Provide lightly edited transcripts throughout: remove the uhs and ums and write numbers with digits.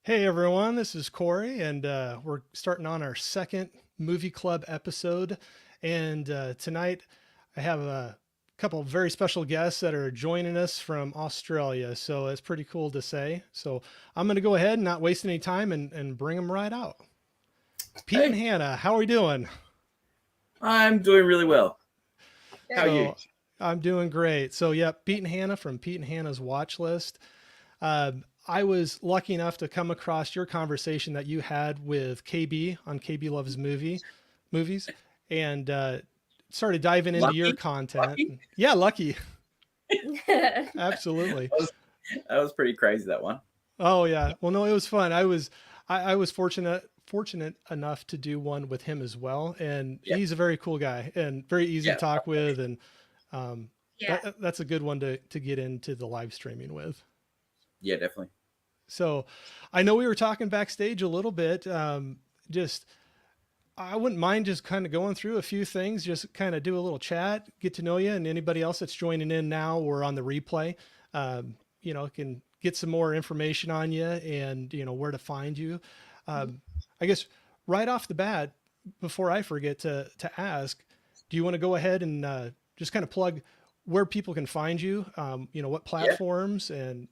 Hey everyone, this is Corey, and we're starting on our second movie club episode. And tonight I have a couple of very special guests that are joining us from Australia. So it's pretty cool to say. So I'm going to go ahead and not waste any time and bring them right out. Pete and Hey, Hannah, how are we doing? I'm doing really well. How are Good. you? So I'm doing great. So, yeah, Pete and Hannah from Pete and Hannah's Watchlist. I was lucky enough to come across your conversation that you had with KB on KB Loves Movies, and started diving into your Lucky? content. Lucky? Yeah, lucky, Yeah. absolutely. That was pretty crazy, that one. Oh yeah. Well, no, it was fun. I was fortunate enough to do one with him as well, and Yeah, he's a very cool guy and very easy to yeah, talk with, and um, that's a good one to get into the live streaming with. yeah, definitely. So I know we were talking backstage a little bit. Just I wouldn't mind just kind of going through a few things, just kind of do a little chat, get to know you, and anybody else that's joining in now or on the replay, can get some more information on you and where to find you. I guess right off the bat, before I forget to ask, do you want to go ahead and just kind of plug where people can find you? What Yeah, platforms, and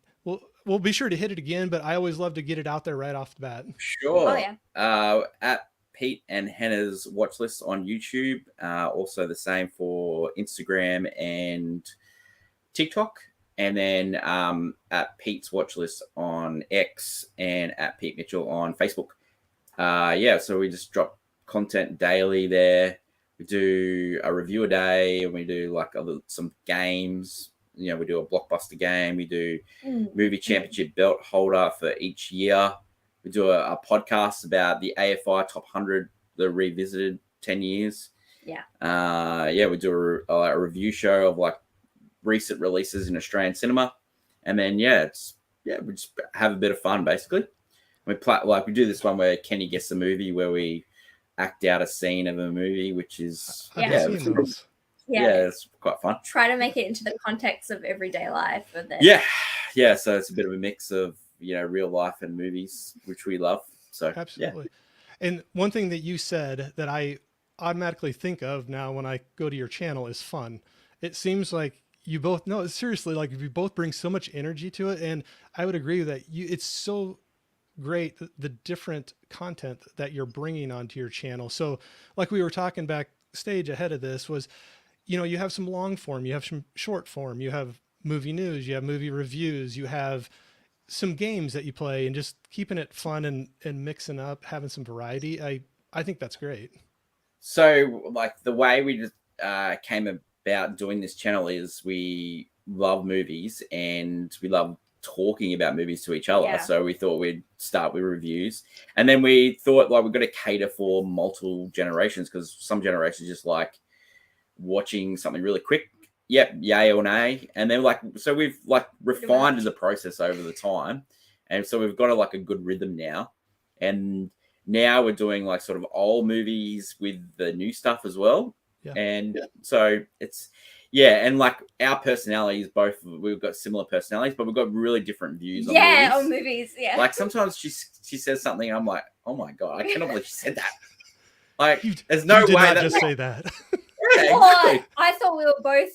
we'll be sure to hit it again. But I always love to get it out there right off the bat. Oh sure. yeah. At Pete and Hannah's watch list on YouTube. Also the same for Instagram and TikTok. And then at Pete's watch list on X and at Pete Mitchell on Facebook. Yeah, so we just drop content daily there. We do a review a day, and we do like some games. We do a blockbuster game. We do movie championship belt holder for each year. We do a podcast about the AFI top 100, the revisited 10 years. Yeah. Yeah, we do a review show of like recent releases in Australian cinema, and then we just have a bit of fun basically. We do this one where Kenny guesses the movie, where we act out a scene of a movie, which is I've seen those. Yeah. it's quite fun. Try to make it into the context of everyday life, but then Yeah. So it's a bit of a mix of real life and movies, which we love. So Absolutely. And one thing that you said that I automatically think of now when I go to your channel is fun. It seems like you both no seriously, like you both bring so much energy to it, and I would agree that it's so great the different content that you're bringing onto your channel. So like we were talking backstage ahead of this was, you have some long form, you have some short form, you have movie news, you have movie reviews, you have some games that you play, and just keeping it fun and mixing up, having some variety. I think that's great. So, like the way we just came about doing this channel is we love movies and we love talking about movies to each other. Yeah. So we thought we'd start with reviews, and then we thought like we've got to cater for multiple generations, because some generations just like watching something really quick. Yep, yay or nay. And then so we've like refined the process over the time, and so we've got a good rhythm now. And now we're doing like sort of old movies with the new stuff as well. Yeah. And so it's and like our personalities, we've got similar personalities, but we've got really different views on movies. on movies. Yeah. Like sometimes she says something, I'm like, oh my god, I cannot believe she said that. Like, there's no You did way not that just say that. Yeah, Or exactly. I thought we were both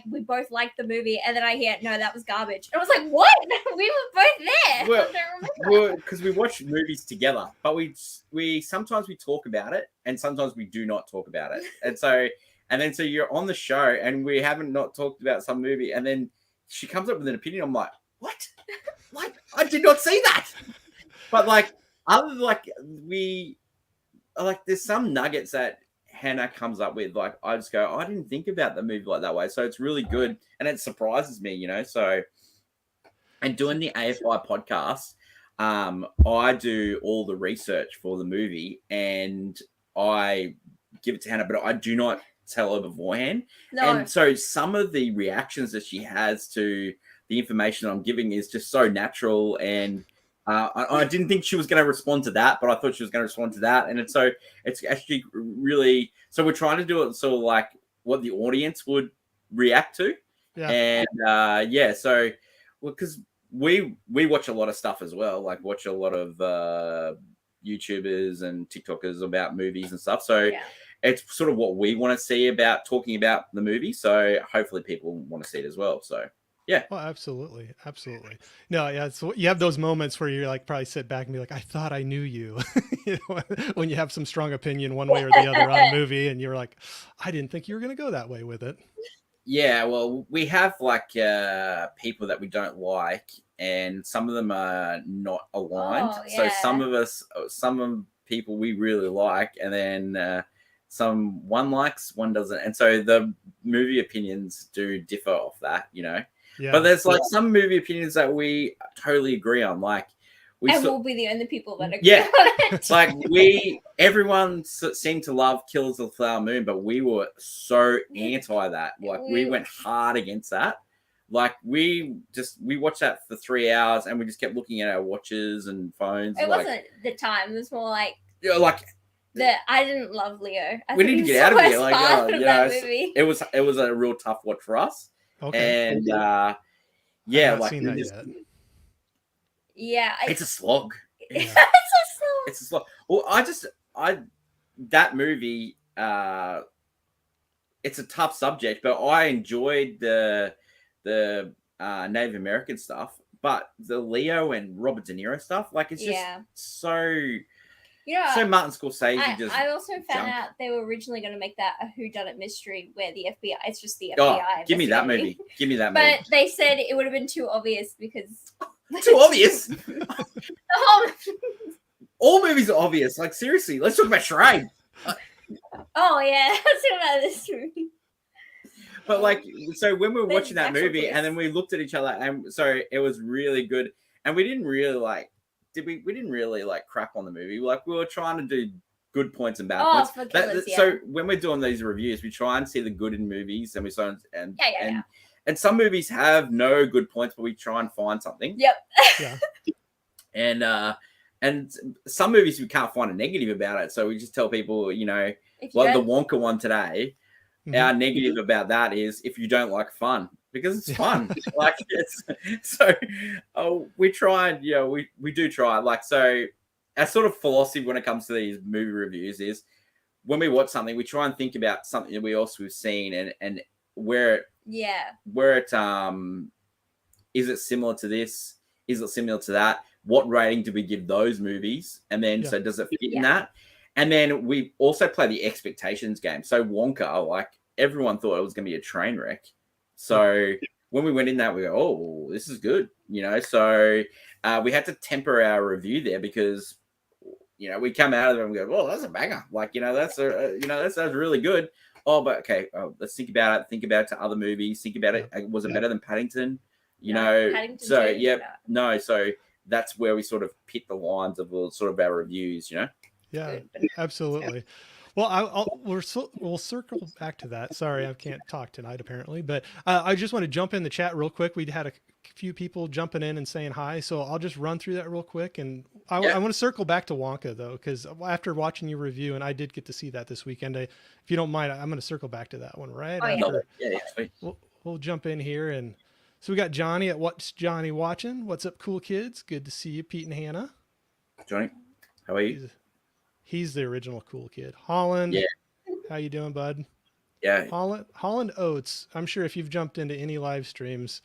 we both liked the movie, and then I hear no, that was garbage. And I was like, what? We were both there. Well, I don't remember. because we watch movies together, but we sometimes we talk about it, and sometimes we do not talk about it. And then so you're on the show, and we haven't not talked about some movie, and then she comes up with an opinion. I'm like, what? Like, I did not see that. But like, other there's some nuggets that Hannah comes up with. Like, I just go, I didn't think about the movie like that way. So it's really good, and it surprises me, So, and doing the AFI podcast, I do all the research for the movie, and I give it to Hannah, but I do not tell her beforehand. No. And so some of the reactions that she has to the information I'm giving is just so natural, and I didn't think she was going to respond to that, but I thought she was going to respond to that. And it's actually really, so we're trying to do it sort of like what the audience would react to. Yeah. And so, because we watch a lot of stuff as well. Like watch a lot of YouTubers and TikTokers about movies and stuff. So Yeah. it's sort of what we want to see about talking about the movie. So hopefully people want to see it as well. So yeah. Oh, absolutely. Absolutely. No, yeah. So you have those moments where you're like, probably sit back and be like, I thought I knew you, you know, when you have some strong opinion one way or the other on a movie and you're like, I didn't think you were going to go that way with it. Yeah, well, we have like people that we don't like, and some of them are not aligned. Oh, So yeah. some of people we really like, and then some one likes, one doesn't, and so the movie opinions do differ off that, you know. Yeah. But there's like some movie opinions that we totally agree on, like And we'll be the only people that agree Yeah. on it. like everyone seemed to love Killers of the Flower Moon, but we were so anti that. Like we went hard against that. Like we watched that for 3 hours and we just kept looking at our watches and phones. It like, wasn't the time. It was more like you know, like I didn't love Leo. we need to get out of here. Like you know, movie. it was a real tough watch for us. Okay. And I've yeah, not like seen that yet. Yeah, it's a slog. Yeah. It's a slog. Well, that movie, it's a tough subject, but I enjoyed the Native American stuff, but the Leo and Robert De Niro stuff, like it's just so Martin Scorsese. I also found out they were originally going to make that a whodunit mystery where the FBI, it's just the FBI. Oh, give me that movie. Give me that movie. But they said it would have been too obvious because too obvious. Oh. All movies are obvious. Like seriously, let's talk about Charade. Oh yeah, let's talk about this movie. But like, so when we were There's watching that actual movie, twist. and then we looked at each other, and so it was really good, and we didn't really like. We didn't really like crap on the movie. Like we were trying to do good points and bad points. For killers, So when we're doing these reviews, we try and see the good in movies, and we try and Yeah. and some movies have no good points, but we try and find something. Yep. Yeah. And some movies we can't find a negative about it, so we just tell people, you know, If you like the don't- Wonka one today. Mhm. Our negative about that is if you don't like fun, because it's fun. Like it's so we try and we do try. Like so our sort of philosophy when it comes to these movie reviews is when we watch something, we try and think about something that we've seen and where it is it similar to this? Is it similar to that? What rating do we give those movies? And then so does it fit in that? And then we also play the expectations game. So Wonka, like everyone thought it was going to be a train wreck. So when we went in that, we go, oh, this is good, you know. So we had to temper our review there because, you know, we come out of it and we go, oh, that's a banger. Like, you know, that's really good. Oh, but okay, let's think about it. Think about it to other movies. Think about it. Was it better than Paddington? You know, Paddington so too, no. So that's where we sort of pit the lines of sort of our reviews, you know. Yeah, absolutely. Well, we'll circle back to that. Sorry, I can't talk tonight apparently, but I just want to jump in the chat real quick. We had a few people jumping in and saying hi, so I'll just run through that real quick. And I want to circle back to Wonka though, because after watching your review, and I did get to see that this weekend. If you don't mind, I'm going to circle back to that one right after. Yeah, sweet. We'll jump in here, and so we got Johnny at What's Johnny Watching. What's up, cool kids? Good to see you, Pete and Hannah. Johnny, how are you? He's the original cool kid. Holland. Yeah. How you doing, bud? Yeah. Holland Oates. I'm sure if you've jumped into any live streams,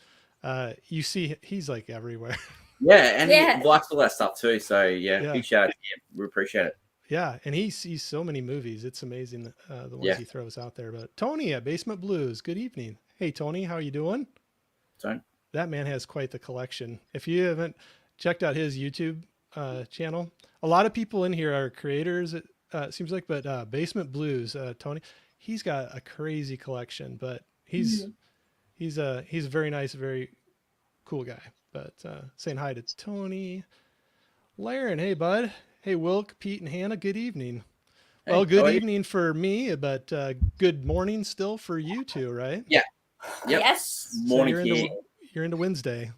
you see he's like everywhere. Yeah, and he likes all that stuff too. So big shout out to him. We appreciate it. Yeah, and he sees so many movies. It's amazing the ones he throws out there. But Tony at Basement Blues. Good evening. Hey Tony, how you doing? Tony. That man has quite the collection. If you haven't checked out his YouTube channel, a lot of people in here are creators. It seems like, but Basement Blues, Tony, he's got a crazy collection. But he's a very nice, very cool guy. But saying hi to Tony, Laren, hey bud, hey Wilk, Pete, and Hannah. Good evening. Hey, well, good evening for me, but good morning still for you two, right? Yeah. Yep. Yes. Morning so here. You're into Wednesday.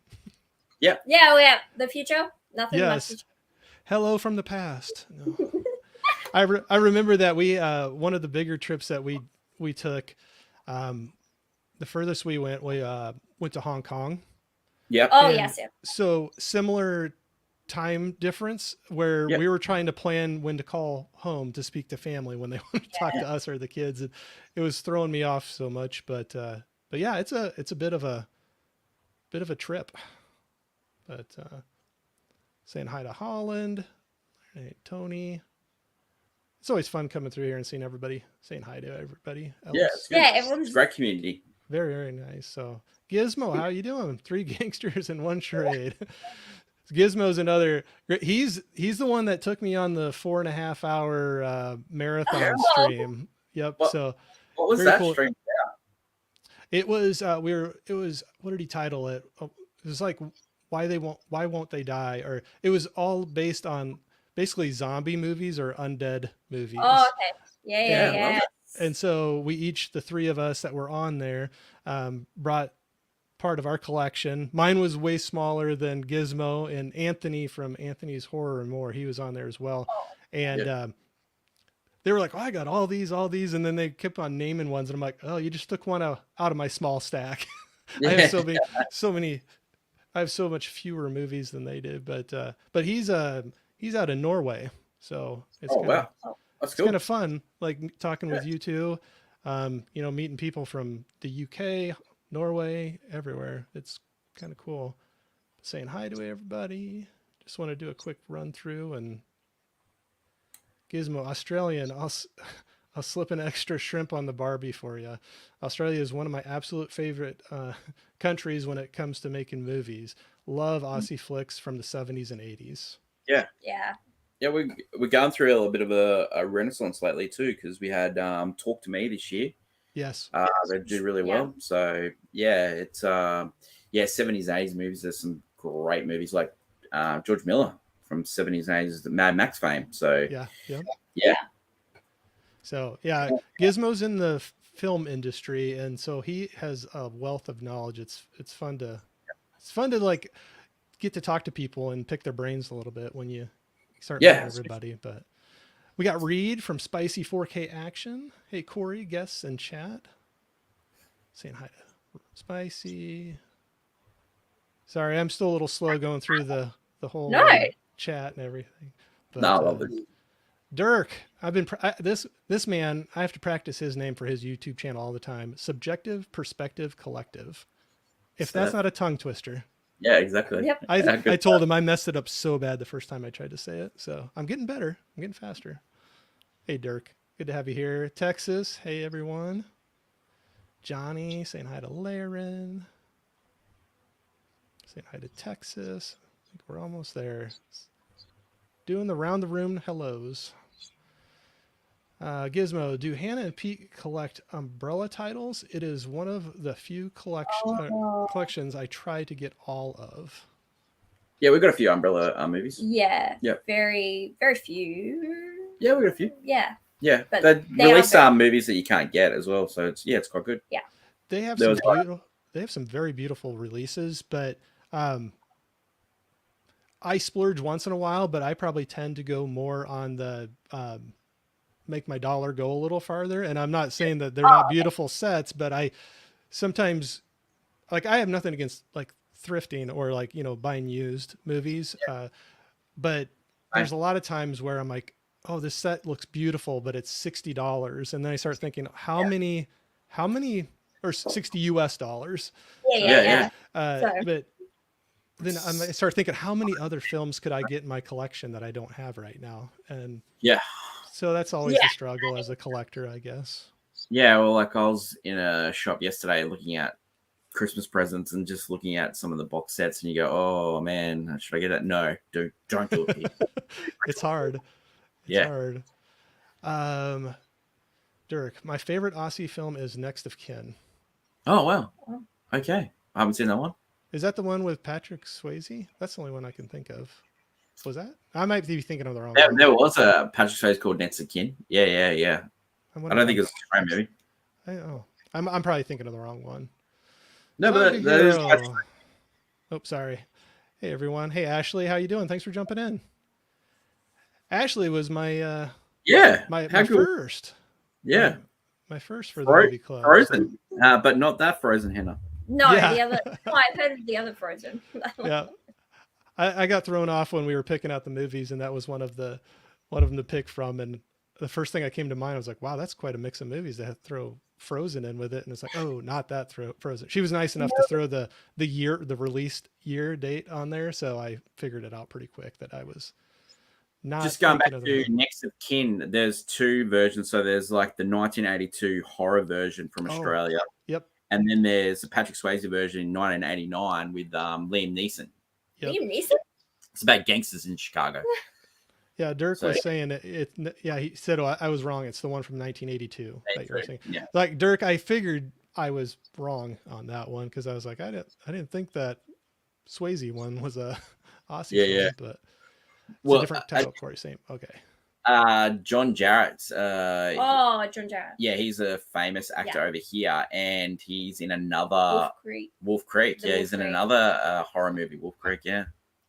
Yep. Yeah, we have the future. Nothing Yes. much. Hello from the past. No. I remember that we one of the bigger trips that we took, the furthest we went to Hong Kong, Yep. Oh And yes, yeah. so similar time difference where Yep. we were trying to plan when to call home to speak to family when they want to talk to us or the kids. And it was throwing me off so much, but yeah, it's a bit of a trip, but saying hi to Holland, hey, Tony. It's always fun coming through here and seeing everybody, saying hi to everybody else. Yeah, it's good. Yeah, It's everyone's a great community. Very, very nice. So Gizmo, how you doing? 3 gangsters and 1 charade. Gizmo's another. He's the one that took me on the 4.5 hour marathon Oh. stream. Yep. What- So What was very that cool. stream? It was it was, what did he title it? Oh, it was like why won't they die? Or it was all based on basically zombie movies or undead movies. Oh, okay. Yeah, Yeah, I yeah, love yeah. And so we each, the 3 of us that were on there, brought part of our collection. Mine was way smaller than Gizmo, and Anthony from Anthony's Horror and More, he was on there as well. And they were like, "Oh, I got all these," and then they kept on naming ones, and I'm like, "Oh, you just took one out of my small stack." I have so many. I have so much fewer movies than they did, but he's out of Norway, so it's wow, that's it's cool. kind of fun, like talking with you two, meeting people from the UK, Norway, everywhere. It's kind of cool. Saying hi to everybody. Just want to do a quick run through. And Gizmo, Australian, I'll slip an extra shrimp on the Barbie for you. Australia is one of my absolute favorite countries when it comes to making movies. Love Aussie flicks from the 70s and 80s. Yeah. Yeah. Yeah, we're going through a little bit of a renaissance lately too, because we had Talk to Me this year. Yes. They did really well. So yeah, it's 70s, 80s movies. There's some great movies like George Miller from 70s and 80s, the Mad Max fame. So yeah. So yeah, Gizmo's in the film industry, and so he has a wealth of knowledge. It's fun to like get to talk to people and pick their brains a little bit when you start meeting everybody. But we got Reed from Spicy 4K Action. Hey Corey, guests and chat. Saying hi to Spicy. Sorry, I'm still a little slow going through the whole chat and everything. But, no, I love it. Dirk, I've been this man. I have to practice his name for his YouTube channel all the time. Subjective Perspective Collective. If that's not a tongue twister. Yeah, exactly. Yep. I told him I messed it up so bad the first time I tried to say it. So I'm getting better. I'm getting faster. Hey, Dirk. Good to have you here. Texas. Hey, everyone. Johnny saying hi to Laren. Saying hi to Texas. I think we're almost there. Doing the round the room hellos. Gizmo, do Hannah and Pete collect umbrella titles? It is one of the few collections I try to get all of. Yeah, we've got a few umbrella movies. Yeah. Yeah. Very, very few. Yeah, we got a few. Yeah. Yeah, But they they release are movies that you can't get as well, so it's quite good. Yeah. They have some very beautiful releases, but I splurge once in a while, but I probably tend to go more on the make my dollar go a little farther. And I'm not saying that they're not beautiful sets, but I sometimes, like, I have nothing against like thrifting or like, buying used movies. But there's a lot of times where I'm like, oh, this set looks beautiful, but it's $60. And then I start thinking, how many, or $60 US. Yeah. But then I start thinking, how many other films could I get in my collection that I don't have right now? And so that's always the struggle as a collector, I guess. Yeah, well, like I was in a shop yesterday looking at Christmas presents and just looking at some of the box sets, and you go, "Oh man, should I get that?" No, don't do it. It's hard. It's hard. Dirk, my favorite Aussie film is Next of Kin. Oh wow, okay, I haven't seen that one. Is that the one with Patrick Swayze? That's the only one I can think of. Was that? I might be thinking of the wrong one. There was a Patrick Swayze called Next of Kin. Yeah. I don't think it was a crime movie. I'm probably thinking of the wrong one. No, but that is. Oh, sorry. Hey everyone. Hey Ashley, how you doing? Thanks for jumping in. Ashley was my my first. Yeah. My first for the movie club. Frozen, but not that Frozen, Hannah. No, Yeah. the other. No, I've heard of the other Frozen. Yeah. I got thrown off when we were picking out the movies, and that was one of them to pick from. And the first thing I came to mind, I was like, wow, that's quite a mix of movies to throw Frozen in with it. And it's like, oh, not that Frozen. She was nice enough to throw the released year date on there, so I figured it out pretty quick that I was not Just going back thinking of the to Next of Kin, there's two versions. So there's like the 1982 horror version from Australia. Yep. And then there's the Patrick Swayze version in 1989 with Liam Neeson. Yep. Liam Neeson? It's about gangsters in Chicago. Yeah, Dirk was saying yeah, he said, oh, I was wrong. It's the one from 1982 that you were saying. Yeah. Like Dirk, I figured I was wrong on that one because I was like, I didn't think that Swayze one was a Aussie film, but it's a different title, of course. Same. Okay. John Jarrett. John Jarrett. Yeah, he's a famous actor over here, and he's in another Wolf Creek. Yeah, he's in another horror movie, Wolf Creek. Yeah.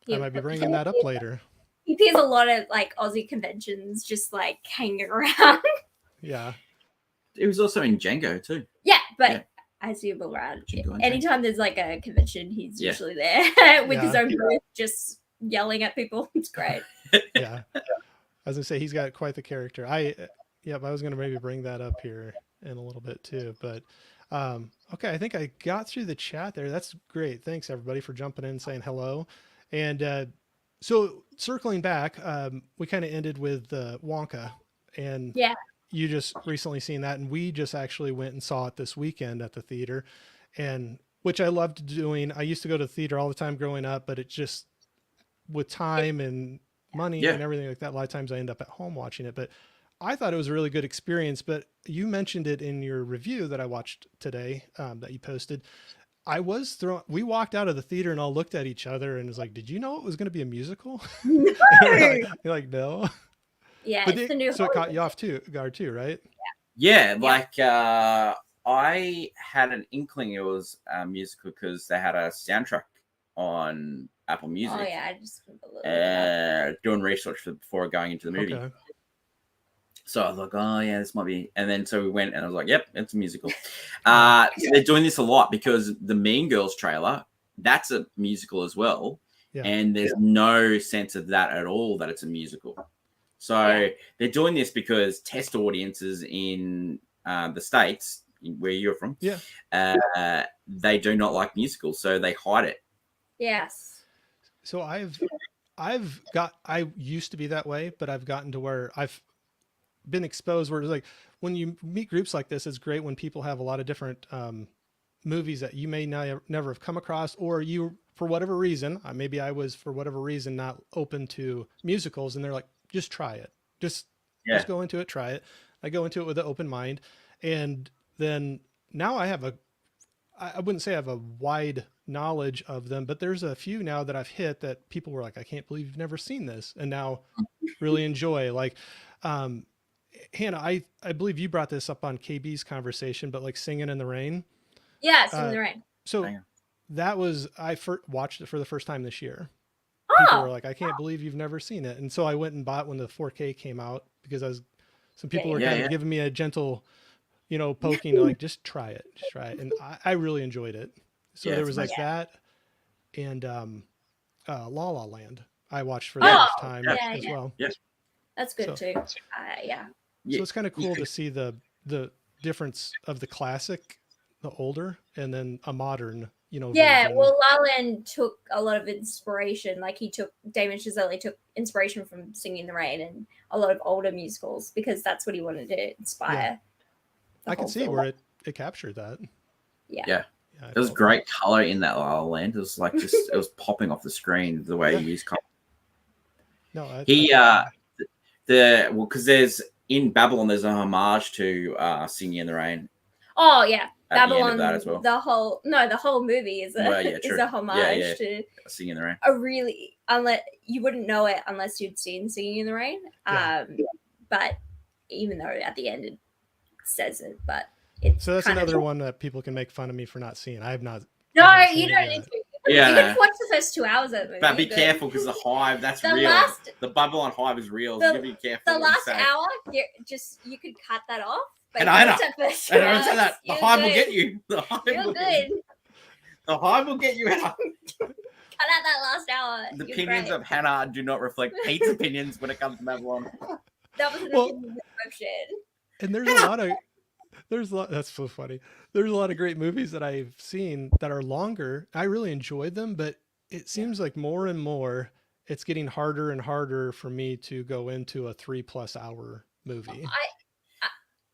I might be bringing that up later. He appears a lot of like Aussie conventions, just like hanging around. Yeah. He was also in Django too. Yeah, but I see him around. Anytime there's like a convention, he's usually there with his own voice, just yelling at people. It's great. Yeah. I was gonna say he's got quite the character. I was gonna maybe bring that up here in a little bit too. But okay, I think I got through the chat there. That's great. Thanks everybody for jumping in and saying hello. And so circling back, we kind of ended with Wonka, and you just recently seen that, and we just actually went and saw it this weekend at the theater, and which I loved doing. I used to go to the theater all the time growing up, but it just with time and money and everything like that, a lot of times I end up at home watching it. But I thought it was a really good experience. But you mentioned it in your review that I watched today, that you posted. We walked out of the theater and all looked at each other and was like, did you know it was going to be a musical? No. You're like, no. Yeah, but it's the new. So it caught you off guard too, right? Yeah, like I had an inkling it was a musical because they had a soundtrack on Apple Music. Oh yeah, I just doing research before going into the movie. Okay. So I was like, oh yeah, this might be. And then so we went and I was like, yep, it's a musical. So they're doing this a lot because the Mean Girls trailer, that's a musical as well. Yeah. And there's no sense of that at all that it's a musical. So they're doing this because test audiences in the States, where you're from, they do not like musicals, so they hide it. Yes. So I used to be that way, but I've gotten to where I've been exposed where it's like when you meet groups like this, it's great when people have a lot of different movies that you may never have come across, or you, for whatever reason, maybe I was for whatever reason not open to musicals, and they're like, just try it. Just go into it, try it. I go into it with an open mind. And then now I wouldn't say I have a wide knowledge of them, but there's a few now that I've hit that people were like, I can't believe you've never seen this. And now really enjoy. Like, Hannah, I believe you brought this up on KB's conversation, but like Singing in the Rain. Yeah, Singing in the Rain. So that was, I watched it for the first time this year. Oh, people were like, I can't believe you've never seen it. And so I went and bought when the 4K came out because some people were kind of giving me a gentle, poking to like, just try it. And I really enjoyed it. So there was like that and La La Land I watched for the first time as well. Yes. That's good too. So it's kind of cool to see the difference of the classic, the older, and then a modern, Yeah, version. well, La La Land took a lot of inspiration. Like Damon Chazelle took inspiration from Singing in the Rain and a lot of older musicals because that's what he wanted to inspire. I can see where it captured that. Yeah. It was great color in that La La Land. It was like it was popping off the screen the way he used color. No, because there's in Babylon there's a homage to Singing in the Rain. Oh yeah, Babylon. That as well. The whole movie is a homage to Singing in the Rain. Unless you wouldn't know it unless you'd seen Singing in the Rain. But even though at the end it says it, but it's so that's another one that people can make fun of me for not seeing. I have not. No, you don't need to. Yeah, you can watch the first 2 hours of the movie. But be careful because the hive, that's real. The Babylon hive is real. So you gotta be careful. The last hour, you could cut that off. But and I know. And I say that. The hive will get you. The hive will good. The high will get you out. Cut out that last hour. The You're opinions great. of Hannah do not reflect Pete's opinions when it comes to Babylon. That was an Well- opinion that I've shared. And there's a lot that's so funny. There's a lot of great movies that I've seen that are longer. I really enjoyed them, but it seems like more and more it's getting harder and harder for me to go into a 3+ hour movie.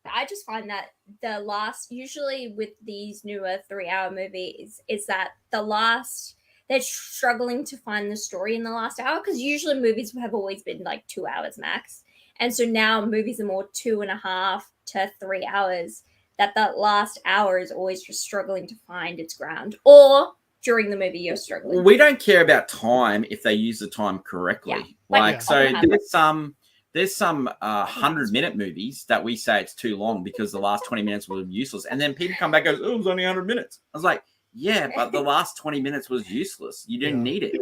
I just find that the last, usually with these newer 3-hour movies, is that they're struggling to find the story in the last hour, because usually movies have always been like 2 hours max. And so now movies are more 2.5 to 3 hours, that last hour is always just struggling to find its ground. Or during the movie, you're struggling. We don't care about time if they use the time correctly. Yeah. Like, Yeah. so there's some 100-minute movies that we say it's too long because the last 20 minutes were useless. And then people come back and goes, oh, it was only 100 minutes. I was like, yeah, but the last 20 minutes was useless. You didn't need it.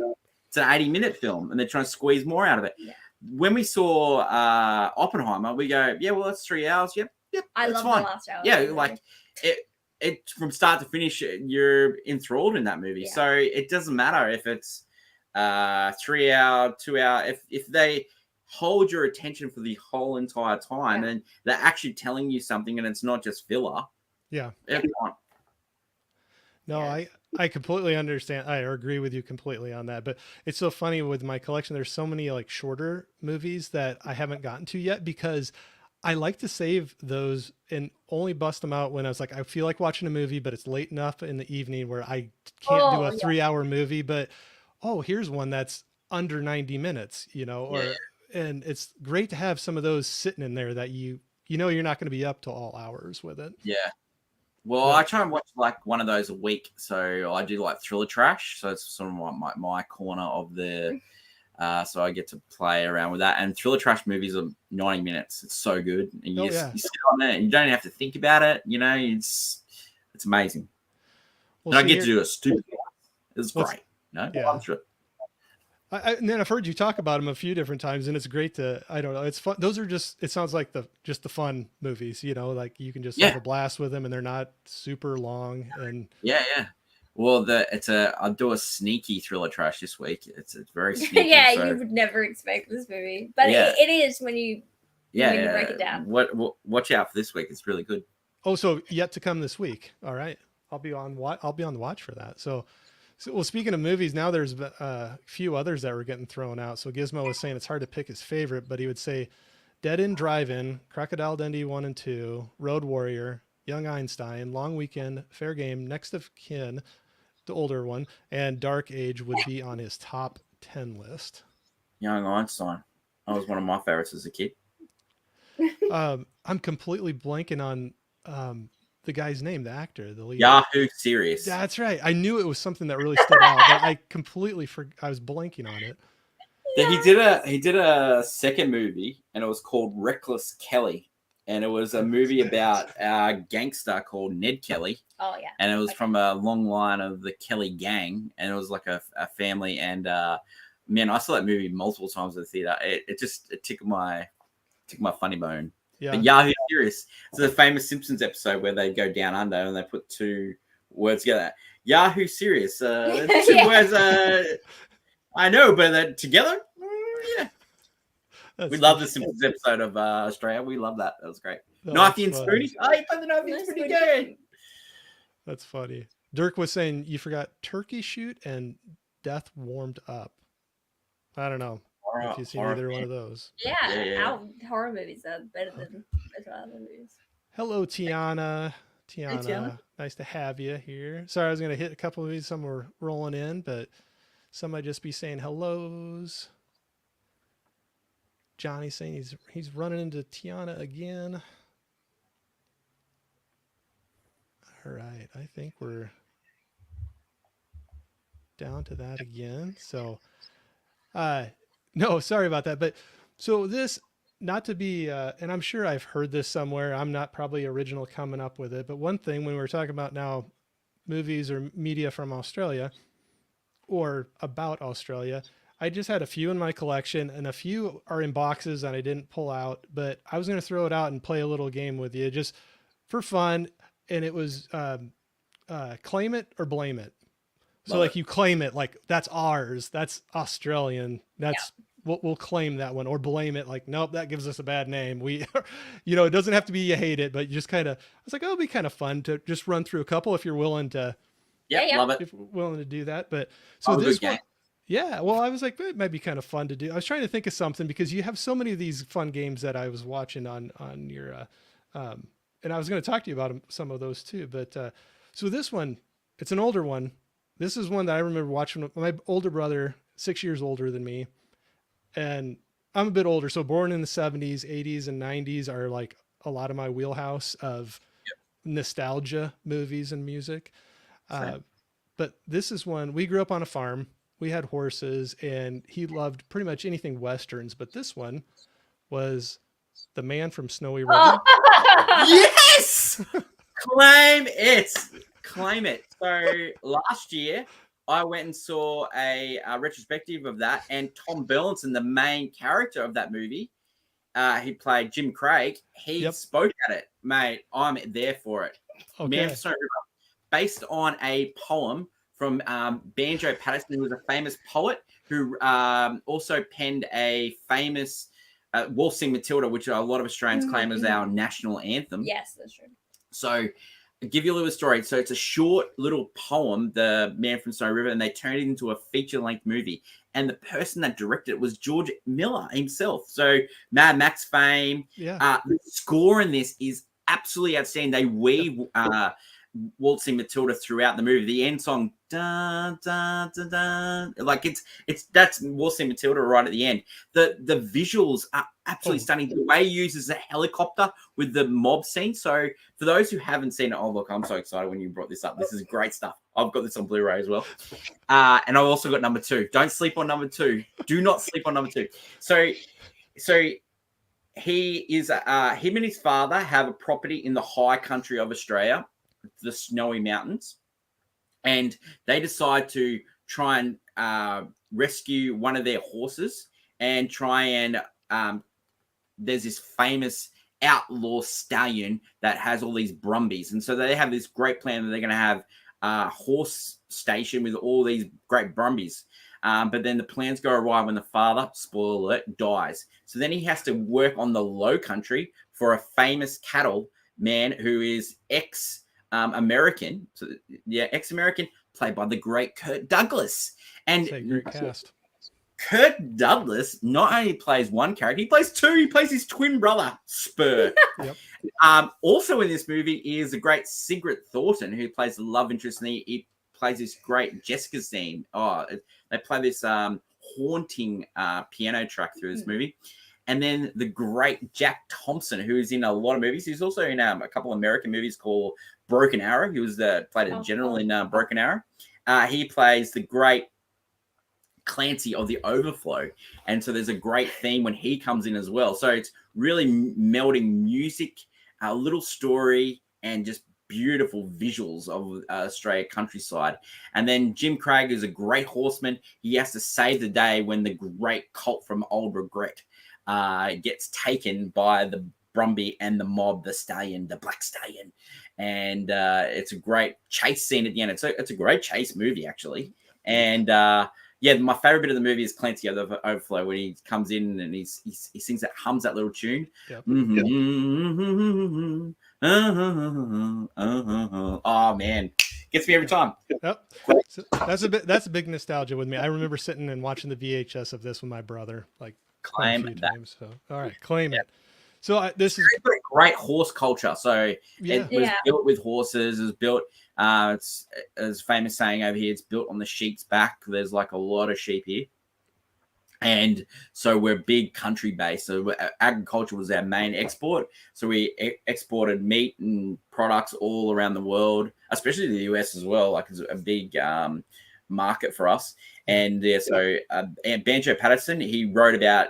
It's an 80-minute film and they're trying to squeeze more out of it. Yeah. When we saw Oppenheimer, we go, yeah, well, that's 3 hours. Yep, I that's love fine. the last hour. Yeah, like it from start to finish, you're enthralled in that movie. Yeah. So it doesn't matter if it's 3 hour, 2 hour. If they hold your attention for the whole entire time and they're actually telling you something and it's not just filler. Yeah. It's fine. No, I completely understand. I agree with you completely on that. But it's so funny with my collection. There's so many like shorter movies that I haven't gotten to yet because I like to save those and only bust them out when I was like, I feel like watching a movie, but it's late enough in the evening where I can't do a 3-hour movie. But here's one that's under 90 minutes, and it's great to have some of those sitting in there that you're not going to be up to all hours with it. Yeah. Well, I try and watch like one of those a week. So I do like thriller trash. So it's sort of my corner of the. So I get to play around with that. And thriller trash movies are 90 minutes. It's so good. And you sit on it and you don't have to think about it. It's amazing. Well, and I get to do a stupid. It's great. Yeah. And then I've heard you talk about them a few different times, and it's great to. I don't know. It's fun. Those are just. It sounds like the fun movies. Like you can just have a blast with them, and they're not super long. And yeah. Well, I'll do a sneaky thriller trash this week. It's very sneaky. You would never expect this movie, but it is when you break it down. Watch out for this week. It's really good. Oh, so yet to come this week. All right, I'll be on the watch for that. So, well, speaking of movies, now there's a few others that were getting thrown out. So Gizmo was saying it's hard to pick his favorite, but he would say Dead End Drive-In, Crocodile Dundee 1 and 2, Road Warrior, Young Einstein, Long Weekend, Fair Game, Next of Kin, the older one, and Dark Age would be on his top 10 list. Young Einstein. That was one of my favorites as a kid. I'm completely blanking on the guy's name, the actor, the lead. Yahoo Serious. That's right. I knew it was something that really stood out, but I completely I was blanking on it. He did a second movie, and it was called Reckless Kelly, and it was a movie about a gangster called Ned Kelly. Oh yeah. And it was from a long line of the Kelly gang, and it was like a family. And man, I saw that movie multiple times at the theater. It tickled my funny bone. Yeah. But Yahoo Serious. It's a famous Simpsons episode where they go down under and they put two words together. Yahoo Serious. Two words. I know, but together, yeah. We love the Simpsons episode of Australia. We love that. That was great. Knifey and Spoony. Oh, you played the Knifey and Spoony game. That's funny. Dirk was saying you forgot Turkey Shoot and Death Warmed Up. I don't know if you've seen either one of those. Yeah. Our horror movies are better than other movies. Hello, Tiana. Tiana, nice to have you here. Sorry, I was going to hit a couple of these. Some were rolling in, but some might just be saying hellos. Johnny's saying he's running into Tiana again. All right, I think we're down to that again. So, no, sorry about that. But so this, not to be, and I'm sure I've heard this somewhere. I'm not probably original coming up with it. But one thing when we're talking about now movies or media from Australia or about Australia, I just had a few in my collection and a few are in boxes that I didn't pull out, but I was going to throw it out and play a little game with you just for fun. And it was claim it or blame it. So like you claim it, like that's ours, that's Australian, that's we'll claim that one, or blame it like, nope, that gives us a bad name. We, it doesn't have to be you hate it, but you just kind of, I was like, oh, it'd be kind of fun to just run through a couple if you're willing to. Yeah, love it. If willing to do that, but so this one, yeah. Well, I was like, it might be kind of fun to do. I was trying to think of something because you have so many of these fun games that I was watching on your, and I was going to talk to you about some of those too. But so this one, it's an older one. This is one that I remember watching with my older brother, 6 years older than me. And I'm a bit older. So born in the 70s, 80s, and 90s are like a lot of my wheelhouse of nostalgia movies and music. But this is one, we grew up on a farm. We had horses, and he loved pretty much anything Westerns. But this one was The Man from Snowy River. Yes! Claim it. Claim it. So last year, I went and saw a retrospective of that, and Tom Burlinson, the main character of that movie, he played Jim Craig. He spoke at it, mate. I'm there for it. Okay. Man from Snowy River, based on a poem from Banjo Patterson, who was a famous poet who also penned a famous Waltzing Matilda, which a lot of Australians claim as our national anthem. Yes, that's true. So I'll give you a little story. So it's a short little poem, The Man from Snowy River, and they turned it into a feature-length movie. And the person that directed it was George Miller himself. So Mad Max fame. Yeah. The score in this is absolutely outstanding. They weave Waltzing Matilda throughout the movie. The end song, dun, dun, dun, dun, like that's Waltzing Matilda right at the end. The visuals are absolutely stunning. The way he uses the helicopter with the mob scene. So for those who haven't seen it, oh look, I'm so excited when you brought this up. This is great stuff. I've got this on Blu-ray as well. And I've also got number 2. Don't sleep on number 2. Do not sleep on number 2. So he is him and his father have a property in the high country of Australia, the Snowy Mountains, and they decide to try and rescue one of their horses and try and there's this famous outlaw stallion that has all these brumbies, and so they have this great plan that they're going to have a horse station with all these great brumbies. But then the plans go awry when the father, spoiler alert, dies. So then he has to work on the low country for a famous cattle man who is ex-American, played by the great Kirk Douglas. And great cast. Kirk Douglas not only plays one character, he plays 2. He plays his twin brother, Spur. Also in this movie is the great Sigrid Thornton, who plays the love interest, and he plays this great Jessica's theme. They play this haunting piano track through this movie. And then the great Jack Thompson, who is in a lot of movies. He's also in a couple of American movies called Broken Arrow. He was played a general in Broken Arrow. He plays the great Clancy of The Overflow. And so there's a great theme when he comes in as well. So it's really melding music, a little story, and just beautiful visuals of Australia countryside. And then Jim Craig is a great horseman. He has to save the day when the great colt from Old Regret gets taken by the Brumby and the mob, the stallion, the black stallion. And it's a great chase scene at the end. It's a great chase movie, actually. And my favorite bit of the movie is Clancy of the Overflow, when he comes in and he sings that, hums that little tune. Oh man, gets me every time. So that's a big nostalgia with me. I remember sitting and watching the VHS of this with my brother, like claim a few that. times. So all right, claim it. So this is great horse culture. So it was built with horses. It was built. It's as famous saying over here. It's built on the sheep's back. There's like a lot of sheep here, and so we're big country based. So agriculture was our main export. So we exported meat and products all around the world, especially the US as well. Like it's a big market for us. And and Banjo Patterson, he wrote about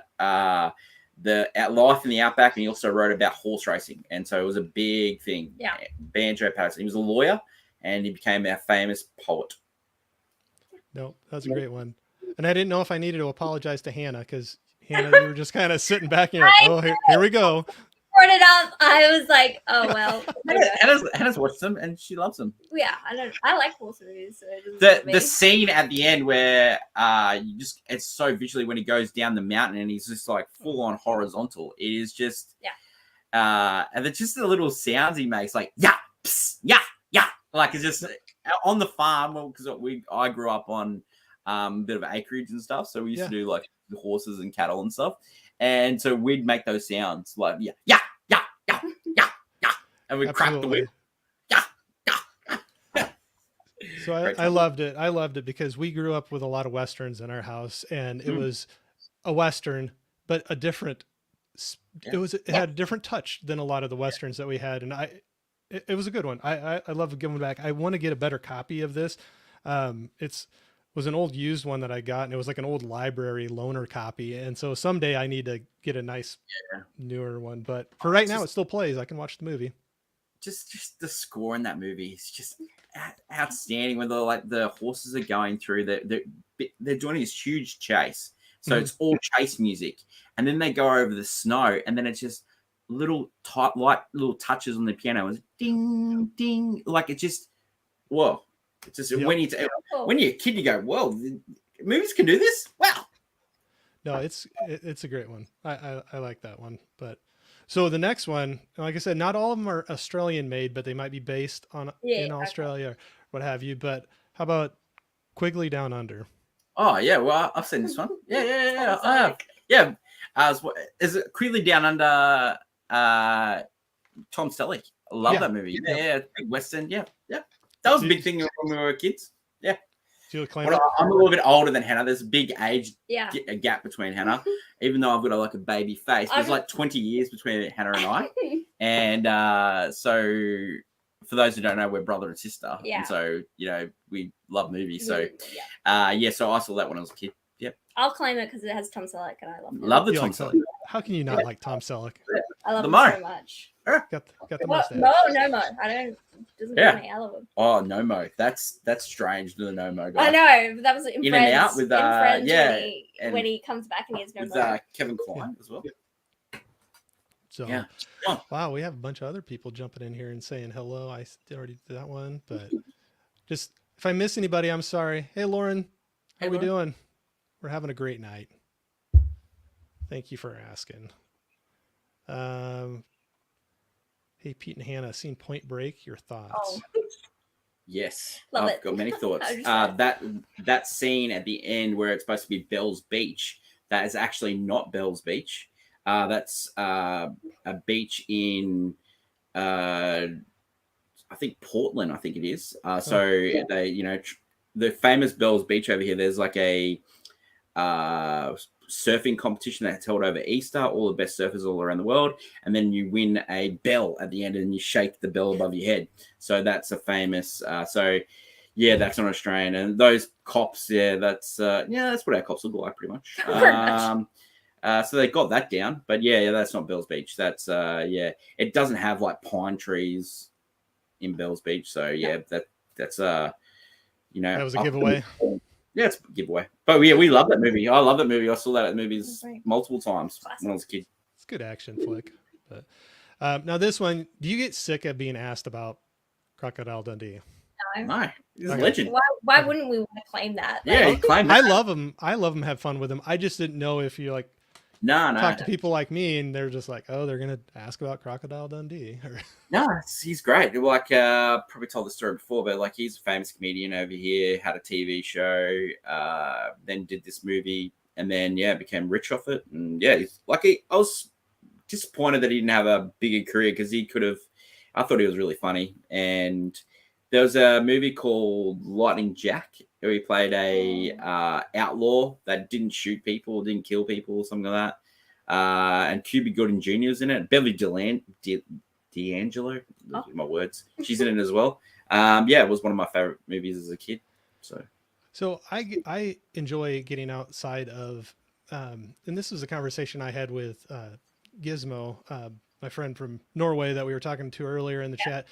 the life in the outback, and he also wrote about horse racing, and so it was a big thing. Banjo Patterson, he was a lawyer, and he became our famous poet. No, that's a great one. And I didn't know if I needed to apologize to Hannah, because Hannah, you were just kind of sitting back and you're like, oh, here we go. brought it up, I was like, oh well. Hannah's watched them and she loves them. Yeah, I like horse movies, so it doesn't bother me. The scene at the end where it's so visually when he goes down the mountain and he's just like full on horizontal. It is just and it's just the little sounds he makes, like yeah, pss, yeah, like it's just on the farm. Well, because I grew up on a bit of acreage and stuff, so we used to do like the horses and cattle and stuff, and so we'd make those sounds like yeah, and we'd crack the whip. So I loved it. I loved it because we grew up with a lot of Westerns in our house, and it was a Western, but a different, it had a different touch than a lot of the Westerns that we had. And it was a good one. I love giving back. I want to get a better copy of this. Was an old used one that I got, and it was like an old library loaner copy. And so someday I need to get a nice newer one, but for right now it still plays. I can watch the movie. Just the score in that movie is just outstanding. When the horses are going through, they're doing this huge chase, so it's all chase music, and then they go over the snow, and then it's just little little touches on the piano, and ding ding, like it just whoa. It's just when you're a kid, you go, "Whoa, movies can do this!" Wow. No, it's a great one. I like that one, but. So the next one, like I said, not all of them are Australian made, but they might be based in Australia or what have you. But how about Quigley Down Under? Oh yeah, well I've seen this one. Yeah. I have. Yeah. Is it Quigley Down Under? Tom Selleck. I love that movie. Yeah, big Western. Yeah. That was a big thing when we were kids. Yeah. I'm a little bit older than Hannah. There's a big age gap between Hannah, even though I've got a baby face. There's like 20 years between Hannah and I. And so for those who don't know, we're brother and sister. Yeah. And so, we love movies. So, so I saw that when I was a kid. Yep. I'll claim it because it has Tom Selleck and I love him. Love the Tom Selleck. How can you not like Tom Selleck? I love him so much. Got the mustache. No mo. Doesn't do me. I love him. Oh, no mo. That's strange. The no mo guy. I know. But that was in Friends, and out with Friends when he comes back and he has no mo. Kevin Kline as well. So wow, we have a bunch of other people jumping in here and saying hello. I already did that one, but just if I miss anybody, I'm sorry. Hey Lauren, how we doing? We're having a great night. Thank you for asking. Hey, Pete and Hannah, seen Point Break? Your thoughts? Oh. Yes, I've got many thoughts. That scene at the end where it's supposed to be Bell's Beach, that is actually not Bell's Beach. That's a beach in, I think Portland. I think it is. They, the famous Bell's Beach over here. There's like a surfing competition that's held over Easter, all the best surfers all around the world, and then you win a bell at the end and you shake the bell above your head. So that's a famous that's not Australian. And those cops, that's what our cops look like pretty much. So they got that down, but that's not Bell's Beach. That's it doesn't have like pine trees in Bell's Beach. So that's that was a giveaway. Yeah, it's a giveaway. But we love that movie. I love that movie. I saw that at movies multiple times when I was a kid. It's a good action flick. But now this one, do you get sick of being asked about Crocodile Dundee? No. He's a legend. Why wouldn't we want to claim that? Yeah, claim that. I love him. Have fun with him. I just didn't know if you talk to people like me and they're just like, oh, they're going to ask about Crocodile Dundee. No, he's great. Like, probably told the story before, but he's a famous comedian over here, had a TV show, then did this movie, and then, became rich off it. And I was disappointed that he didn't have a bigger career because I thought he was really funny. And there was a movie called Lightning Jack where he played a outlaw that didn't shoot people, didn't kill people, something like that. And Cuba Gooding Jr. was in it. Beverly D'Angelo, those are my words. She's in it as well. It was one of my favorite movies as a kid. So I enjoy getting outside of, and this was a conversation I had with Gizmo, my friend from Norway that we were talking to earlier in the chat.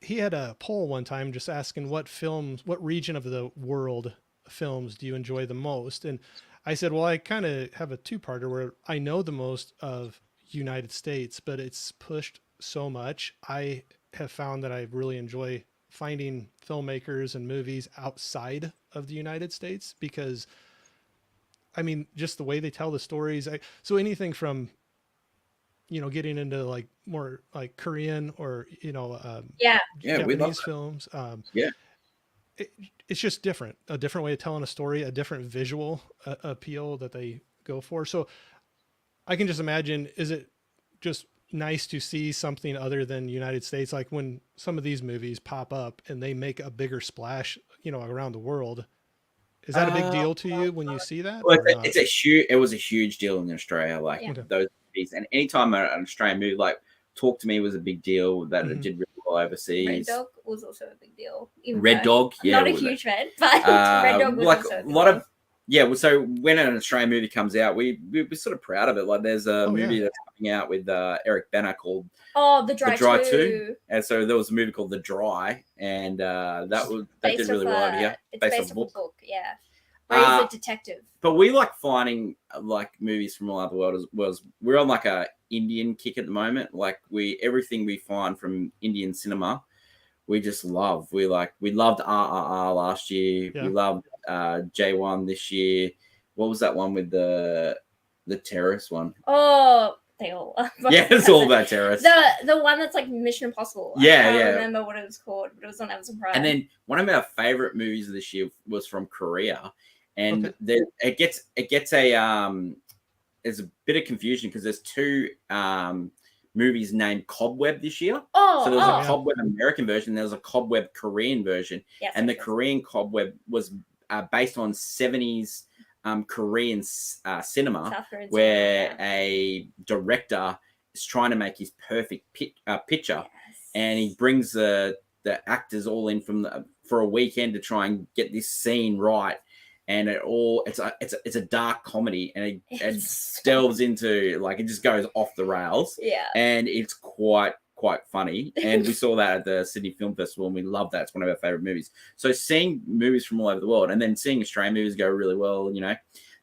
He had a poll one time just asking what region of the world films do you enjoy the most? And I said, well, I kind of have a two-parter where I know the most of United States, but it's pushed so much. I have found that I really enjoy finding filmmakers and movies outside of the United States because, I mean, just the way they tell the stories. So anything from, getting into like more like Korean or, Yeah. Yeah, we love Japanese that. films. Yeah. It's just different, a different way of telling a story, a different visual appeal that they go for. So I can just imagine, is it just nice to see something other than United States? Like when some of these movies pop up and they make a bigger splash, around the world. Is that a big deal to you when you see that? Well, Or not? it was a huge deal in Australia, like Yeah. those movies. And anytime an Australian movie like Talk to Me was a big deal that it Mhm. did really well overseas. Red Dog was also a big deal. even Red though Dog, I'm yeah, not a was huge fan, but Red Dog was like also a a big lot one. of so when an Australian movie comes out, we're sort of proud of it. Like there's a movie that's coming out with Eric Bana called The Dry, The Dry 2. 2. And so there was a movie called The Dry, and that did really well over here. It's based off a book, yeah. Where he's a detective. But we like finding like movies from all over the world as well. We're on like a Indian kick at the moment. Like everything we find from Indian cinema, we just love. We loved RRR last year. Yeah. We loved J1 this year. What was that one with the terrorist one? Oh, they all are. Yeah, it's all about terrorists. The one that's like Mission Impossible. Yeah, I can't yeah. remember what it was called, but it was on Amazon Prime. And then one of our favorite movies of this year was from Korea, and it gets there's a bit of confusion because there's two movies named Cobweb this year. So there's a Cobweb American version, there's a Cobweb Korean version, and the Korean Cobweb was based on 70s Korean cinema, where a director is trying to make his perfect picture, and he brings the actors all in for a weekend to try and get this scene right. And it's a dark comedy, and it delves into like, it just goes off the rails. Yeah, and it's quite funny. And we saw that at the Sydney Film Festival, and we love that. It's one of our favorite movies. So seeing movies from all over the world, and then seeing Australian movies go really well.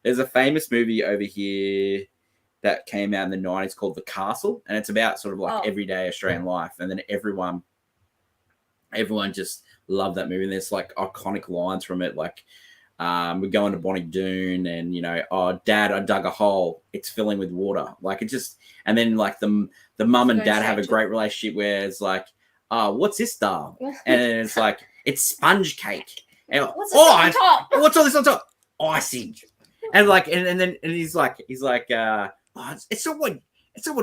There's a famous movie over here that came out in the 90s called The Castle, and it's about sort of like everyday Australian life. And then everyone just loved that movie. And there's like iconic lines from it, like we're going to Bonnie Doon, and oh Dad, I dug a hole, it's filling with water. Like it just, and then like the mum and dad have a great relationship where it's like, what's this, doll? And it's like, it's sponge cake. And, what's on top? What's all this on top? Icing. And like, and then he's like, it's not what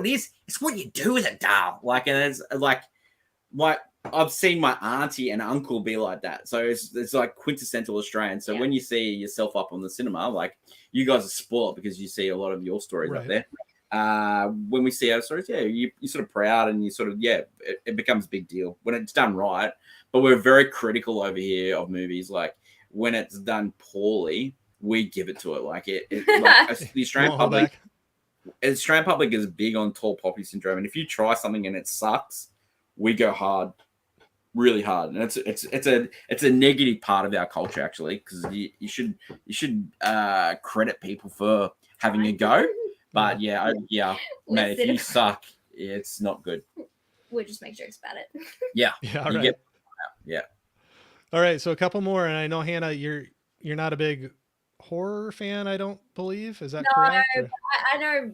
it is. It's what you do with it, doll. Like, and it's like I've seen my auntie and uncle be like that. So it's like quintessential Australian. So when you see yourself up on the cinema, like you guys are spoiled because you see a lot of your stories up there. When we see our stories, you're sort of proud, and you sort of, it becomes a big deal when it's done right. But we're very critical over here of movies. Like when it's done poorly, we give it to it. Like like the Australian public. The Australian public is big on tall poppy syndrome, and if you try something and it sucks, we go hard, really hard. And it's a negative part of our culture, actually, because you should credit people for having a go. But man, if you suck, it's not good. We'll just make jokes about it. Yeah. All right. All right. So a couple more, and I know, Hannah, you're not a big horror fan, I don't believe. Is that correct? Or? I know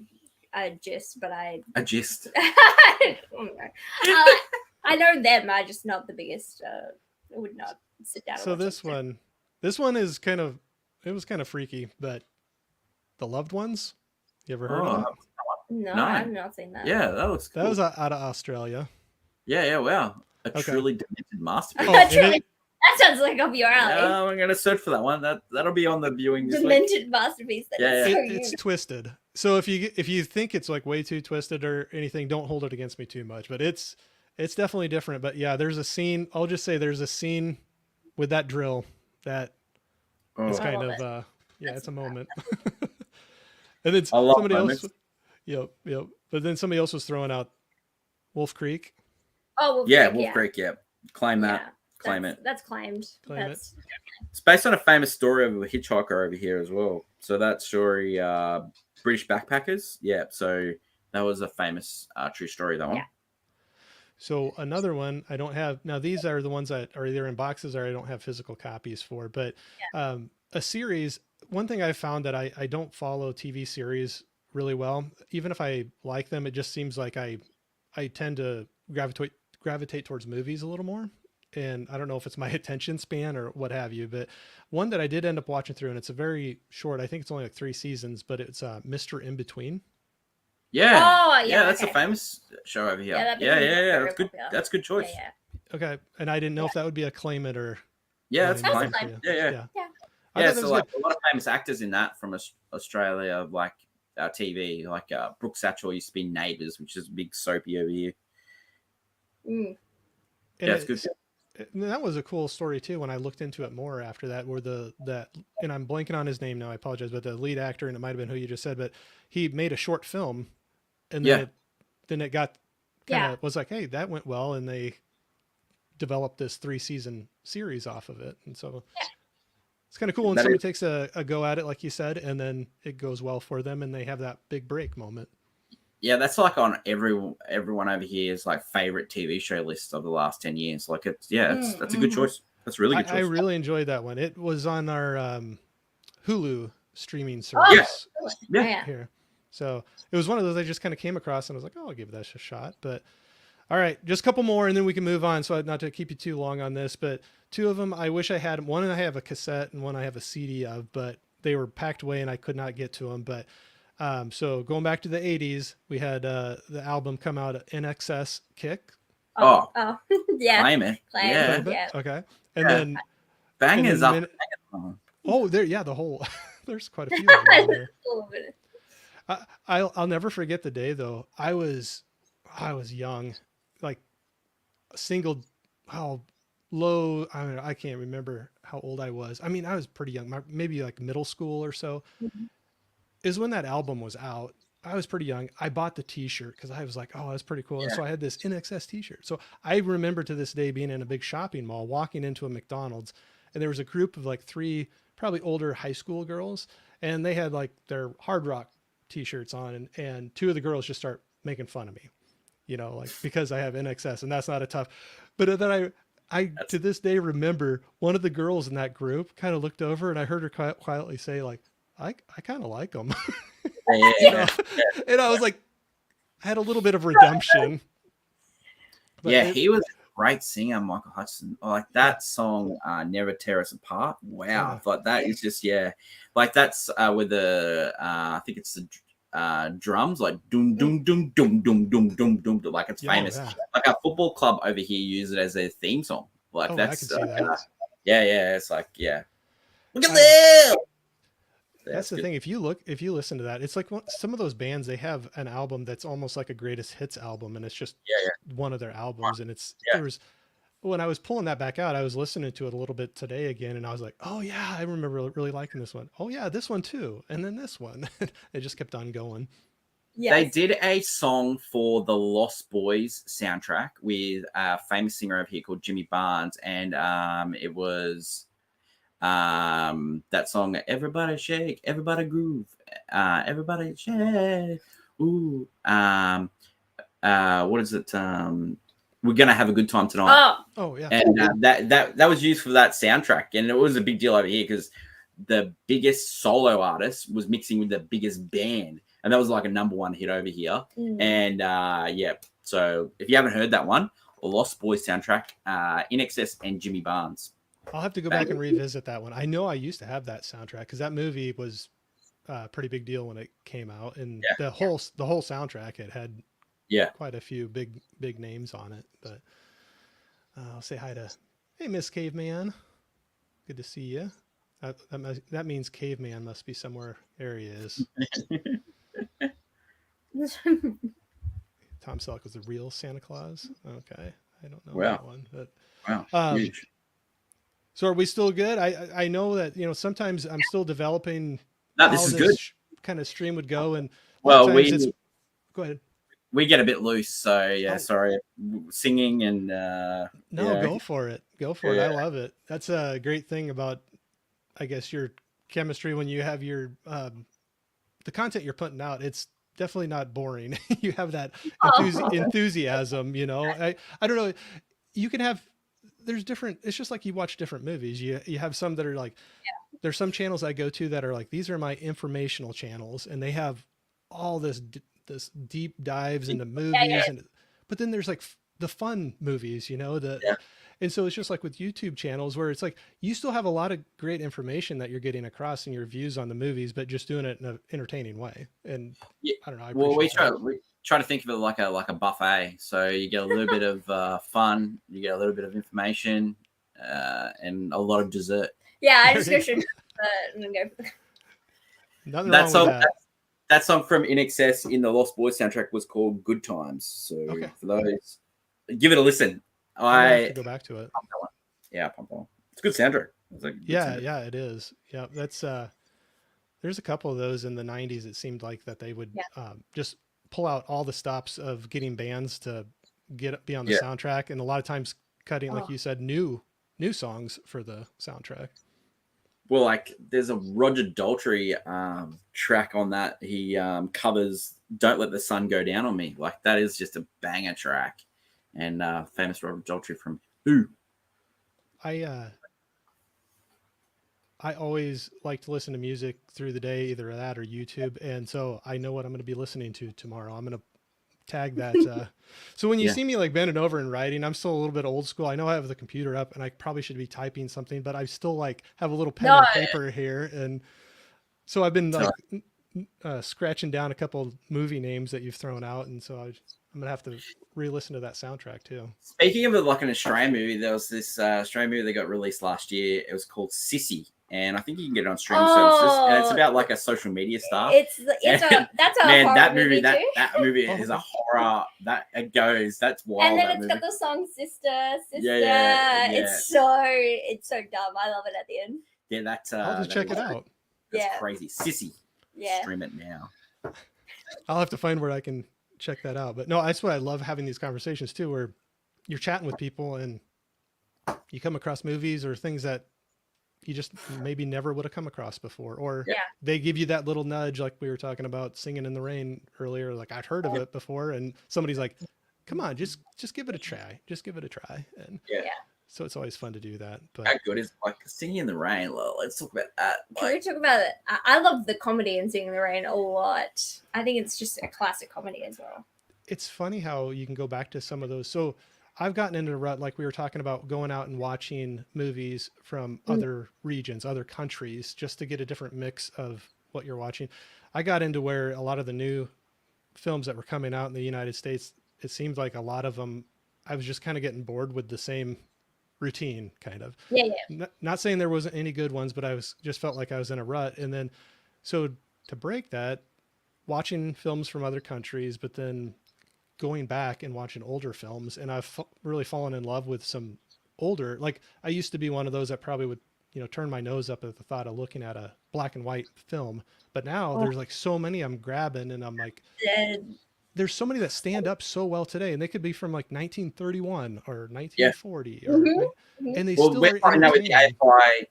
a gist, but a gist. I know them. I'm just not the biggest. I would not sit down. So and watch this one is it was kind of freaky, but The Loved Ones. You ever heard of that? No, I've not seen that. Yeah, that looks cool. That was out of Australia. Yeah, wow. A truly demented masterpiece. That sounds like up your alley. I'm going to search for that one. That'll be on the viewing this Demented week. masterpiece. It's twisted. So if you think it's like way too twisted or anything, don't hold it against me too much. But it's definitely different. But yeah, there's a scene. I'll just say there's a scene with that drill that is kind of it's a moment. And then somebody else. Yep. But then somebody else was throwing out Wolf Creek. Oh, Wolf Creek, Wolf Creek. Yeah, claim that. Claim it. That's claimed. It's based on a famous story of a hitchhiker over here as well. So that story, British backpackers. Yeah. So That was a famous true story, that one. Yeah. So another one I don't have now. These are the ones that are either in boxes or I don't have physical copies for. But a series. One thing I found that I don't follow TV series really well. Even if I like them, it just seems like I tend to gravitate towards movies a little more. And I don't know if it's my attention span or what have you. But one that I did end up watching through, and it's a very short. I think it's only like 3 seasons, but it's Mr. In Between. Yeah. Oh, yeah, That's okay. a famous show over here. Yeah, that Yeah. became very That's good. popular. That's a good choice. Yeah, Okay. And I didn't know if that would be a claim it or. Yeah, that's That's fine. fine. for you. Yeah. yeah. I Yeah, thought that so was like good. a lot of famous actors in that from Australia, like TV, like Brooke Satchel used to be Neighbours, which is a big soapy over here. Mm. And Yeah, it's good. And that was a cool story too. When I looked into it more after that, where and I'm blanking on his name now. I apologize, but the lead actor, and it might have been who you just said, but he made a short film, and then it got kind of was like, hey, that went well, and they developed this 3-season series off of it, and so it's kind of cool when somebody takes a go at it, like you said, and then it goes well for them, and they have that big break moment. Yeah, that's like on everyone over here's like favorite TV show list of the last 10 years. Like that's a good choice. That's a really good choice. I really enjoyed that one. It was on our Hulu streaming service here. So it was one of those I just kind of came across and I was like, oh, I'll give that a shot. But all right, just a couple more and then we can move on. So not to keep you too long on this, but 2 of them I wish I had. One I have a cassette and one I have a CD of, but they were packed away and I could not get to them. But so going back to the 80s, we had the album come out, In Excess Kick. Yeah. Claim it. Yeah. Okay. And then Bangers up. Oh, the whole there's quite a few of them there. I'll never forget the day though. I was young, like low. I can't remember how old I was. I mean, I was pretty young, maybe like middle school or so. Mm-hmm. Is when that album was out. I was pretty young. I bought the t-shirt because I was like, oh, that's pretty cool. And so I had this In Excess t-shirt. So I remember to this day being in a big shopping mall, walking into a McDonald's, and there was a group of like 3 probably older high school girls, and they had like their hard rock t-shirts on, and 2 of the girls just start making fun of me, like because I have In Excess, and that's not a tough. But then I to this day remember one of the girls in that group kind of looked over, and I heard her quietly say like, I kind of like them. And I was like, I had a little bit of redemption. But he was a great singer, Michael Hudson. Like that song, Never Tear Us Apart. Wow. Like that is just, like that's with the, I think it's the drums, like doom, doom, doom, doom, doom, doom, doom, doom. Like it's famous. Like our football club over here use it as their theme song. Like that's, I can see that. It's like, look at this. That's the thing. If you listen to that, it's like some of those bands, they have an album that's almost like a greatest hits album, and it's just one of their albums. And when I was pulling that back out, I was listening to it a little bit today again, and I was like, oh yeah, I remember really liking this one. Oh yeah, this one too, and then this one. It just kept on going. Yes. They did a song for the Lost Boys soundtrack with a famous singer over here called Jimmy Barnes, and it was that song, Everybody Shake, Everybody Groove, Everybody Shake. Ooh. What is it? We're gonna have a good time tonight. Oh yeah. And that was used for that soundtrack, and it was a big deal over here because the biggest solo artist was mixing with the biggest band, and that was like a #1 hit over here. And so if you haven't heard that one, Lost Boys soundtrack, In Excess and Jimmy Barnes. I'll have to go back and revisit that one. I know I used to have that soundtrack because that movie was a pretty big deal when it came out, and the whole soundtrack, it had quite a few big names on it. But I'll say hi to Miss Caveman. Good to see you. That means Caveman must be somewhere he is. Tom Selleck was the real Santa Claus. Okay, I don't know that one, but huge. So are we still good? I know that sometimes I'm still developing. No, this is good. Kind of stream would go, and go ahead. We get a bit loose, so sorry, singing and go for it. Go for it. I love it. That's a great thing about, I guess, your chemistry when you have your the content you're putting out. It's definitely not boring. You have that Oh. enthusiasm, you know. I don't know. You can have, there's different, it's just like you watch different movies. You have some that are like, there's some channels I go to that are like, these are my informational channels, and they have all this deep dives into movies. And but then there's like the fun movies, you know, and so it's just like with YouTube channels where it's like you still have a lot of great information that you're getting across in your views on the movies, but just doing it in an entertaining way. And I don't know. Well, we try to think of it like a buffet. So you get a little bit of fun, you get a little bit of information, and a lot of dessert. Yeah, I just go straight to and go for Nothing That wrong song, with that. that song from In Excess in the Lost Boys soundtrack was called Good Times. So for those, give it a listen. I have to go back to it. Yeah, pump on. It's a good soundtrack. It's like Yeah, it is. Yeah, that's there's a couple of those in the 90s. It seemed like that they would just pull out all the stops of getting bands to be on the soundtrack, and a lot of times cutting, like you said, new songs for the soundtrack. Well, like there's a Roger Daltrey track on that. He covers "Don't Let the Sun Go Down on Me." Like that is just a banger track, and famous Roger Daltrey from Who. I always like to listen to music through the day, either that or YouTube, and so I know what I'm going to be listening to tomorrow. I'm going to tag that. So when you see me like bending over and writing, I'm still a little bit old school. I know I have the computer up and I probably should be typing something, but I still like have a little pen and paper here. And so I've been like scratching down a couple of movie names that you've thrown out. And so I'm going to have to re-listen to that soundtrack too. Speaking of like an Australian movie, there was this Australian movie that got released last year. It was called Sissy. And I think you can get it on streaming services. And it's about like a social media star. That's a man, horror that movie, too. that movie is a horror. That it goes. That's wild. And then it's got the song "Sister." Yeah. It's so dumb. I love it at the end. Yeah, that's. I'll just check it out. That's crazy. Sissy. Yeah. Stream it now. I'll have to find where I can check that out. But no, that's what I love having these conversations too, where you're chatting with people and you come across movies or things that you just maybe never would have come across before, or they give you that little nudge, like we were talking about Singing in the Rain earlier. Like I'd heard of it before, and somebody's like, "Come on, just give it a try. Just give it a try." And so it's always fun to do that. But how good is like Singing in the Rain? Let's talk about that. Can we talk about it? I love the comedy in Singing in the Rain a lot. I think it's just a classic comedy as well. It's funny how you can go back to some of those. So I've gotten into a rut, like we were talking about, going out and watching movies from other regions, other countries, just to get a different mix of what you're watching. I got into where a lot of the new films that were coming out in the United States, it seemed like a lot of them, I was just kind of getting bored with the same routine, kind of. Not saying there wasn't any good ones, but I just felt like I was in a rut. And then, so to break that, watching films from other countries, but then going back and watching older films, and I've really fallen in love with some older, like I used to be one of those that probably would, turn my nose up at the thought of looking at a black and white film, but now there's like so many I'm grabbing, and I'm like, there's so many that stand up so well today, and they could be from like 1931 or 1940 and they still are I know with the entertaining. AFI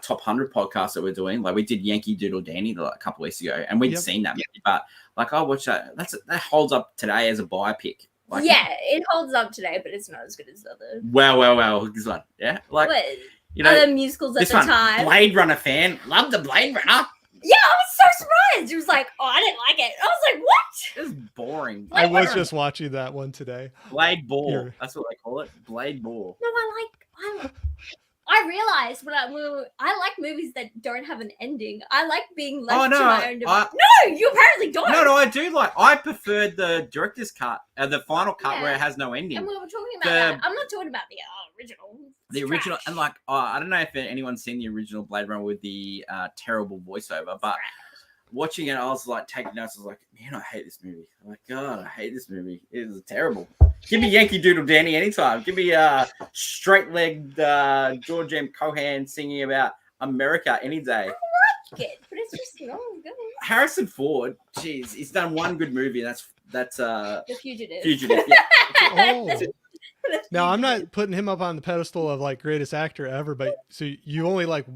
top 100 podcast that we're doing, like we did Yankee Doodle Dandy like a couple weeks ago, and we'd seen that movie, but like I watched that, that holds up today as a biopic. Like, it holds up today, but it's not as good as the other. Well, this one, like other musicals at the time. Blade Runner fan, love the Blade Runner. Yeah, I was so surprised. It was like, oh, I didn't like it. I was like, what? It was boring. I was just watching that one today. Blade Ball. That's what they call it. Blade Ball. No, I realized when I like movies that don't have an ending. I like being left to my own device. No, you apparently don't. No, I do like. I preferred the director's cut, the final cut where it has no ending. And we were talking about that. I'm not talking about the original. The original, and like, I don't know if anyone's seen the original Blade Runner with the terrible voiceover, but watching it, I was like taking notes. I was like, man, I hate this movie. I'm like, God, I hate this movie. It was terrible. Give me Yankee Doodle Dandy anytime. Give me straight-legged George M. Cohan singing about America any day. I like it, but it's just not good. Harrison Ford, jeez, he's done one good movie, and that's The Fugitive. Oh. Now I'm not putting him up on the pedestal of like greatest actor ever, but so you only like. Is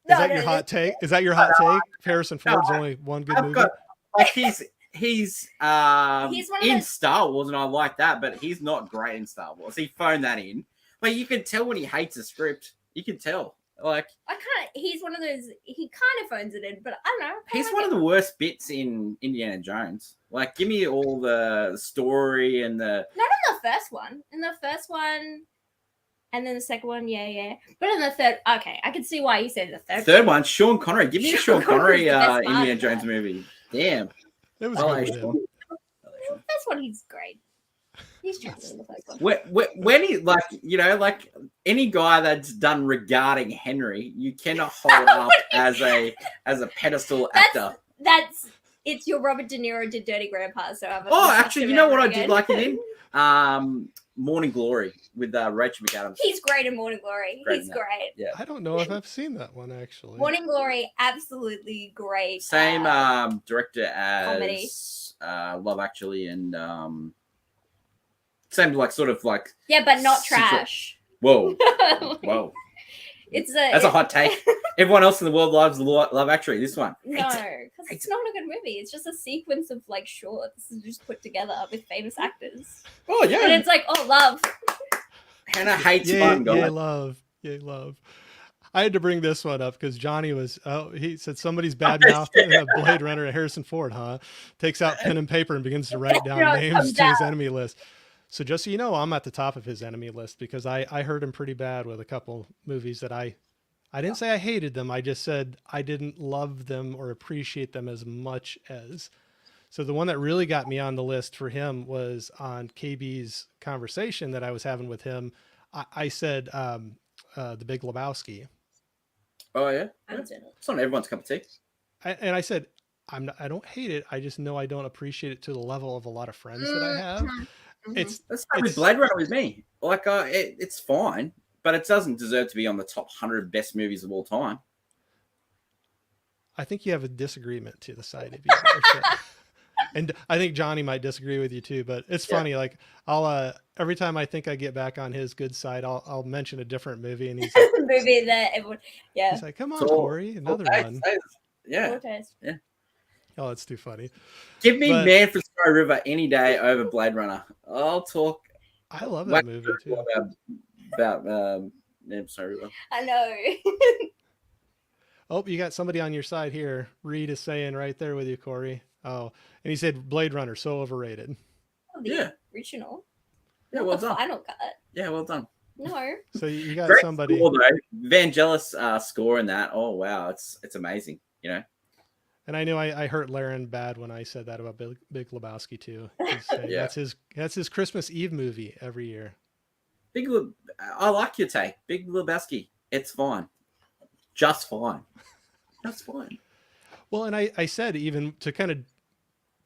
that your hot take? Is that your hot take? Harrison Ford's only one good movie. like he's one of in those- Star Wars, and I like that, but he's not great in Star Wars. He phoned that in, but you can tell when he hates the script. You can tell. Like he's one of those. He kind of phones it in, but I don't know. he's one of the worst bits in Indiana Jones. Like, give me all the story and the. Not in the first one. In the first one, and then the second one, yeah. But in the third, okay, I can see why you said the Third one, Sean Connery. Give me a Sean Sean Connery's Connery the best part Indiana of Jones that. movie. Damn. It was I good like with him. Sean. The first one, he's great. He's trapped in the first one. When he, like, you know, like any guy that's done regarding Henry, you cannot hold up as a pedestal actor. It's your Robert De Niro did Dirty Grandpa. So Actually, you know what I did like him in? Morning Glory with Rachel McAdams. He's great in Morning Glory. He's great. Yeah. I don't know if I've seen that one actually. Morning Glory, absolutely great. Same director comedy. as Love Actually and same sort of like. Yeah, but not trash. Whoa. Whoa. That's a hot take. Everyone else in the world loves Love Actually. This one. No, because it's not a good movie. It's just a sequence of like shorts just put together with famous actors. Oh yeah. And it's like, oh, love. Hannah hates Yay, fun, guys. yay, love. Yay, love. I had to bring this one up because Johnny he said somebody's bad mouth a Blade Runner at Harrison Ford, huh? Takes out pen and paper and begins to write down names to his enemy list. So just so you know, I'm at the top of his enemy list because I hurt him pretty bad with a couple movies that I didn't say I hated them. I just said I didn't love them or appreciate them as much as. So the one that really got me on the list for him was on KB's conversation that I was having with him. I said The Big Lebowski. Oh yeah. It's not everyone's cup of tea. And I said, I don't hate it. I just know I don't appreciate it to the level of a lot of friends that I have. That's with Blade Runner with me. Like, it's fine, but it doesn't deserve to be on the top 100 best movies of all time. I think you have a disagreement to the side of you. And I think Johnny might disagree with you too, but it's funny. Like I'll, every time I think I get back on his good side, I'll mention a different movie and he's like, movie that everyone, he's like, come on, Corey, another one. Yeah. Yeah. Oh, it's too funny. Give me Man from Sky River any day over Blade Runner. I'll talk. I love that movie too. About Man from Sky River. I know. Oh, you got somebody on your side here. Reed is saying right there with you, Corey. Oh, and he said Blade Runner, so overrated. Oh, the original. Yeah, well done. Final cut. Yeah, well done. No. So you got Great somebody. Score, though. Vangelis score in that. Oh wow, it's amazing. You know. And I knew I hurt Laren bad when I said that about Big Lebowski too. Yeah. That's his Christmas Eve movie every year. I like your take. Big Lebowski. It's fine. Just fine. Just fine. Well, and I said, even to kind of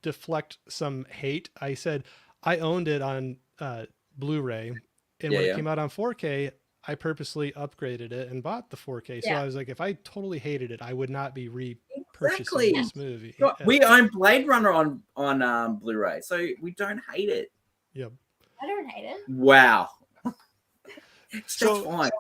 deflect some hate, I said I owned it on Blu-ray, and when it came out on 4K, I purposely upgraded it and bought the 4K. So I was like, if I totally hated it, I would not be repurchasing this movie. We own Blade Runner on Blu-ray, so we don't hate it. Yep. I don't hate it. Wow. It's just fine.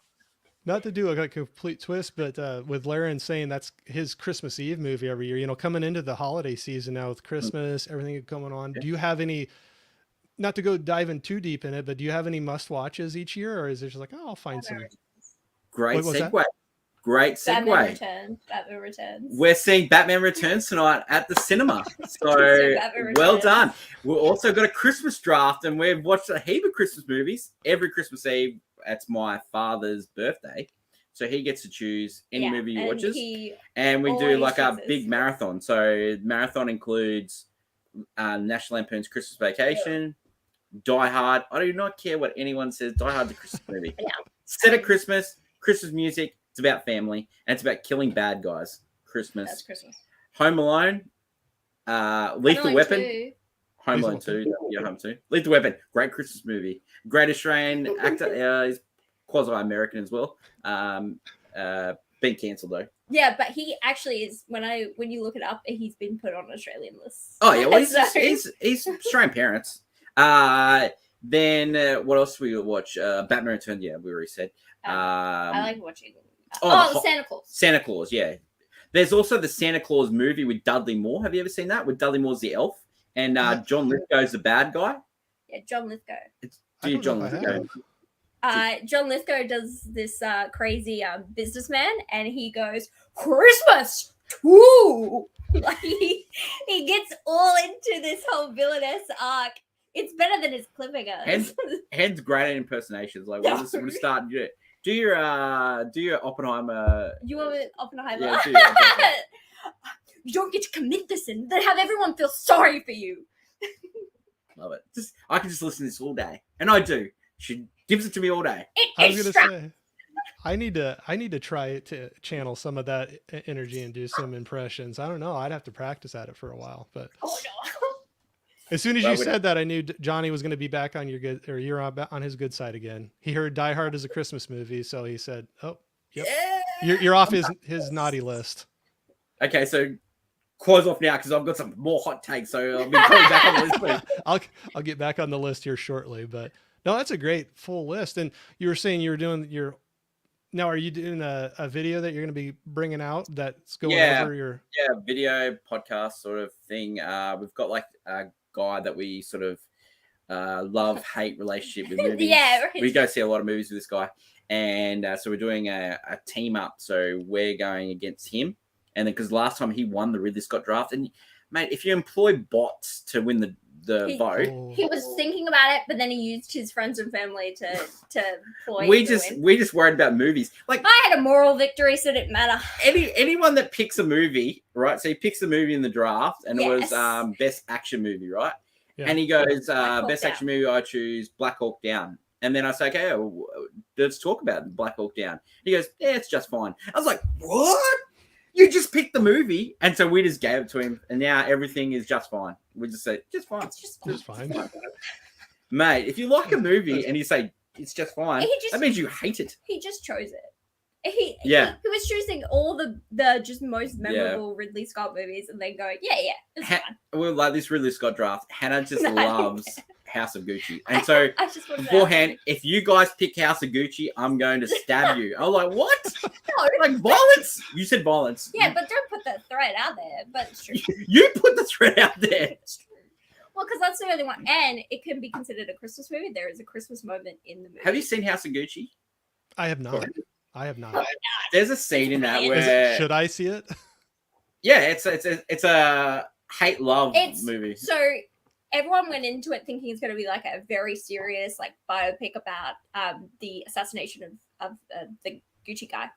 Not to do a complete twist, but with Laren saying that's his Christmas Eve movie every year, coming into the holiday season now with Christmas, everything going on, do you have any, not to go diving too deep in it, but do you have any must watches each year, or is it just like, oh, I'll find some? Great segue. Great segue. Batman Returns. We're seeing Batman Returns tonight at the cinema. So well done. We've also got a Christmas draft, and we've watched a heap of Christmas movies every Christmas Eve. That's my father's birthday. So he gets to choose any movie he watches. And we do like a big marathon. So marathon includes National Lampoon's Christmas Vacation, Die Hard. I do not care what anyone says. Die Hard's a Christmas movie. Set at Christmas, Christmas music. It's about family, and it's about killing bad guys. Christmas. That's Christmas. Home Alone. Lethal Weapon. Home Alone 2. Yeah, Home 2. Lethal Weapon. Great Christmas movie. Great Australian actor. He's quasi-American as well. Been cancelled though. Yeah, but he actually is. When you look it up, he's been put on Australian lists. Oh yeah, well he's Australian parents. Then what else we watch? Batman Returns. Yeah, we already said. I like watching. Santa Claus. Santa Claus. Yeah, There's also the Santa Claus movie with Dudley Moore. Have you ever seen that? With Dudley Moore's the elf and John Lithgow's the bad guy. Yeah, John Lithgow. I don't know if I have. John Lithgow does this crazy businessman, and he goes, Christmas, woo! Like he gets all into this whole villainous arc. It's better than his cliffhanger. Head's great at impersonations. Like we'll just start. Do your Oppenheimer. You want Oppenheimer? Yeah, You don't get to commit this and then have everyone feel sorry for you. Love it. I can just listen to this all day, and I do. She gives it to me all day. I was gonna say, I need to try to channel some of that energy and do some impressions. I don't know. I'd have to practice at it for a while, but oh no. As soon as you said that, I knew Johnny was going to be back on your good, or you're on his good side again. He heard Die Hard is a Christmas movie, so he said, "Oh, yep, you're off his naughty list." Okay, so close off now because I've got some more hot takes. So I'll be coming back on the list. I'll get back on the list here shortly, but no, that's a great full list. And you were saying you were doing now. Are you doing a video that you're going to be bringing out that's going over your video podcast sort of thing? We've got like a guy that we sort of love-hate relationship with movies. Yeah, right. We go see a lot of movies with this guy, and so we're doing a team up. So we're going against him, and then because last time he won the Ridley Scott draft, and mate, if you employ bots to win the vote, he was thinking about it, but then he used his friends and family to ploy. We just worried about movies. Like I had a moral victory, so it didn't matter. Anyone that picks a movie, right? So he picks the movie in the draft, and it was best action movie, right? Yeah. And he goes, best action movie, I choose Black Hawk Down. And then I say, okay, let's talk about Black Hawk Down. He goes, yeah, it's just fine. I was like, what? You just picked the movie. And so we just gave it to him. And now everything is just fine. We just say, just fine. It's just fine. Mate, if you like a movie and you say, it's just fine, that means you hate it. He just chose it. He was choosing all the just most memorable Ridley Scott movies and then going, it's fine. Well, like this Ridley Scott draft, Hannah just loves House of Gucci. And so beforehand, if you guys pick House of Gucci, I'm going to stab you. I was like, what? No. Like violence? You said violence. Yeah, but don't put the threat out there. But it's true. You put the threat out there. It's true. Well, because that's the only one. And it can be considered a Christmas movie. There is a Christmas moment in the movie. Have you seen House of Gucci? I have not. There's a scene in that where should I see it? Yeah, it's a hate love movie. So everyone went into it thinking it's going to be like a very serious like biopic about the assassination of the Gucci guy,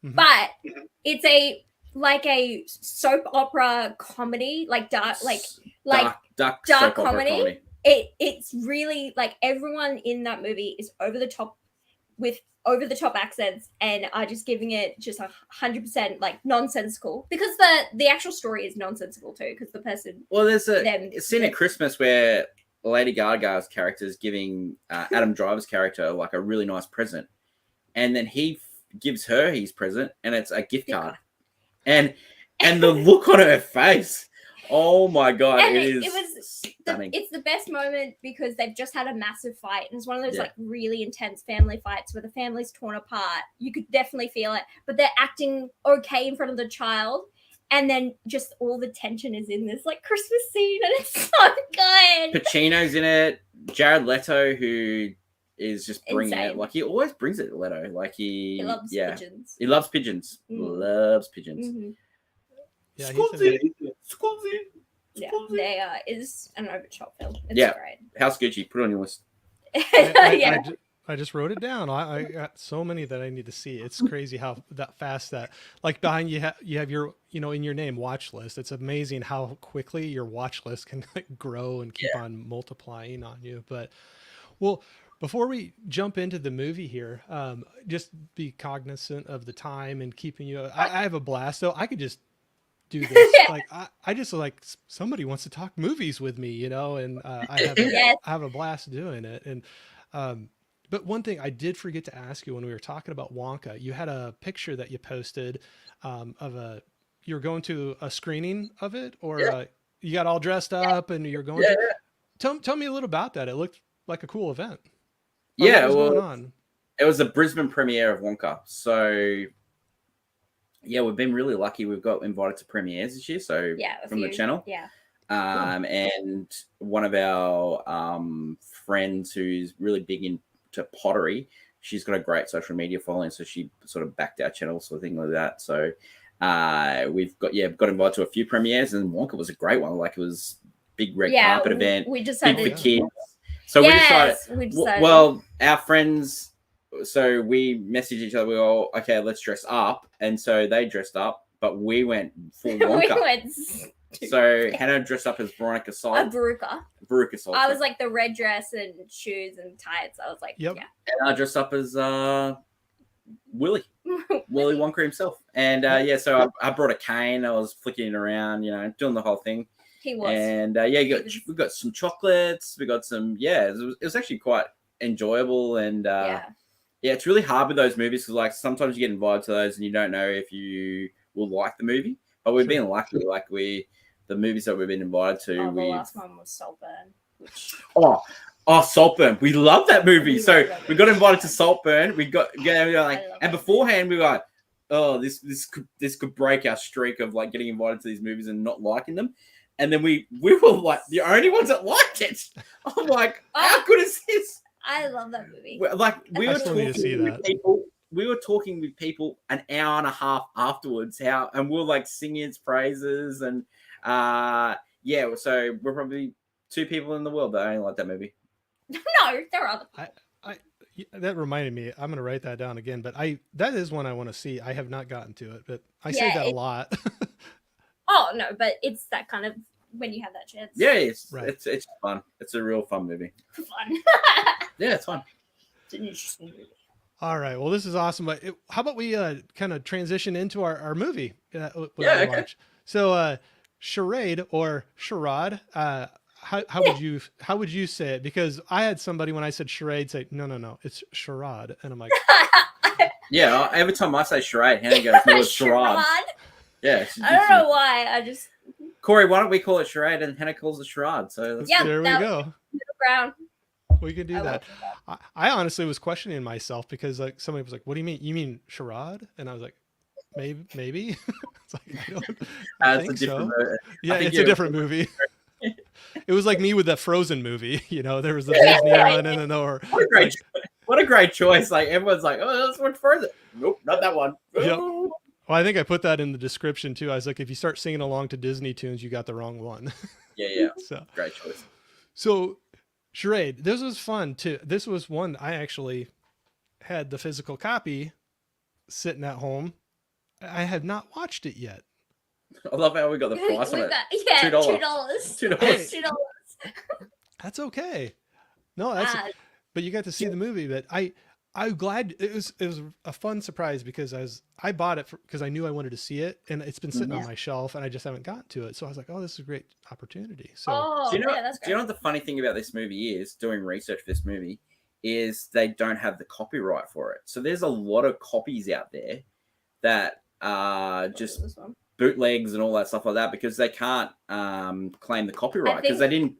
but it's a soap opera comedy, like dark comedy. It's really like everyone in that movie is over the top with over the top accents and are just giving it just 100% like nonsensical because the actual story is nonsensical too because the person. Well, there's a scene at Christmas where Lady Gaga's character is giving Adam Driver's character like a really nice present, and then he gives her his present and it's a gift card, and the look on her face. Oh my god! And it was stunning. It's the best moment because they've just had a massive fight, and it's one of those like really intense family fights where the family's torn apart. You could definitely feel it, but they're acting okay in front of the child, and then just all the tension is in this like Christmas scene, and it's so good. Pacino's in it. Jared Leto, who is just bringing it. Like he always brings it. Leto, like he loves pigeons. He loves pigeons. Loves pigeons. Mm-hmm. Yeah, they is an overshot film. It's great. House Gucci, put it on your list. I just wrote it down. I got so many that I need to see. It's crazy how fast that like behind you have your in your name Watchlist. It's amazing how quickly your Watchlist can like grow and keep on multiplying on you. But before we jump into the movie here, just be cognizant of the time and keeping you. I have a blast though. I could just do this like I just like somebody wants to talk movies with me, and I have a blast doing it. And but one thing I did forget to ask you when we were talking about Wonka, you had a picture that you posted of you were going to a screening of it, or you got all dressed up and you're going to tell me a little about that. It looked like a cool event. What was going on? It was the Brisbane premiere of Wonka. So yeah, we've been really lucky. We've got invited to premieres this year, so Yeah, from the channel. Yeah. And one of our friends who's really big into pottery, she's got a great social media following, so she sort of backed our channel, sort of thing like that. So we've got invited to a few premieres, and Wonka was a great one. Like, it was big red carpet event, we decided big for kids. So yes, we decided. Well, our friends. So we messaged each other. We all, okay, let's dress up, and so they dressed up, but we went full Wonka. So Hannah dressed up as Veronica Salt. Veruca Salt. I was like the red dress and shoes and tights. I was like, Yep. yeah. And I dressed up as Willy Wonka himself. And so I brought a cane. I was flicking it around, doing the whole thing. He was. And we got some chocolates. We got some. It was actually quite enjoyable. And it's really hard with those movies because, like, sometimes you get invited to those and you don't know if you will like the movie. But we've been lucky. Like, the movies that we've been invited to. The last one was Saltburn. Saltburn. We love that movie. So we got invited to Saltburn. We were like, and beforehand we were like, oh, this could break our streak of like getting invited to these movies and not liking them. And then we were like the only ones that liked it. I'm like, how good is this? I love that movie. Like, we were talking to see with that. people. We were talking with people an hour and a half afterwards. And we were like singing its praises and. So we're probably 2 people in the world that only like that movie. No, there are other. That reminded me. I'm going to write that down again. But that is one I want to see. I have not gotten to it, but I say that a lot. Oh no, but it's that kind of when you have that chance. Yeah, it's fun. It's a real fun movie. Fun. Yeah, it's fun. It's an interesting movie. All right. Well, this is awesome. But how about we kind of transition into our movie? Okay. So. Charade or Charade, how would you say it? Because I had somebody when I said charade say no, it's charade, and I'm like, yeah. Every time I say charade, Hannah goes, no, it's charade. Yeah, I don't know why. I just Corey, why don't we call it charade and Hannah calls it charade? So there we go. Ground. We can do that. I honestly was questioning myself because like somebody was like, "What do you mean? You mean charade?" And I was like, Maybe. It's like, I think so. Yeah, it's a different movie. It was like me with that Frozen movie. There was the Disney one, and then what a great choice! Like, everyone's like, "Oh, that's one Frozen." Nope, not that one. Yep. Well, I think I put that in the description too. I was like, if you start singing along to Disney tunes, you got the wrong one. Yeah. So great choice. So, Charade, this was fun too. This was one I actually had the physical copy sitting at home. I have not watched it yet. I love how we got the price on it. Yeah, $2. $2. That's okay. No, that's. But you got to see the movie. But I'm glad it was a fun surprise because I bought it because I knew I wanted to see it, and it's been sitting on my shelf, and I just haven't gotten to it. So I was like, oh, this is a great opportunity. So do you know what the funny thing about this movie is? Doing research for this movie is they don't have the copyright for it. So there's a lot of copies out there that just bootlegs and all that stuff like that because they can't claim the copyright because they didn't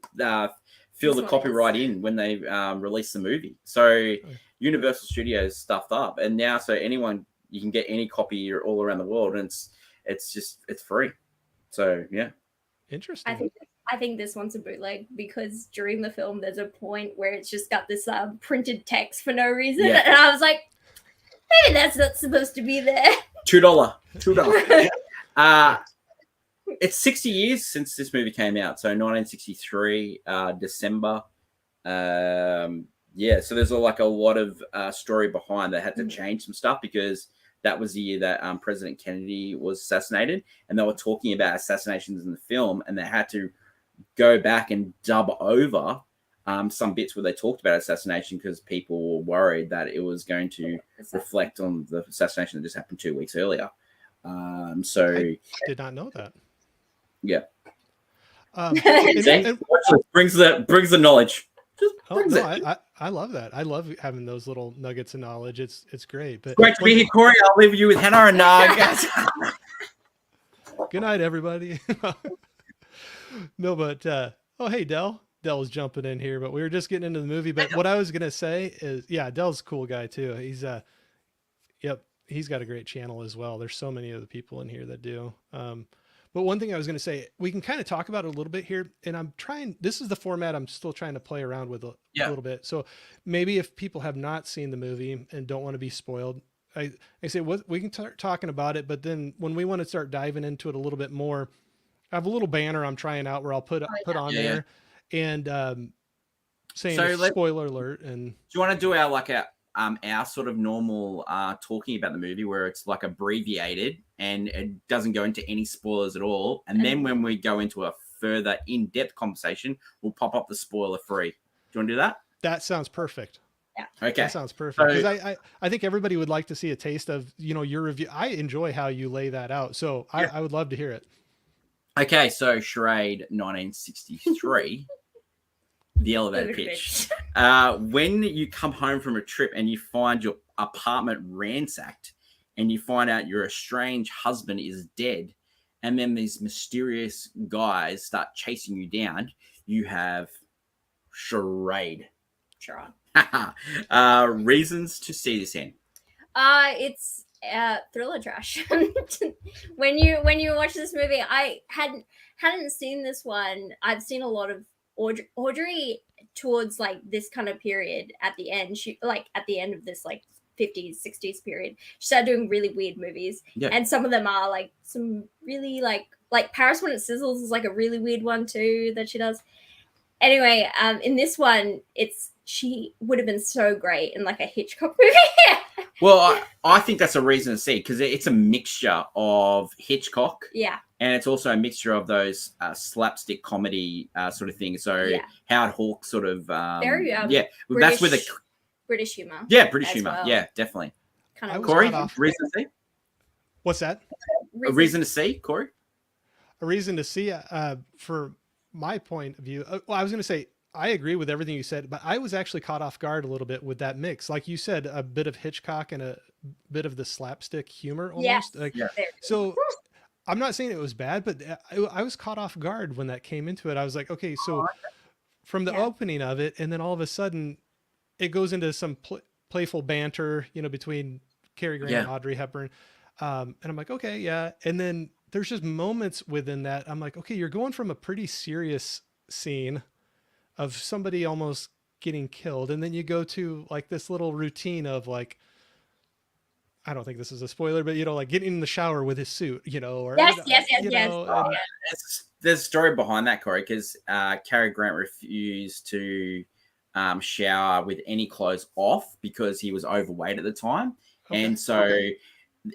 fill the copyright in when they released the movie. So Universal Studios stuffed up, and now you can get any copy all around the world, and it's free. So yeah, interesting. I think this one's a bootleg because during the film there's a point where it's just got this printed text for no reason, and I was like, maybe that's not supposed to be there. $2. It's 60 years since this movie came out, so 1963 December. So there's a lot of story behind that had to change some stuff because that was the year that President Kennedy was assassinated, and they were talking about assassinations in the film, and they had to go back and dub over some bits where they talked about assassination because people were worried that it was going to reflect on the assassination that just happened 2 weeks earlier. I did not know that. Yeah. And brings the knowledge. I love that. I love having those little nuggets of knowledge. It's great. But great to be here, Corey. I'll leave you with Hannah and guys. Good night, everybody. No, but hey, Dell. Dell's jumping in here, but we were just getting into the movie. But what I was gonna say is, Dell's a cool guy too. He's he's got a great channel as well. There's so many other people in here that do. But one thing I was going to say, we can kind of talk about it a little bit here, and this is the format I'm still trying to play around with a little bit. So maybe if people have not seen the movie and don't want to be spoiled, I say we can start talking about it, but then when we want to start diving into it a little bit more, I have a little banner I'm trying out where I'll put on there and saying spoiler alert. And do you want to do our sort of normal talking about the movie where it's like abbreviated and it doesn't go into any spoilers at all, and then when we go into a further in-depth conversation, we'll pop up the spoiler free. Do you want to do that? That sounds perfect. Yeah. Okay. That sounds perfect. Because I think everybody would like to see a taste of, your review. I enjoy how you lay that out. So I would love to hear it. Okay. So Charade 1963, the elevator pitch. When you come home from a trip and you find your apartment ransacked and you find out your estranged husband is dead, and then these mysterious guys start chasing you down, you have Charade. Reasons to see this in. It's thriller trash. when you watch this movie, I hadn't seen this one. I've seen a lot of Audrey towards like this kind of period at the end. She at the end of this 50s 60s period, she started doing really weird movies, and some of them are like some really like Paris When It Sizzles is like a really weird one too that she does. Anyway, in this one, she would have been so great in like a Hitchcock movie. Well, I think that's a reason to see, because it's a mixture of Hitchcock, and it's also a mixture of those slapstick comedy sort of things. So Howard Hawks sort of very British, that's where the British humor. Yeah, British humor. Well. Yeah, definitely. Kind of Corey, reason to see? What's that? A reason to see, Corey? A reason to see for my point of view. Well, I was going to say, I agree with everything you said, but I was actually caught off guard a little bit with that mix. Like you said, a bit of Hitchcock and a bit of the slapstick humor almost. Yes. So I'm not saying it was bad, but I was caught off guard when that came into it. I was like, okay, so from the opening of it, and then all of a sudden it goes into some playful banter, between Cary Grant and Audrey Hepburn. And I'm like, okay, yeah. And then there's just moments within that. I'm like, okay, you're going from a pretty serious scene of somebody almost getting killed, and then you go to like this little routine of like, I don't think this is a spoiler, but like getting in the shower with his suit, or yes. There's a story behind that, Corey, because Cary Grant refused to shower with any clothes off because he was overweight at the time, and so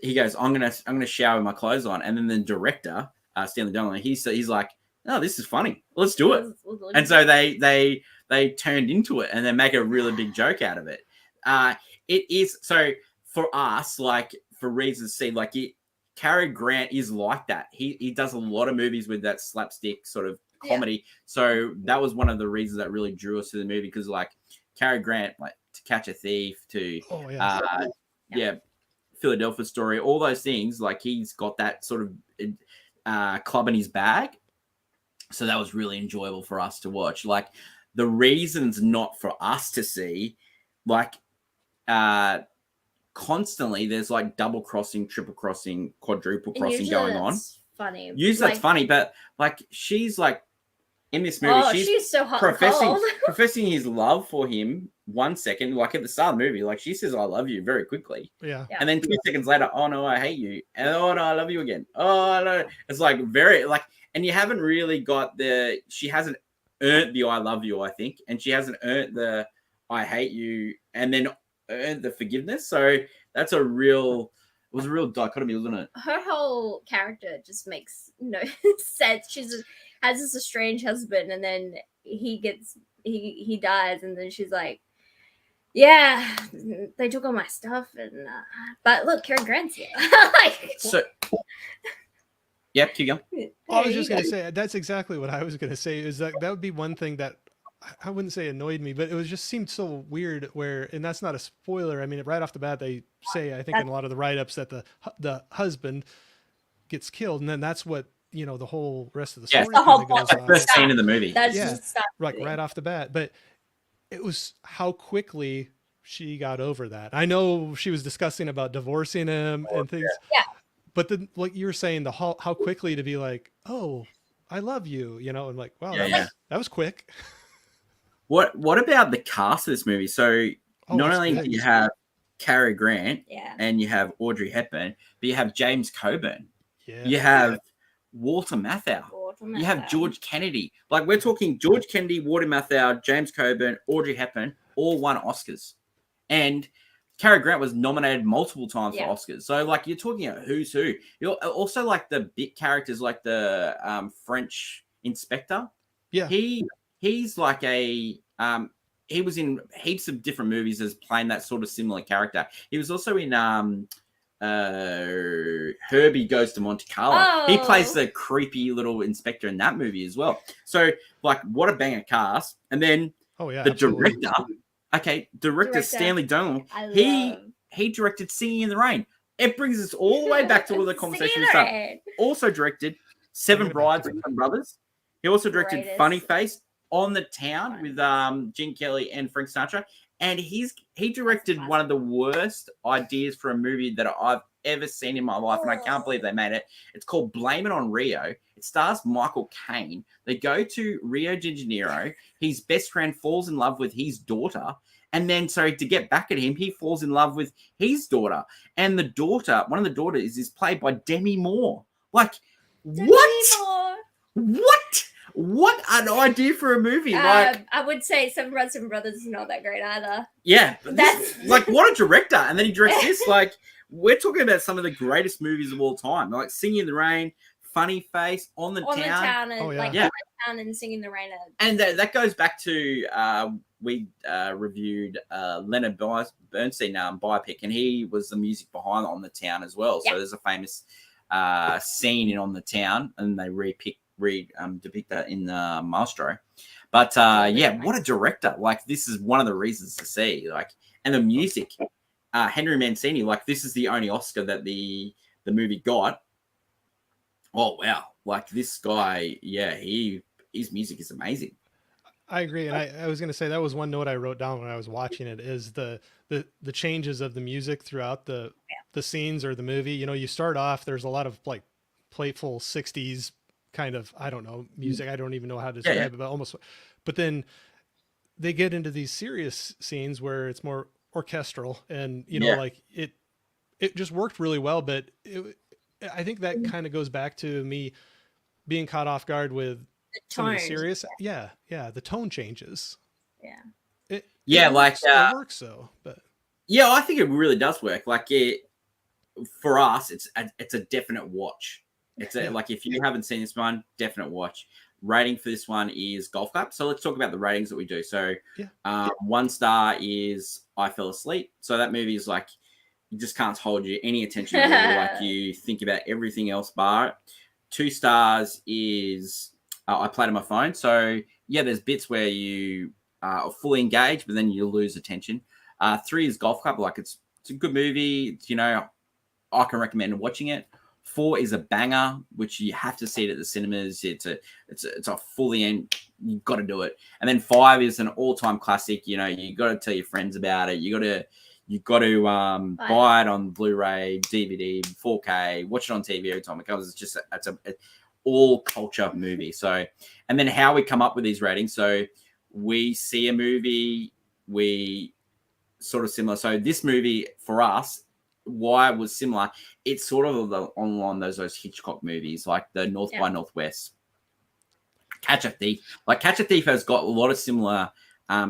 he goes, I'm gonna shower with my clothes on, and then the director Stanley Dolan, he's like, oh, this is funny, let's do it. And so they turned into it and then make a really big joke out of it. It is so for us, like for reasons to see, like Cary Grant is like that. He does a lot of movies with that slapstick sort of comedy. So that was one of the reasons that really drew us to the movie, because like Cary Grant, like To Catch a Thief, to Philadelphia Story, all those things, like he's got that sort of club in his bag. So that was really enjoyable for us to watch. Like the reasons not for us to see, like constantly there's like double crossing, triple crossing, quadruple crossing going on. Funny. Usually that's funny, but like she's like in this movie, she's so hot professing his love for him 1 second, like at the start of the movie, like she says, I love you very quickly. Yeah. And then 2 seconds later, oh no, I hate you. And oh no, I love you again. Oh no. It's like very like, and you haven't really got she hasn't earned the I love you, I think. And she hasn't earned the I hate you and then earned the forgiveness. So that's it was a real dichotomy, wasn't it? Her whole character just makes no sense. She has this estranged husband, and then he dies, and then she's like, yeah, they took all my stuff, and but look, Cary Grant's here. Keep going. I was just going to say, that's exactly what I was going to say, is that would be one thing that I wouldn't say annoyed me, but it just seemed so weird and that's not a spoiler. I mean, right off the bat, they say, I think in a lot of the write-ups, that the husband gets killed, and then that's what, the whole rest of the story goes on. First scene in the movie. That's just right off the bat. But it was how quickly she got over that. I know she was discussing about divorcing him and things. Yeah. But then, like you were saying, how quickly to be like, oh, I love you, and like, wow, that was quick. What about the cast of this movie? So not only do you have Cary Grant and you have Audrey Hepburn, but you have James Coburn. Yeah. You have Walter Matthau. You have George Kennedy. Like, we're talking George Kennedy, Walter Matthau, James Coburn, Audrey Hepburn, all won Oscars. And Cary Grant was nominated multiple times for Oscars. So, like, you're talking about who's who. You're also, like, the big characters, like the French inspector. Yeah. He's like a he was in heaps of different movies as playing that sort of similar character. He was also in Herbie Goes to Monte Carlo. Oh. He plays the creepy little inspector in that movie as well. So, like, what a banger cast. And then the director, director Stanley Donen, he directed Singing in the Rain. It brings us all the way back to the conversation we started. Also directed Seven Brides and Seven Brothers. He also directed Funny Face, On the Town with Gene Kelly and Frank Sinatra. And he directed one of the worst ideas for a movie that I've ever seen in my life, and I can't believe they made it. It's called Blame It on Rio. It stars Michael Caine. They go to Rio de Janeiro. His best friend falls in love with his daughter. And then, to get back at him, he falls in love with his daughter. And the daughter, one of the daughters, is played by Demi Moore. Like, what? What? What an idea for a movie! Like, I would say Seven Brothers is not that great either. Yeah, that's like, what a director! And then he directs this. Like, we're talking about some of the greatest movies of all time, like Singing in the Rain, Funny Face, On the Town, and Town and Singing in the Rain. And that goes back to we reviewed Leonard Bernstein biopic, and he was the music behind On the Town as well. So there's a famous scene in On the Town, and they depict that in Maestro. But what a director. Like, this is one of the reasons to see. Like, and the music, Henry Mancini, like, this is the only Oscar that the movie got. Oh wow. Like, this guy, his music is amazing. I agree. And I was going to say, that was one note I wrote down when I was watching it, is the changes of the music throughout the scenes or the movie. You start off, there's a lot of like playful 60s kind of, I don't know, music. I don't even know how to describe it, but almost. But then they get into these serious scenes where it's more orchestral, and like it just worked really well. But I think that kind of goes back to me being caught off guard with some of the serious. Yeah, the tone changes. Yeah. It works though. But yeah, I think it really does work. Like, for us, it's a definite watch. It's like, if you haven't seen this one, definite watch. Rating for this one is golf clap. So let's talk about the ratings that we do. So 1 star is I fell asleep. So that movie is like, you just can't hold you any attention. Like, you think about everything else bar it. 2 stars is I played on my phone. So there's bits where you are fully engaged, but then you lose attention. 3 is golf clap. Like, it's a good movie. It's, I can recommend watching it. 4 is a banger, which you have to see it at the cinemas. It's a fully end. You've got to do it. And then 5 is an all-time classic. You got to tell your friends about it. You got to buy it on Blu-ray, DVD, 4K, watch it on TV every time it comes. It's an all culture movie. So, and then how we come up with these ratings. So we see a movie, we sort of similar. So this movie for us, why it was similar, it's sort of on those Hitchcock movies, like the North by Northwest, Catch a Thief. Like, Catch a Thief has got a lot of similar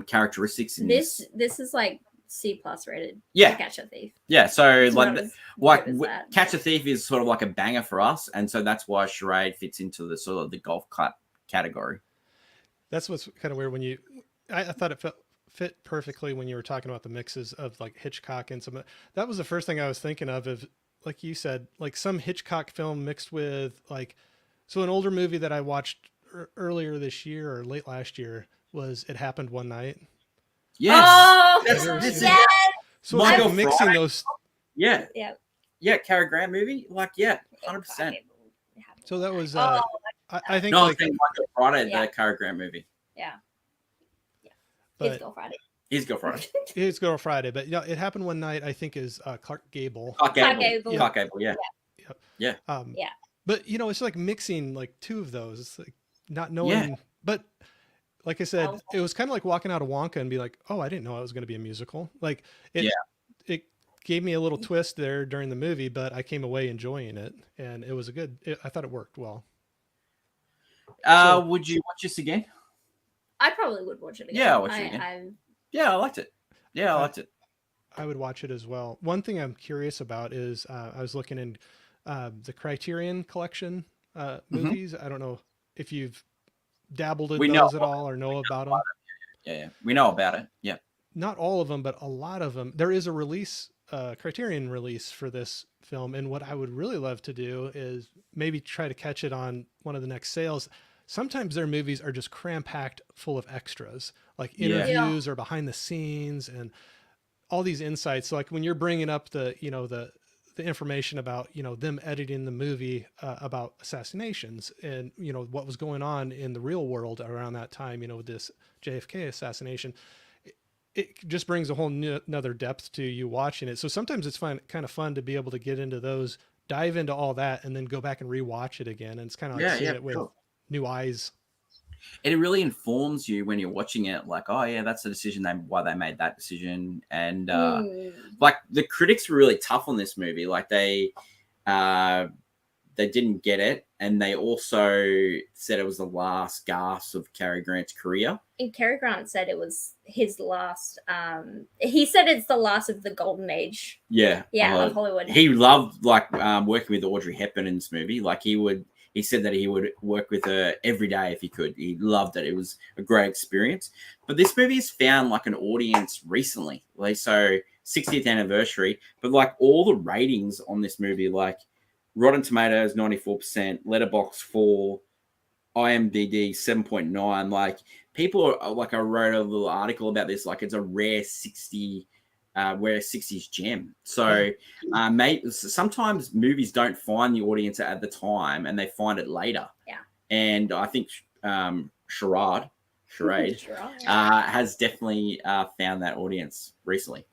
characteristics in this. This is like C+ rated. Yeah, Catch a Thief. Yeah, so It's Catch a Thief is sort of like a banger for us, and so that's why Charade fits into the sort of the golf clap category. That's what's kind of weird when I thought it fit perfectly when you were talking about the mixes of like Hitchcock and some. That was the first thing I was thinking of, like you said, like some Hitchcock film mixed with like, so an older movie that I watched earlier this year or late last year was It Happened One Night. Yes. Oh, yes. So like mixing those. Yeah. Cary Grant movie, like 100%. So that was I think Michael Friday, the Cary Grant movie. Yeah. But Friday. His Girl Friday. It's Girl Friday, but it happened one night. I think is Clark Gable. Clark Gable. Gable. Clark Gable, yeah. Yep. Yeah. Yeah. But it's like mixing like two of those. It's like not knowing. But like I said, it was kind of like walking out of Wonka and be like, oh, I didn't know it was going to be a musical. Like it gave me a little twist there during the movie, but I came away enjoying it, and it was I thought it worked well. Would you watch this again? I probably would watch it again. Yeah, I'll watch it again. Yeah, I liked it. Yeah, I liked it. I would watch it as well. One thing I'm curious about is I was looking in the Criterion Collection movies. I don't know if you've dabbled in those at all or know about them. Yeah, we know about it. Yeah. Not all of them, but a lot of them. There is a release, Criterion release for this film. And what I would really love to do is maybe try to catch it on one of the next sales. Sometimes their movies are just cram-packed full of extras, like interviews or behind the scenes and all these insights. So like when you're bringing up the information about, them editing the movie about assassinations and, what was going on in the real world around that time, with this JFK assassination, it just brings a whole another depth to you watching it. So sometimes it's kind of fun to be able to get into those, dive into all that, and then go back and rewatch it again. And it's kind of like seeing it with new eyes. And it really informs you when you're watching it, like, oh yeah, that's the decision why they made that decision. And like the critics were really tough on this movie. Like they didn't get it, and they also said it was the last gasp of Cary Grant's career. And Cary Grant said it was his last. He said it's the last of the golden age. Yeah, of Hollywood. He loved working with Audrey Hepburn in this movie. Like he said that he would work with her every day if he could. He loved it. It was a great experience. But this movie has found like an audience recently. Like, so 60th anniversary, but like all the ratings on this movie, like Rotten Tomatoes 94%, Letterboxd 4, IMDb 7.9. Like people are like, I wrote a little article about this. Like it's a rare 60s gem. So sometimes movies don't find the audience at the time and they find it later. Yeah. And I think Charade has definitely found that audience recently.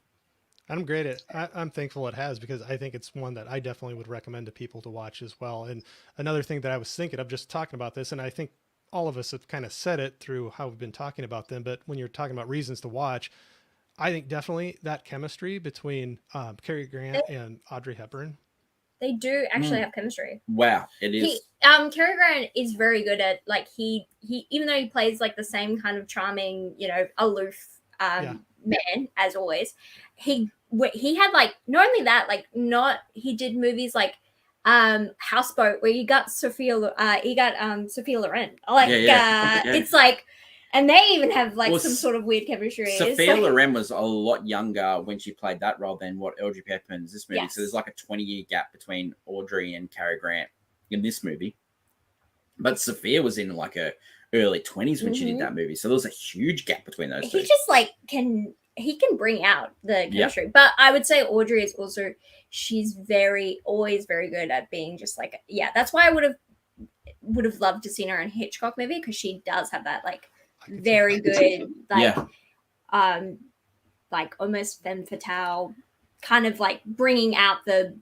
I'm thankful it has, because I think it's one that I definitely would recommend to people to watch as well. And another thing that I was thinking of just talking about this, and I think all of us have kind of said it through how we've been talking about them, but when you're talking about reasons to watch, I think definitely that chemistry between Cary Grant and Audrey Hepburn. They do actually have chemistry. Wow, it is. Cary Grant is very good at, like, he even though he plays like the same kind of charming, aloof man as always, he had like not only that, like he did movies like Houseboat, where he got Sophia Loren. Like it's like. And they even have like some sort of weird chemistry. Sophia Loren was a lot younger when she played that role than what Audrey Hepburn's this movie. Yes. So there's like a 20-year gap between Audrey and Cary Grant in this movie. But Sophia was in like her early 20s when she did that movie. So there was a huge gap between those two. He just like can bring out the chemistry. Yep. But I would say Audrey is also, she's always very good at being just like, that's why I would have loved to seen her in Hitchcock movie, because she does have that like very good like almost femme fatale kind of like bringing out the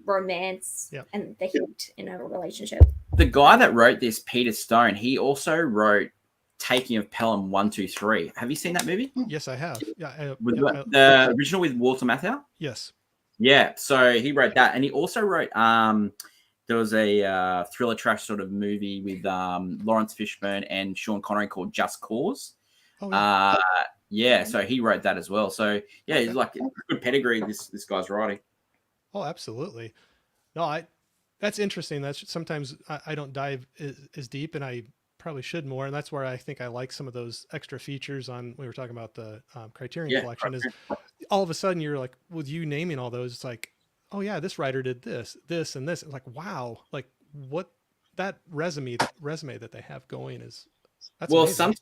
romance and the heat in a relationship. The guy that wrote this, Peter Stone, he also wrote Taking of Pelham 1, 2, 3. Have you seen that movie? Yes, I have. The original with Walter Matthau? Yes. Yeah, so he wrote that, and he also wrote there was a thriller trash sort of movie with Lawrence Fishburne and Sean Connery called Just Cause. Oh, yeah. So he wrote that as well. So yeah, he's like good pedigree. This guy's writing. Oh, absolutely. No, that's interesting. That's sometimes I don't dive as deep, and I probably should more. And that's where I think I like some of those extra features on. We were talking about the Criterion Collection. Is all of a sudden you're like, with you naming all those, it's like, oh yeah, this writer did this, and this. It's like, wow, like what that resume that they have going is. That's amazing.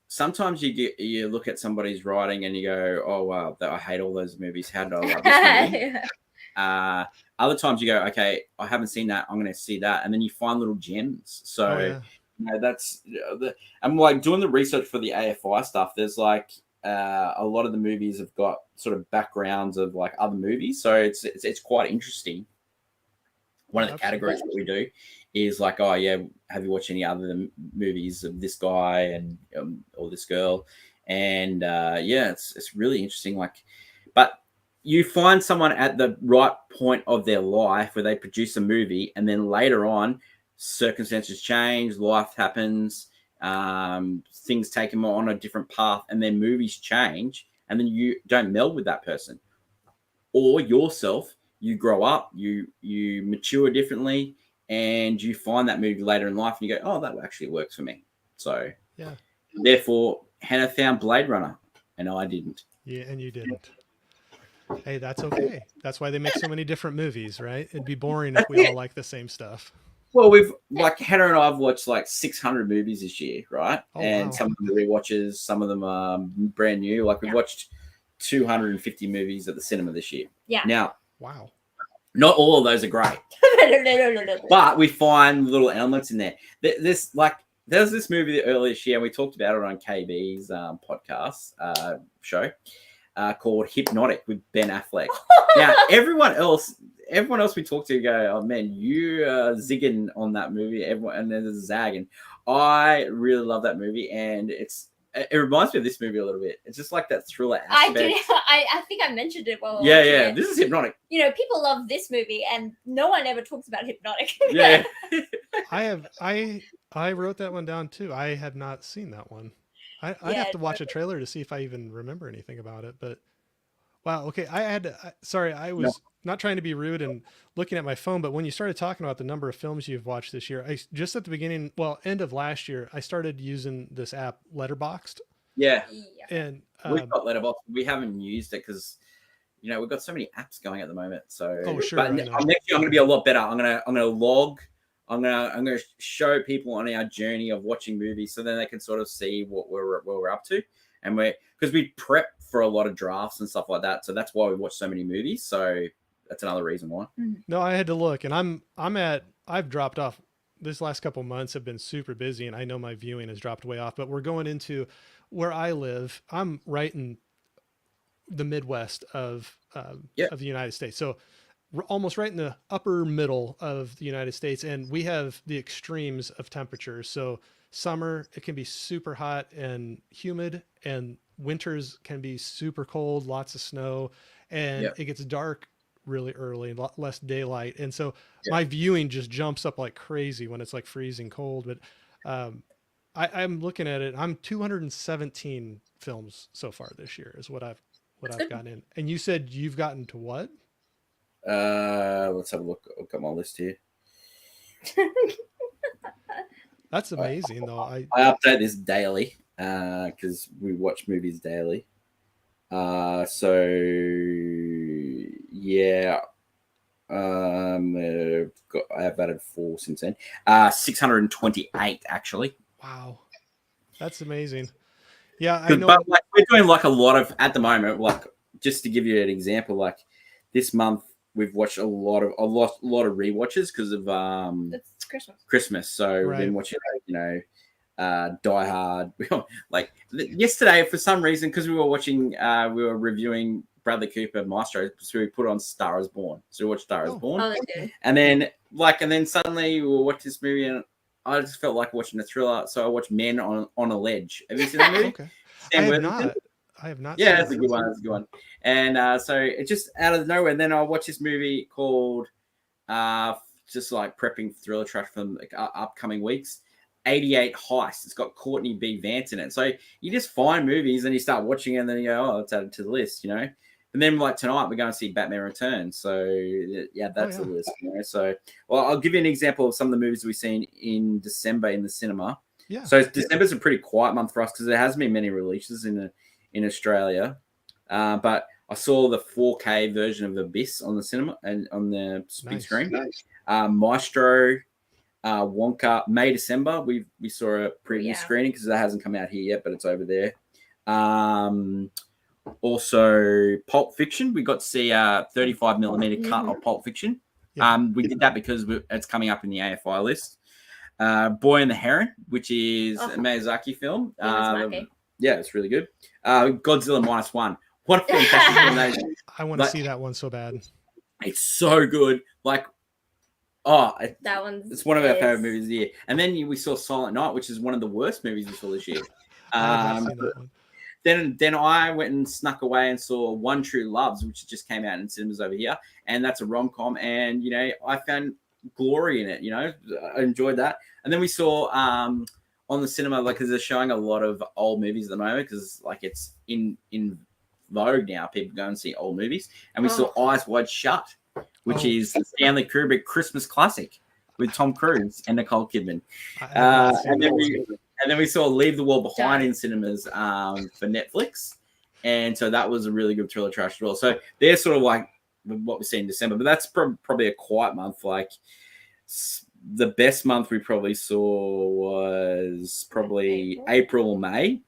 Sometimes you look at somebody's writing and you go, oh wow, I hate all those movies. How did I love this movie? Other times you go, okay, I haven't seen that. I'm going to see that, and then you find little gems. So that's I'm like doing the research for the AFI stuff. There's like a lot of the movies have got sort of backgrounds of like other movies, so it's quite interesting. One of the categories that we do is like, oh yeah, have you watched any other movies of this guy and or this girl? And yeah, it's really interesting. Like, but you find someone at the right point of their life where they produce a movie, and then later on, circumstances change, life happens, things take them on a different path, and then movies change, and then you don't meld with that person or yourself. You grow up, you mature differently, and you find that movie later in life, and you go, oh, that actually works for me. So yeah, therefore, Hannah found Blade Runner, and I didn't. Yeah, and you didn't. Hey, that's okay. That's why they make so many different movies, right? It'd be boring if we all like the same stuff. Well, we've like Hannah and I have watched like 600 movies this year, right? Oh, and wow. some of them are rewatches, some of them are brand new. Like we've watched 250 movies at the cinema this year. Yeah. Now, Wow. not all of those are great, but we find little elements in there. There's this movie earlier this year, and we talked about it on KB's podcast show called Hypnotic with Ben Affleck. Now, everyone else we talk to go, oh man, you are zigging on that movie. Everyone, and then there's a zag, and I really love that movie, and it reminds me of this movie a little bit. It's just like that thriller aspect. I think I mentioned it while yeah. This is Hypnotic. You know, people love this movie, and no one ever talks about Hypnotic. Yeah. I wrote that one down too. I had not seen that one. I'd have to watch a trailer to see if I even remember anything about it. But wow, okay. I was not trying to be rude and looking at my phone, but when you started talking about the number of films you've watched this year, I just at the beginning, end of last year, I started using this app Letterboxd. Yeah. And we've got Letterboxd. We haven't used it because we've got so many apps going at the moment. So sure. But next year I'm gonna be a lot better. I'm gonna log. I'm gonna show people on our journey of watching movies, so then they can sort of see what we're up to, and because we prep for a lot of drafts and stuff like that, so that's why we watch so many movies. So that's another reason why. No, I had to look, and I've dropped off. This last couple months have been super busy, and I know my viewing has dropped way off. But we're going into where I live. I'm right in the Midwest of the United States, so almost right in the upper middle of the United States. And we have the extremes of temperatures. So summer, it can be super hot and humid, and winters can be super cold, lots of snow, and it gets dark really early and less daylight. And so my viewing just jumps up like crazy when it's like freezing cold. But I'm looking at it. I'm 217 films so far this year is what I've gotten in. And you said you've gotten to what? Let's have a look. I've got my list here. That's amazing, though. I update this daily because we watch movies daily. So yeah, I've added 4 since then. 628 actually. Wow, that's amazing. Yeah, I know. But like, we're doing like a lot of at the moment. Like just to give you an example, like this month. We've watched a lot of rewatches because of it's Christmas. So we've been watching, Die Hard. Like yesterday, for some reason, because we were reviewing Bradley Cooper Maestro, so we put on Star is Born. So we watched Star is Born, and then suddenly we watched this movie, and I just felt like watching a thriller. So I watched Men on a Ledge. Have you seen that movie? Okay, I have not. Yeah, that's a good one. That's a good one. And so it just out of nowhere. And then I watched this movie called just like prepping thriller trash from like, upcoming weeks. 88 Heist. It's got Courtney B. Vance in it. So you just find movies and you start watching it and then you go, oh, it's added to the list, And then like tonight we're going to see Batman Returns. So yeah, that's the list. So well, I'll give you an example of some of the movies we've seen in December in the cinema. Yeah. So December's a pretty quiet month for us because there hasn't been many releases in Australia. But I saw the 4K version of Abyss on the cinema and on the big screen. Nice. Maestro, Wonka, May, December. We saw a preview screening because that hasn't come out here yet, but it's over there. Also, Pulp Fiction. We got to see a 35mm cut of Pulp Fiction. Yeah. We did that because it's coming up in the AFI list. Boy and the Heron, which is a Miyazaki film. Yeah, it's really good. Godzilla -1. What a fantastic film that is. I want to see that one so bad. It's so good. Like, That one's it's one of our favorite movies of the year. And then we saw Silent Night, which is one of the worst movies we saw this year. I have not seen that one. Then I went and snuck away and saw One True Loves, which just came out in cinemas over here, and that's a rom-com. And I found glory in it. I enjoyed that. And then we saw on the cinema, like, because they're showing a lot of old movies at the moment, because like it's in vogue now. People go and see old movies, and we saw Eyes Wide Shut, which is the Stanley Kubrick Christmas classic with Tom Cruise and Nicole Kidman. And then we saw Leave the World Behind in cinemas for Netflix. And so that was a really good thriller trash as well. So they're sort of like what we see in December. But that's probably a quiet month. Like the best month we probably saw was probably April or May.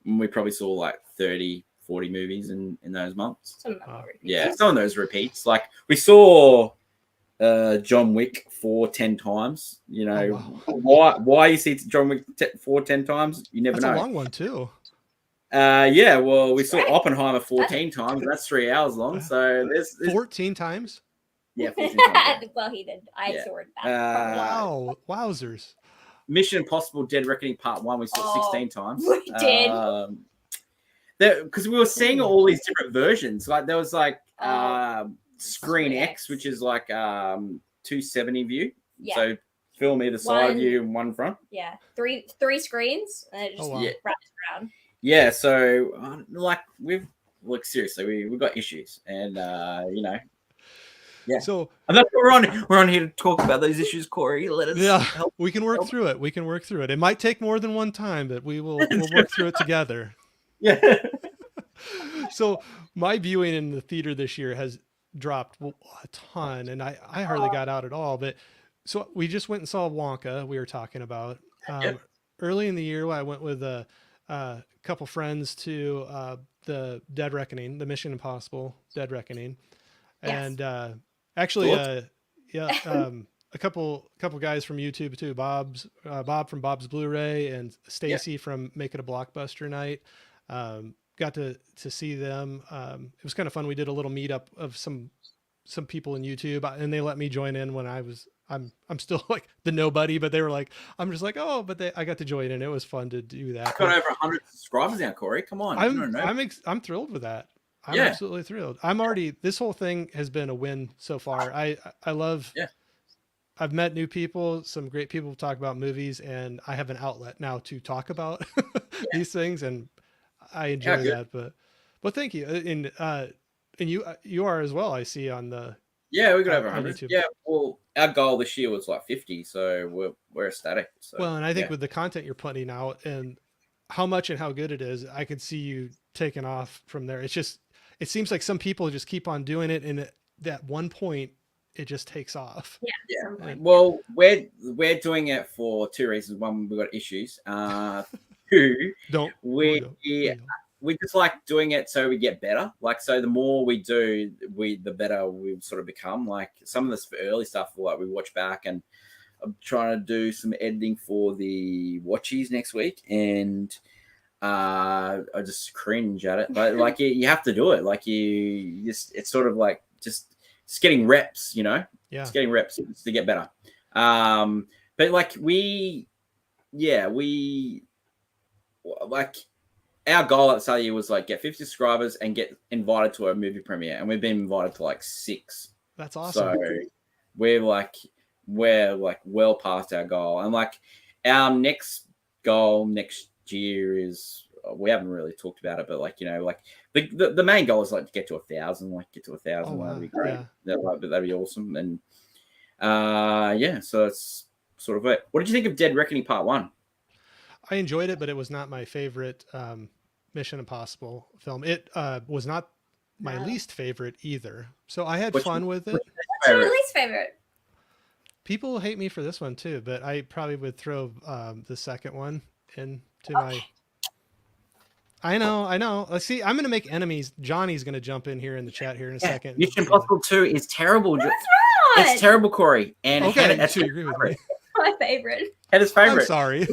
And we probably saw like 30, 40 movies in those months. Some of them some of those repeats. Like we saw John Wick 10 times. Why you see John Wick 10 times? You never know. That's a long one too. Well, we saw Oppenheimer 14 times. That's 3 hours long. So there's 14 times. Yeah, 14 times. Well, he did. I saw it back. Wow, wowzers! Mission Impossible: Dead Reckoning Part 1 we saw 16 times. We did. Because we were seeing all these different versions. Like there was like Screen X, which is like 270 view. Yeah. So film either side of you and one front. Yeah. Three screens, and it just wraps around. Yeah. So seriously, we've got issues, and Yeah. So and that's what we're on here to talk about those issues, Corey. Let us help. We can work through it. It might take more than one time, but we'll work through it together. Yeah. So my viewing in the theater this year has dropped a ton, and I hardly got out at all. But so we just went and saw Wonka. We were talking about early in the year. I went with a couple friends to the Dead Reckoning, the Mission Impossible Dead Reckoning, and actually, a couple guys from YouTube too. Bob from Bob's Blu-ray and Stacy from Make It a Blockbuster Night. Got to see them. It was kind of fun. We did a little meetup of some people in YouTube, and they let me join in when I'm still like the nobody, but they were like, I'm just like, I got to join in. It was fun to do that. I've got over 100 subscribers now, Corey. Come on. I'm thrilled with that. I'm absolutely thrilled. This whole thing has been a win so far. I love, I've met new people, some great people who talk about movies, and I have an outlet now to talk about these things, and I enjoy that. But thank you. And you are as well, I see on the we got over 100. Yeah, well, our goal this year was like 50, so we're ecstatic. So, well, and I think with the content you're putting out and how much and how good it is, I could see you taking off from there. It seems like some people just keep on doing it, and at one point it just takes off. Yeah. Well, we're doing it for two reasons. One, we've got issues. Two, we just like doing it so we get better. Like, so the more we do, the better we sort of become. Like some of this early stuff, like we watch back, and I'm trying to do some editing for the Watchies next week, and I just cringe at it. But like you have to do it. Like it's sort of like just getting reps, Yeah. It's getting reps to get better. But like our goal at the start of the year was like get 50 subscribers and get invited to a movie premiere, and we've been invited to like 6. That's awesome. So we're well past our goal, and like our next goal next year is, we haven't really talked about it, but like the main goal is like to get to 1,000. Like get to 1,000, that'd be great. That'd be awesome. And so that's sort of it. What did you think of Dead Reckoning Part 1? I enjoyed it, but it was not my favorite Mission Impossible film. It was not my least favorite either. So I had fun with it. What's your least favorite? People hate me for this one too, but I probably would throw the second one into my... I know. Let's see. I'm going to make enemies. Johnny's going to jump in here in the chat here in a second. Mission Impossible 2 is terrible. That's right. It's terrible, Corey. And okay, you agree with me. My favorite. Hannah's favorite. I'm sorry.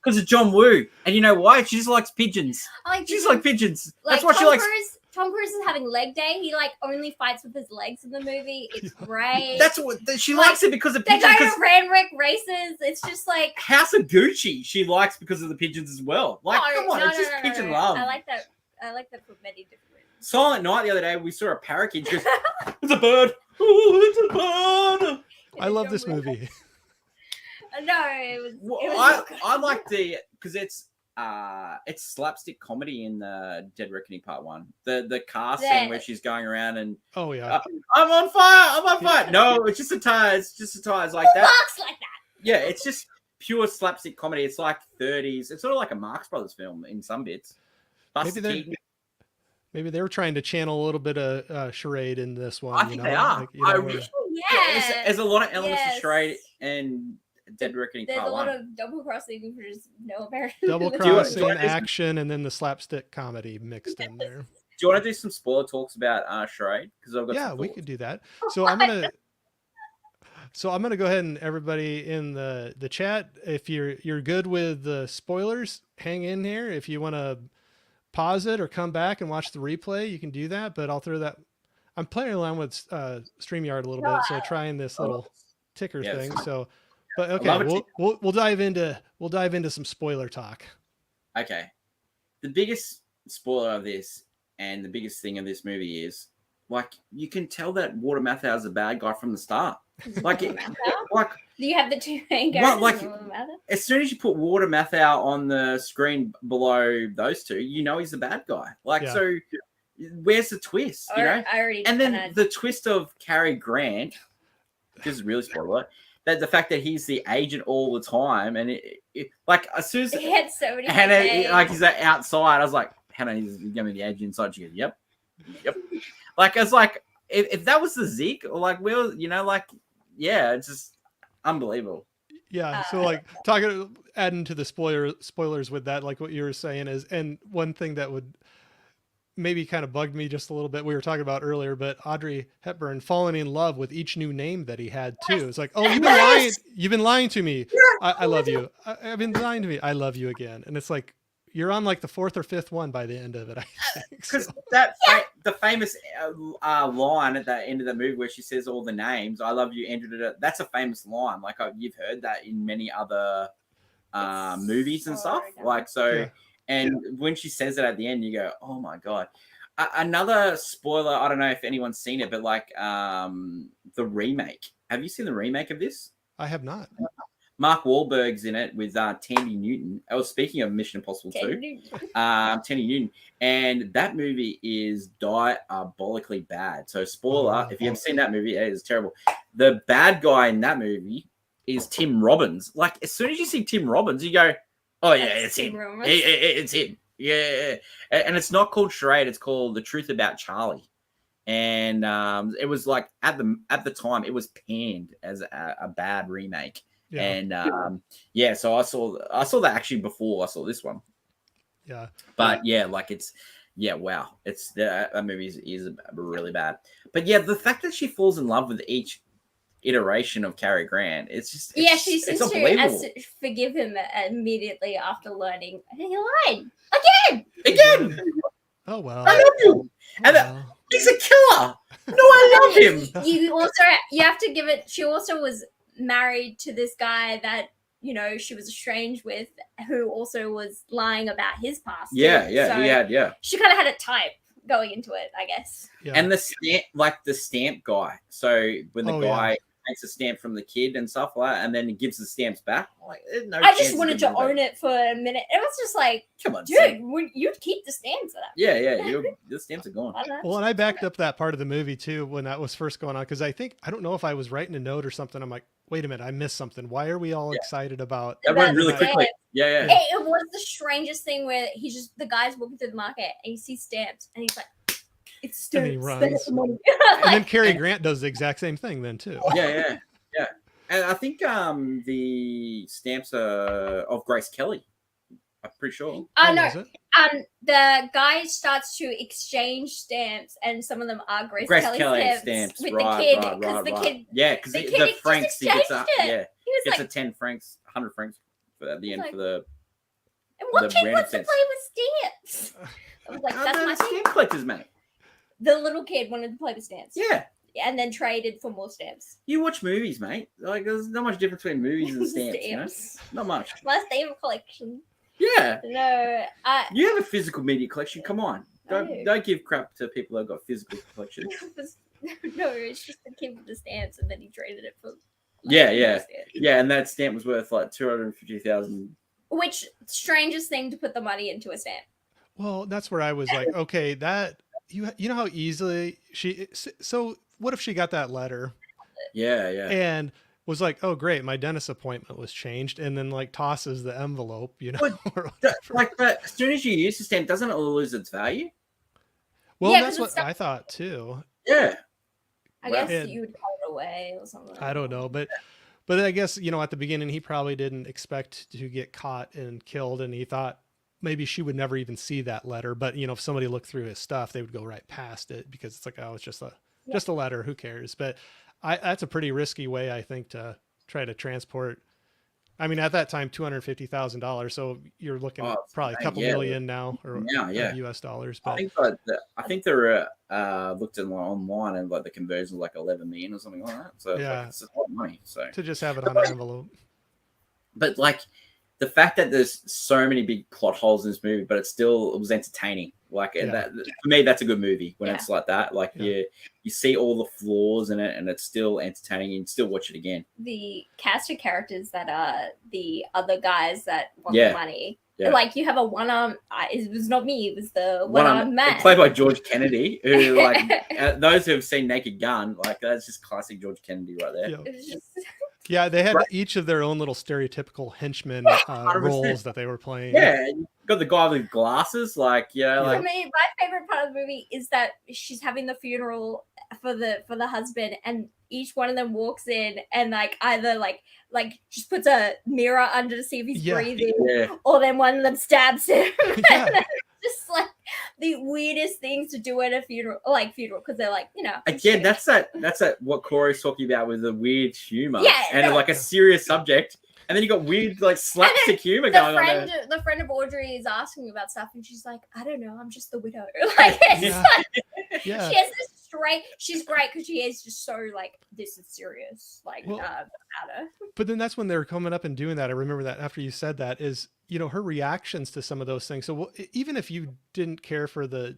Because of John Woo. And you know why? She just likes pigeons. She's like pigeons. That's what she likes. Tom Cruise is having leg day. He like only fights with his legs in the movie. It's great. That's what she likes it because of they pigeons. go to Randwick races. It's just like House of Gucci. She likes because of the pigeons as well. Like, come on, it's just pigeon love. I like that for many different reasons. Silent Night the other day, we saw a parakeet. She goes, "It's a bird. Oh, it's a bird." I love this movie. No, it was I like because it's slapstick comedy in the Dead Reckoning Part 1. The car scene where she's going around and oh yeah, I'm on fire. No, it's just a tire. It's just a tire. It's like that. Marks like that. Yeah, it's just pure slapstick comedy. It's like 30s. It's sort of like a Marx Brothers film in some bits. Maybe they were trying to channel a little bit of charade in this one. I think they are. Yeah. There's a lot of elements of charade and Dead Reckoning There's Part a lot 1. of double crossing for just no apparent. Double crossing, action, and then the slapstick comedy mixed in there. Do you want to do some spoiler talks about Charade? Because I've got we could do that. So I'm gonna go ahead and everybody in the chat, if you're good with the spoilers, hang in here. If you want to pause it or come back and watch the replay, you can do that. But I'll throw that. I'm playing around with StreamYard a little bit, so trying this little ticker thing. So. But okay, we'll dive into some spoiler talk. Okay, the biggest spoiler of this and the biggest thing of this movie is like you can tell that Walter Matthau is a bad guy from the start. Like, do you have the two main characters? As soon as you put Walter Matthau on the screen below those two, you know he's a bad guy. So where's the twist? You know, and then the twist of Cary Grant. This is really spoiler. That the fact that he's the agent all the time, and it like as soon as he had so many Hannah, like he's outside, I was like, Hannah, he's gonna be the agent inside. She goes, yep. Like it's like if that was the Zeke, or like it's just unbelievable. Yeah. So adding to the spoilers with that, like what you were saying is, and one thing that would maybe kind of bugged me just a little bit. We were talking about earlier, but Audrey Hepburn falling in love with each new name that he had too. It's like, oh, you've been lying to me. I love you. I've been lying to me. I love you again. And it's like, you're on like the 4th or 5th one by the end of it, I think. Because the famous line at the end of the movie where she says all the names, I love you, Andrew. That's a famous line. Like you've heard that in many other movies and stuff. And when she says it at the end, you go, oh, my God. Another spoiler, I don't know if anyone's seen it, but like the remake. Have you seen the remake of this? I have not. Mark Wahlberg's in it with Tandy Newton. I was speaking of Mission Impossible 2. Tandy Newton. And that movie is diabolically bad. So spoiler, if you haven't seen that movie, it is terrible. The bad guy in that movie is Tim Robbins. Like, as soon as you see Tim Robbins, you go, oh, yeah, it's him. It's him. Yeah. And it's not called Charade. It's called The Truth About Charlie. And it was like at the time, it was panned as a bad remake. Yeah. And so I saw that actually before I saw this one. Yeah. But wow. It's that movie is really bad. But yeah, the fact that she falls in love with each iteration of Cary Grant, she seems to forgive him immediately after learning he lied again. Oh well, I love you, and he's a killer. No, I love him. You have to give it. She also was married to this guy that she was estranged with, who also was lying about his past. He had. She kind of had a type going into it, I guess. Yeah. And the stamp guy. So when the guy makes a stamp from the kid and stuff like that, and then he gives the stamps back. Like, I just wanted to own it for a minute. It was just like, come on, dude, you'd keep the stamps for that. Yeah, the stamps are gone. Well, and I backed up that part of the movie too when that was first going on, because I don't know if I was writing a note or something. I'm like, wait a minute, I missed something. Why are we all excited about that? Went really quickly. Yeah. It was the strangest thing where the guy's walking through the market and he sees stamps and he's like, it's stamps. And he runs. And then Cary Grant does the exact same thing then too. Yeah. And I think the stamps are of Grace Kelly. I'm pretty sure. No. The guy starts to exchange stamps, and some of them are Grace Kelly stamps with the kid, because the kid. Yeah, because the francs he gets up. Yeah, he gets a 10 francs, 100 francs at the end for the And what the kid random wants to stamps. play with stamps? I was like, that's The my thing. stamp collectors, mate. The little kid wanted to play with stamps. Yeah. And then traded for more stamps. You watch movies, mate. Like, there's not much difference between movies and stamps, you know? Not much. My stamp collection. Yeah. No, You have a physical media collection. Come on. Don't give crap to people that got physical collections. no, it's just the kid with the stamps, and then he traded it for. Yeah, and that stamp was worth like 250,000. Which strangest thing to put the money into a stamp? Well, that's where I was like, okay, that you know how easily so what if she got that letter? Yeah. And was like, oh great, my dentist appointment was changed, and then like tosses the envelope, you know. But as soon as you use the stamp, doesn't it lose its value? Well, Yeah, that's what I thought too. Yeah. I guess you would call it away or something. I don't know, but I guess, you know, at the beginning he probably didn't expect to get caught and killed, and he thought maybe she would never even see that letter. But you know, if somebody looked through his stuff, they would go right past it because it's like, oh, it's just a letter. Who cares? But that's a pretty risky way, I think, to try to transport. I mean, at that time, $250,000. So you're looking at probably a couple million now, or US dollars. But I think they're looked at online, and like the conversion was like 11 million or something like that. So yeah, it's a lot of money. So to just have it on an envelope. But like the fact that there's so many big plot holes in this movie, but it was entertaining. Like that, for me, that's a good movie when it's like that. Like you see all the flaws in it, and it's still entertaining. You can still watch it again. The cast of characters that are the other guys that want the money. Yeah. Like you have a one-arm. It was not me. It was the one-armed man played by George Kennedy. Who, like those who have seen Naked Gun, like that's just classic George Kennedy right there. Yeah. It was just... Yeah, they had each of their own little stereotypical henchmen roles that they were playing. Yeah, you got the guy with glasses, like, you know, like. For me, my favorite part of the movie is that she's having the funeral for the husband, and each one of them walks in and like either like just puts a mirror under to see if he's breathing, or then one of them stabs him. Just like the weirdest things to do at a funeral, because they're like, you know. Again, that's that what Corey's talking about with the weird humor, like a serious subject, and then you got weird like slapstick humor going on. The friend of Audrey is asking about stuff, and she's like, I don't know, I'm just the widow. Like, she has this straight. She's great because she is just so like, this is serious, like about her. But then that's when they were coming up and doing that. I remember that after you said that is, you know, her reactions to some of those things. So even if you didn't care for the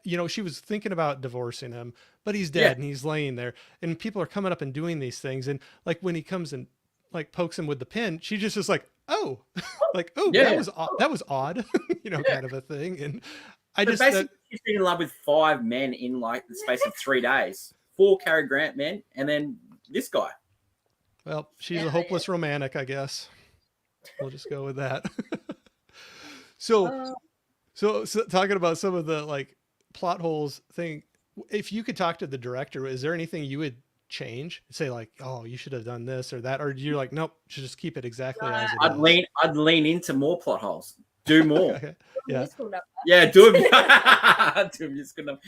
you know, she was thinking about divorcing him, but he's dead and he's laying there, and people are coming up and doing these things, and like when he comes and like pokes him with the pin, she just is like, oh, like, oh, that was odd, you know, kind of a thing. And she's been in love with 5 men in like the space of 3 days, 4 Cary Grant men, and then this guy. Well, she's a hopeless romantic, I guess. We'll just go with that. So talking about some of the like plot holes thing, if you could talk to the director, is there anything you would change? Say like, oh, you should have done this or that, or you're like, nope, should just keep it exactly as it is? I'd lean into more plot holes. Do more. Okay. Yeah, do them. Do them just good enough.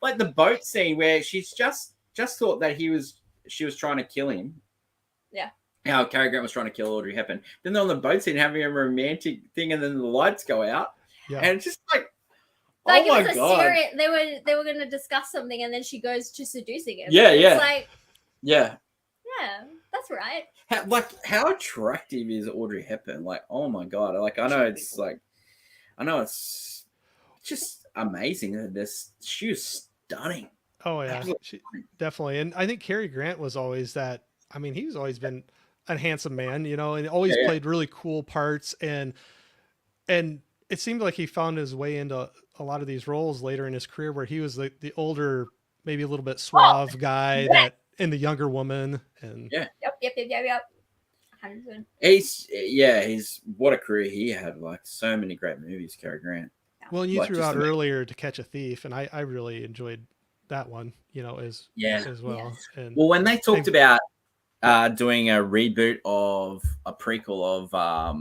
Like the boat scene where she's just thought that she was trying to kill him. Yeah. How Cary Grant was trying to kill Audrey Hepburn. Then they're on the boat scene having a romantic thing, and then the lights go out, and it's just like it my was God. serious. They were going to discuss something, and then she goes to seducing him. It's like, that's right. How attractive is Audrey Hepburn? Like, oh my God! Like, I know it's just amazing. She was stunning. Oh yeah, definitely. And I think Cary Grant was always that. I mean, he's always been a handsome man, you know, and always played really cool parts. And it seemed like he found his way into a lot of these roles later in his career where he was like the older, maybe a little bit suave guy and the younger woman. And Yep. 100%. He's what a career he had. Like so many great movies, Cary Grant. Well, you threw out earlier To Catch a Thief, and I really enjoyed that one, you know, as well. Yes. And when they talked about doing a reboot of a prequel of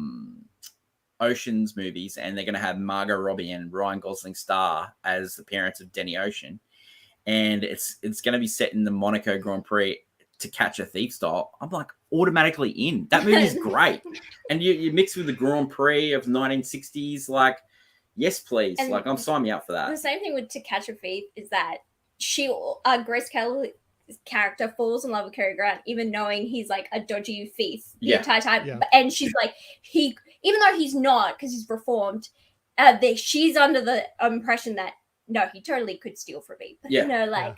Ocean's movies, and they're going to have Margot Robbie and Ryan Gosling star as the parents of Danny Ocean, and it's going to be set in the Monaco Grand Prix. To Catch a Thief style, I'm like automatically in. That movie's great. And you mix with the Grand Prix of 1960s, like, yes, please. And like, I'm signing me up for The that. same thing with To Catch a Thief is that Grace Kelly's character falls in love with Cary Grant, even knowing he's like a dodgy thief the entire time. Yeah. And she's like, even though he's not, because he's reformed, she's under the impression that no, he totally could steal from me. But Yeah. you know, like,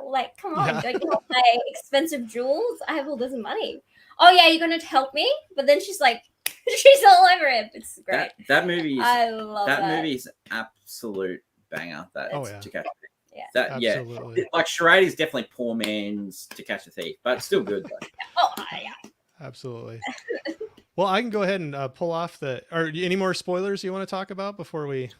like, come on, Yeah. don't you want my expensive jewels? I have all this money. Oh yeah, you're gonna help me? But then she's like, she's all over him. It's great. That movie is I love that. movie is absolute banger. That Oh, yeah. To Catch a Thief. Yeah. That Absolutely. like Charade is definitely poor man's To Catch a Thief, but still good though. Oh yeah. Absolutely. Well, I can go ahead and pull off any more spoilers you want to talk about before we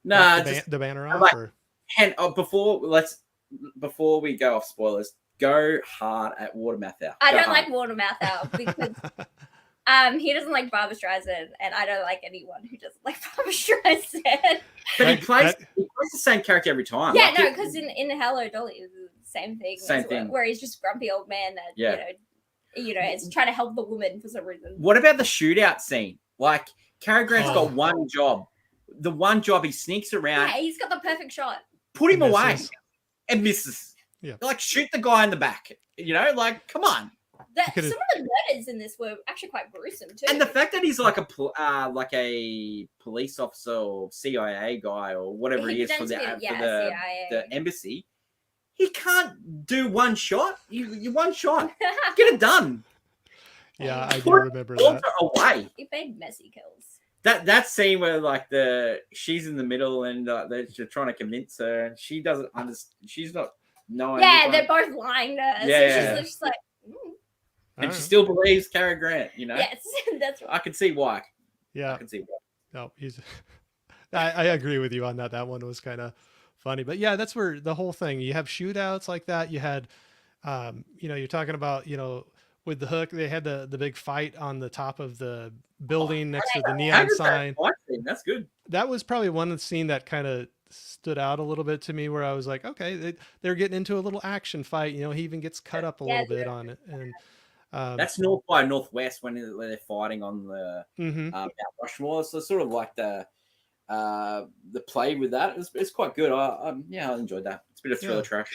Nah, the banner off? like- Or? and before we go off spoilers, go hard at Watermouth Out. I Go don't hard. like Watermouth Out because he doesn't like Barbra Streisand, and I don't like anyone who doesn't like Barbra Streisand. But he Like, plays the same character every time. Yeah, Like, no, he- because in Hello Dolly, it's the same thing. Same as well, thing. where he's just a grumpy old man that is trying to help the woman for some reason. What about the shootout scene? Like, Cary Grant's Oh. got one job. The one job, he sneaks around, Yeah, he's got the perfect shot. put him Misses. away, and misses. Yeah. Like, shoot the guy in the back. Like, come on. Some could've- of the murders in this were actually quite gruesome too. And the fact that he's like a police officer or CIA guy or whatever he is for pretends to the be- for CIA. the embassy, he can't do one shot. You one shot, get it done. Yeah, I do Put remember that. Order away. He made messy kills. That scene where like she's in the middle and they're trying to convince her and she doesn't understand. She's not knowing. Yeah, which they're one- both lying to her. Yeah. So she's just like, and she still believes Cary Grant. yes, that's right. I can see why. Yeah. I can see why. No, he's. I agree with you on that. That one was kind of funny, but yeah, that's where the whole thing. You have shootouts like that. You had, you're talking about, with the hook, they had the big fight on the top of the building next to the neon sign. That's good. That was probably one scene that kind of stood out a little bit to me, where I was like, okay, they're getting into a little action fight. He even gets cut up a little bit on it, and that's North by Northwest when they're fighting on the Mount Rushmore. So sort of like the play with that. It's quite good. I enjoyed that. It's a bit of thriller trash.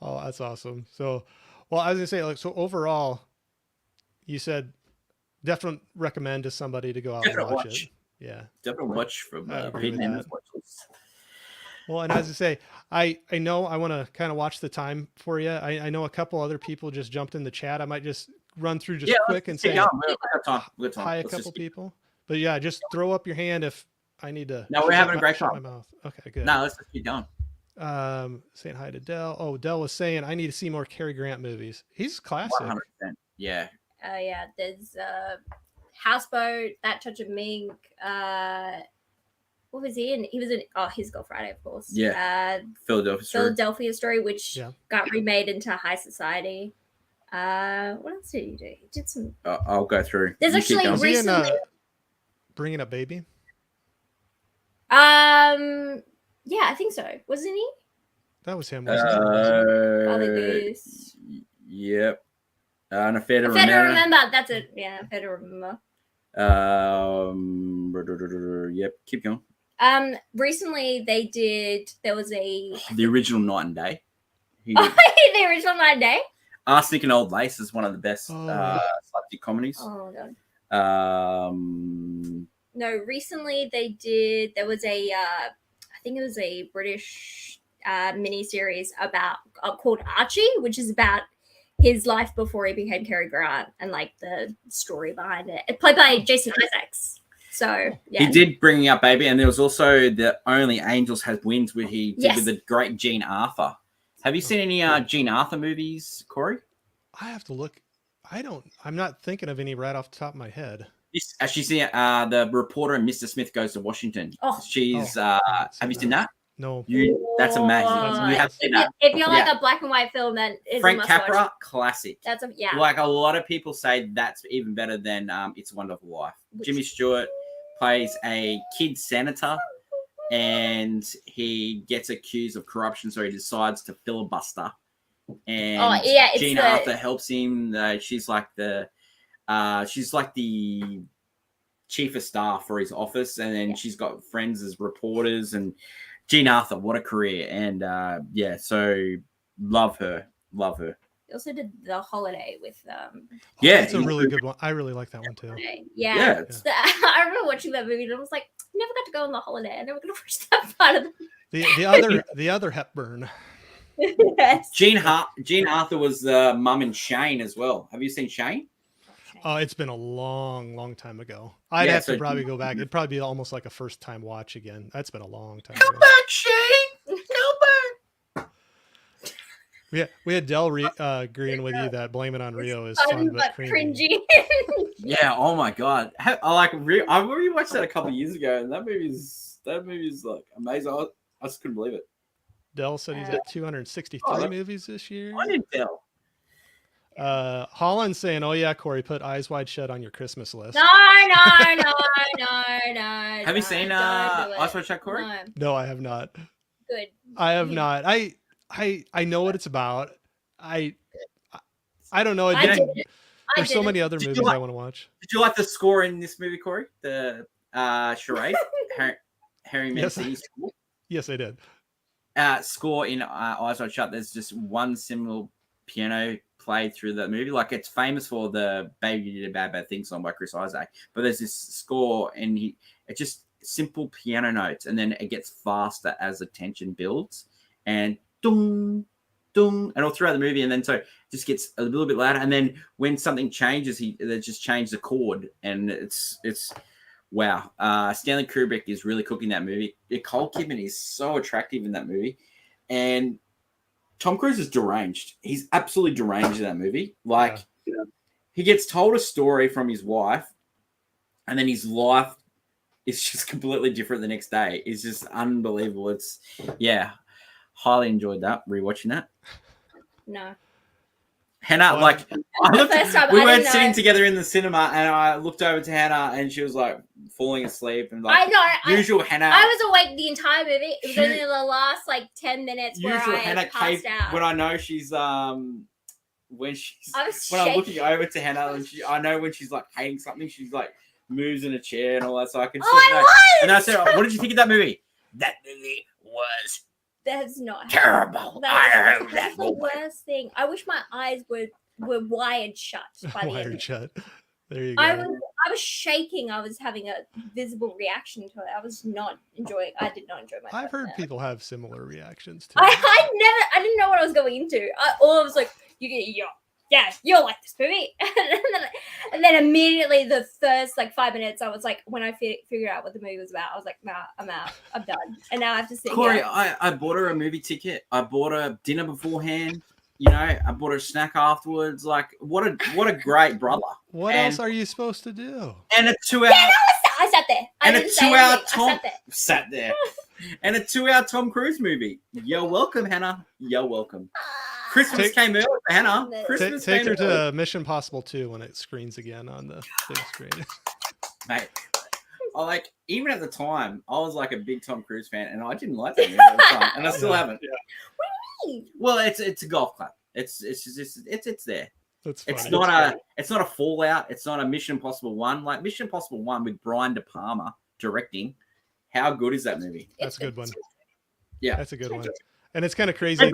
Oh, that's awesome. So, well, I was gonna say, so overall, you said definitely recommend to somebody to go out and watch it. Yeah, definitely watch from I agree Pete with and that. Watchlist. Well, and as I say, I know I want to kind of watch the time for you. I know a couple other people just jumped in the chat. I might just run through quick and say We've got time. hi a couple people. But yeah, just throw up your hand if I need to. No, we're having a great shut time. my mouth. Okay, good. No, let's just keep going. Saying hi to Dell. Oh, Dell was saying I need to see more Cary Grant movies. He's classic. 100%. Yeah. Yeah, there's Houseboat, That Touch of Mink. What was he in? He was in His Girl Friday, of course. Yeah. Philadelphia Story, which got remade into High Society. What else did he do? He did some. I'll go through. There's actually Was he in, recently. Bringing Up Baby? Yeah, I think so. Wasn't he? That was him. Wasn't it? Father Goose. Yep. And a Fair to Fair to Remember. Remember. That's it. Yeah, Fair to Remember. Yep. Keep going. Recently there was a The original Night and Day. the original Night and Day. Arsenic and Old Lace is one of the best Oh. slapstick comedies. Oh god. No, recently there was a I think it was a British miniseries about called Archie, which is about his life before he became Cary Grant and like the story behind it. It played by Jason Isaacs. So yeah. He did Bringing Up Baby, and there was also The Only Angels Have Wings, where he did Yes. with the great Gene Arthur. Have you seen any Gene Arthur movies, Corey? I have to look. I'm not thinking of any right off the top of my head. She's in the reporter and Mr. Smith Goes to Washington. Oh. She's have you seen that? No. That's amazing. Oh, You have to see that. If you like a black and white film, then it's Frank a must Capra, watch. classic. That's Like a lot of people say that's even better than It's a Wonderful Life. Jimmy Stewart plays a kid senator and he gets accused of corruption, so he decides to filibuster and Oh, yeah, it's Jean the- Arthur helps him. She's like the chief of staff for his office, and then she's got friends as reporters. And Jean Arthur, what a career! And so love her. They also did The Holiday with Yeah, It's a really good one. I really like that one too. Yeah. Yeah. I remember watching that movie and I was like, I never got to go on the holiday. I never got to watch that part of The other Hepburn. yes. Jean Arthur was the mum in Shane as well. Have you seen Shane? Oh, it's been a long time ago. I'd have to probably go back. It'd probably be almost like a first time watch again. That's been a long time ago. back, Shane. Come back. We had Del agreeing with you that Blame It on Rio is fun but cringy. Yeah. Oh my god. I rewatched that a couple of years ago, and that movie's like amazing. I just couldn't believe it. Del said he's at 263 movies this year. I didn't tell. Holland's saying, "Oh yeah, Corey, put Eyes Wide Shut on your Christmas list." No. Have you seen Eyes Wide Shut, Corey? No, I have not. Good. I have not. I know what it's about. I don't know. There's so many other movies I want to watch. Did you like the score in this movie, Corey? The Charade, Harry Mancini's score? Yes, I did. Score in Eyes Wide Shut. There's just one single piano played through the movie. Like, it's famous for the "Baby You Did a Bad Bad Thing" song by Chris Isaac, but there's this score, and it's just simple piano notes, and then it gets faster as the tension builds, and dung, dung, and all throughout the movie, and then so it just gets a little bit louder, and then when something changes, they just change the chord, and it's wow. Stanley Kubrick is really cooking that movie. Nicole Kidman is so attractive in that movie, and Tom Cruise is deranged. He's absolutely deranged in that movie. Like, he gets told a story from his wife, and then his life is just completely different the next day. It's just unbelievable. It's, highly enjoyed that, rewatching that. No. Hannah, we weren't sitting together in the cinema, and I looked over to Hannah, and she was like falling asleep, and like usual Hannah. I was awake the entire movie. It was only the last 10 minutes where I Hannah passed out. When I know she's when shaking. I'm looking over to Hannah, and I know when she's like hating something, she's like moves in a chair and all that. So I can. And I said, "What did you think of that movie?" That movie was. That's not terrible. That's the worst thing. I wish my eyes were wired shut. Wired shut. There you go. I was shaking. I was having a visible reaction to it. I was not enjoying. I did not enjoy myself. I've heard people have similar reactions too. I didn't know what I was going into. I was like, you'll like this movie. and then immediately the first 5 minutes, I was like, when I figured out what the movie was about, I was like, nah, I'm out. I'm done. And now I have to sit Corey, here. I bought her a movie ticket. I bought her dinner beforehand. I bought her a snack afterwards. Like, what a great brother. What else are you supposed to do? And a 2 hour. Yeah, I sat there. And a 2 hour Tom. Sat there. And a 2 hour Tom Cruise movie. You're welcome, Hannah. You're welcome. Christmas came early for Hannah. Take her to Mission Impossible 2 when it screens again on the big screen. Mate, even at the time, I was like a big Tom Cruise fan, and I didn't like that movie at the time, and I still haven't. Yeah. What do you mean? Well, it's a golf club. It's there. That's funny. It's not a Fallout. It's not a Mission Impossible 1. Like Mission Impossible 1 with Brian De Palma directing. How good is that movie? That's a good one. Yeah, that's a good one. And it's kind of crazy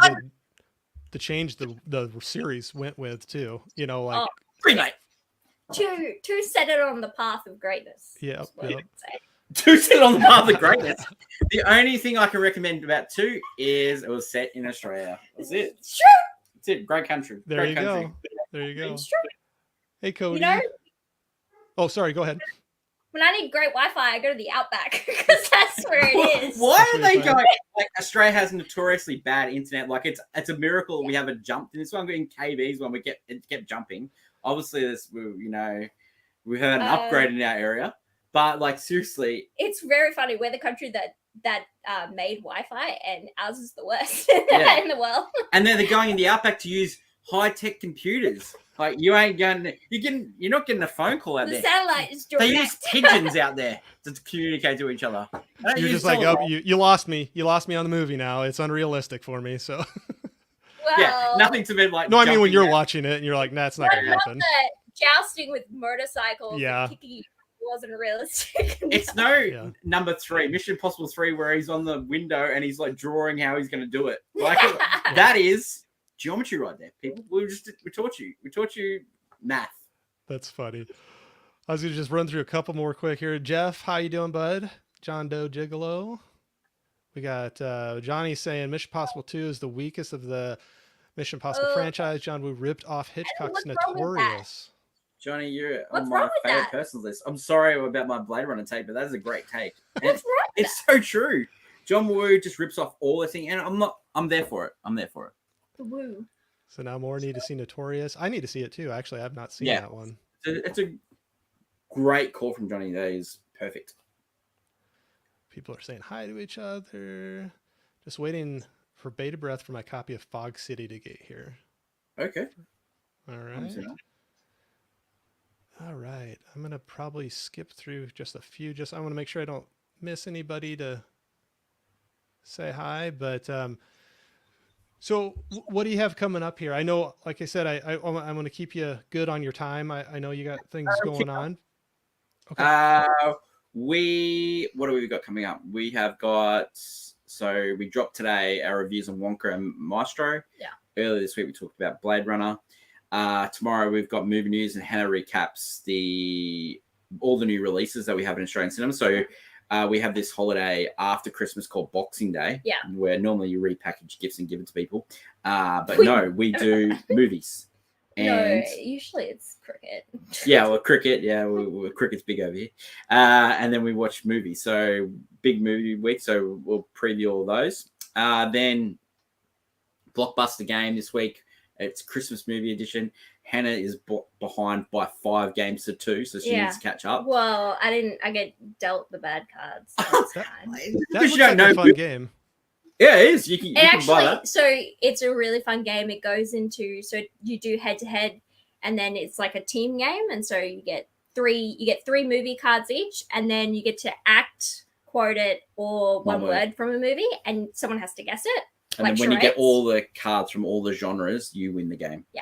the change the series went with too. Green Knight. Two set it on the path of greatness. Yeah. Two set it on the path of greatness. The only thing I can recommend about 2 is it was set in Australia. That's it. It's true. That's it. Great country. There you go. There you go. It's true. Hey, Cody. Oh, sorry. Go ahead. When I need great Wi-Fi, I go to the Outback because that's where it is. Why are they going? Australia has notoriously bad internet. Like it's a miracle we haven't jumped in this one. In KBs when it kept jumping. Obviously, we had an upgrade in our area, but seriously, it's very funny. We're the country that made Wi-Fi, and ours is the worst in the world. And then they're going in the Outback to use high-tech computers. Like you're not getting a phone call out there. The satellite is direct. They use pigeons out there to communicate to each other. You're just like, oh, you lost me. You lost me on the movie now. It's unrealistic for me. So Well, nothing to be like. No, I mean when jumping you're out. watching it and you're like, nah, it's not gonna not happen. the jousting with motorcycles Yeah. and kicking wasn't realistic. It's no Yeah. number 3, Mission Impossible 3, where he's on the window and he's like drawing how he's going to do it. Like that is geometry right there, people. We taught you math. That's funny. I was gonna just run through a couple more quick here. Jeff, how you doing, bud? John Doe Gigolo. We got Johnny saying Mission Impossible 2 is the weakest of the Mission Impossible franchise. John Woo ripped off Hitchcock's what's wrong with that? Notorious. Johnny, you're What's on wrong my with favorite that? person list. I'm sorry about my Blade Runner take, but that is a great take. And What's wrong with it's so true. John Woo just rips off all the thing, and I'm there for it. that? Woo. So now more need to see Notorious. I need to see it too. Actually, I've not seen Yeah. that one. It's a great call from Johnny. That is perfect. People are saying hi to each other. Just waiting for bated breath for my copy of Fog City to get here. Okay. All right. All right. I'm going to probably skip through just a few. I want to make sure I don't miss anybody to say hi. But so what do you have coming up here? I know, like I said, I'm going to keep you good on your time. I know you got things going on. Okay. What do we got coming up? We have got, so we dropped today our reviews on Wonka and Maestro. Yeah. Earlier this week we talked about Blade Runner. Tomorrow we've got movie news, and Hannah recaps all the new releases that we have in Australian cinema. So we have this holiday after Christmas called Boxing Day, where normally you repackage gifts and give it to people. But no, we do movies. And no, usually it's cricket. Yeah, well, cricket. Yeah, cricket's big over here. And then we watch movies. So big movie week. So we'll preview all those. Then Blockbuster game this week. It's Christmas movie edition. Hannah is behind by 5 games to 2, so she needs to catch up. Well, I get dealt the bad cards. So that's fine. That looks like a fun game. Yeah, it is. You can buy that. So it's a really fun game. It goes into, so you do head to head, and then it's like a team game, and so you get 3 movie cards each, and then you get to act, quote it, or one word from a movie, and someone has to guess it. And then when you get all the cards from all the genres, you win the game. Yeah.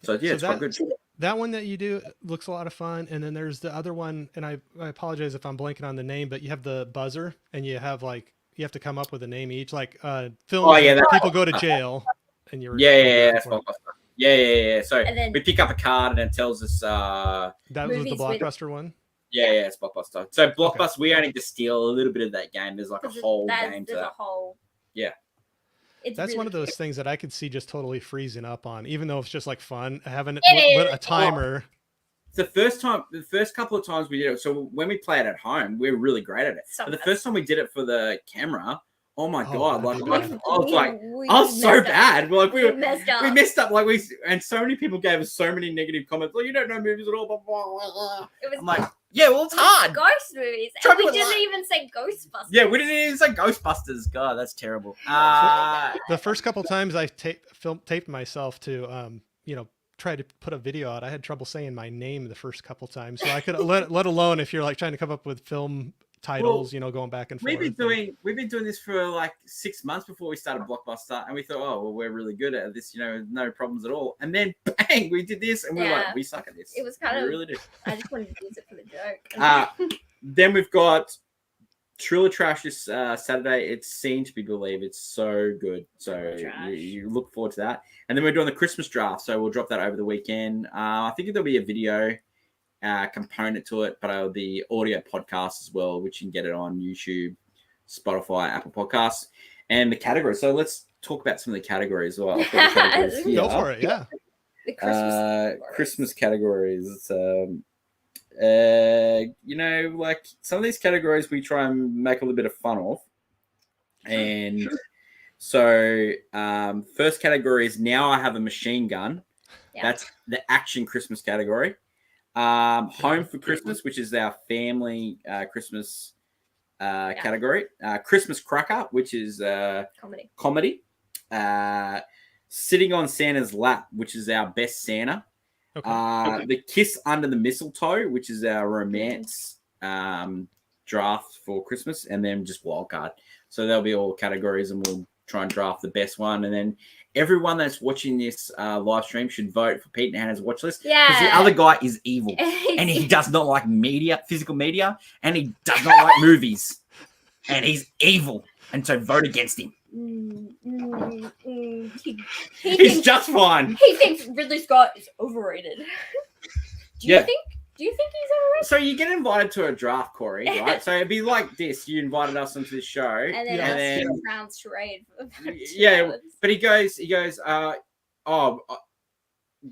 So it's quite good. That one that you do looks a lot of fun. And then there's the other one, and I apologize if I'm blanking on the name, but you have the buzzer, and you have to come up with a name each, like films where people go to jail, and you're that's Blockbuster. Yeah. So then, we pick up a card, and it tells us that was the Blockbuster one. Yeah, it's Blockbuster. So Blockbuster, we only just steal a little bit of that game. There's like a whole game to that. Yeah. That's one of those things that I could see just totally freezing up on, even though it's just like fun having a timer. The first couple of times we did it, so when we play it at home, we're really great at it. But the first time we did it for the camera, oh my god! Like I was so bad. We messed up. And so many people gave us so many negative comments. Like, you don't know movies at all. Blah, blah, blah. I'm like, yeah, well, it's hard. Ghost movies. And we didn't even say Ghostbusters. Yeah, we didn't even say Ghostbusters. God, that's terrible. The first couple times I taped myself to, try to put a video out, I had trouble saying my name the first couple times. So I could let alone if you're like trying to come up with film titles, going back and forth. We've been doing this for like 6 months before we started Blockbuster, and we thought, oh well, we're really good at this, no problems at all. And then bang, we did this, and we were like, we suck at this. It was kind of really do. I just wanted to use it for the joke. Then we've got Triller Trash this Saturday. It's seen to be believed. It's so good. So you look forward to that. And then we're doing the Christmas draft, so we'll drop that over the weekend. I think there'll be a video component to it, but it'll be audio podcast as well, which you can get it on YouTube, Spotify, Apple Podcasts, and the categories. So let's talk about some of the categories as well. Go for it, yeah. The Christmas categories. Like some of these categories we try and make a little bit of fun of. And so first category is Now I Have a Machine Gun. Yeah. That's the action Christmas category. Home for Christmas, which is our family Christmas category. Christmas Cracker, which is comedy. Sitting on Santa's Lap, which is our best Santa. Okay. The Kiss Under the Mistletoe, which is our romance draft for Christmas, and then just Wildcard. So there'll be all categories, and we'll try and draft the best one, and then everyone that's watching this live stream should vote for Pete and Hannah's watch list. Because the other guy is evil, and he does not like physical media, and he does not like movies, and he's evil, and so vote against him. He's just fine. He thinks Ridley Scott is overrated. Do you think he's overrated? So you get invited to a draft, Corey, right? So it'd be like this: you invited us onto this show, and then rounds charade. But he goes,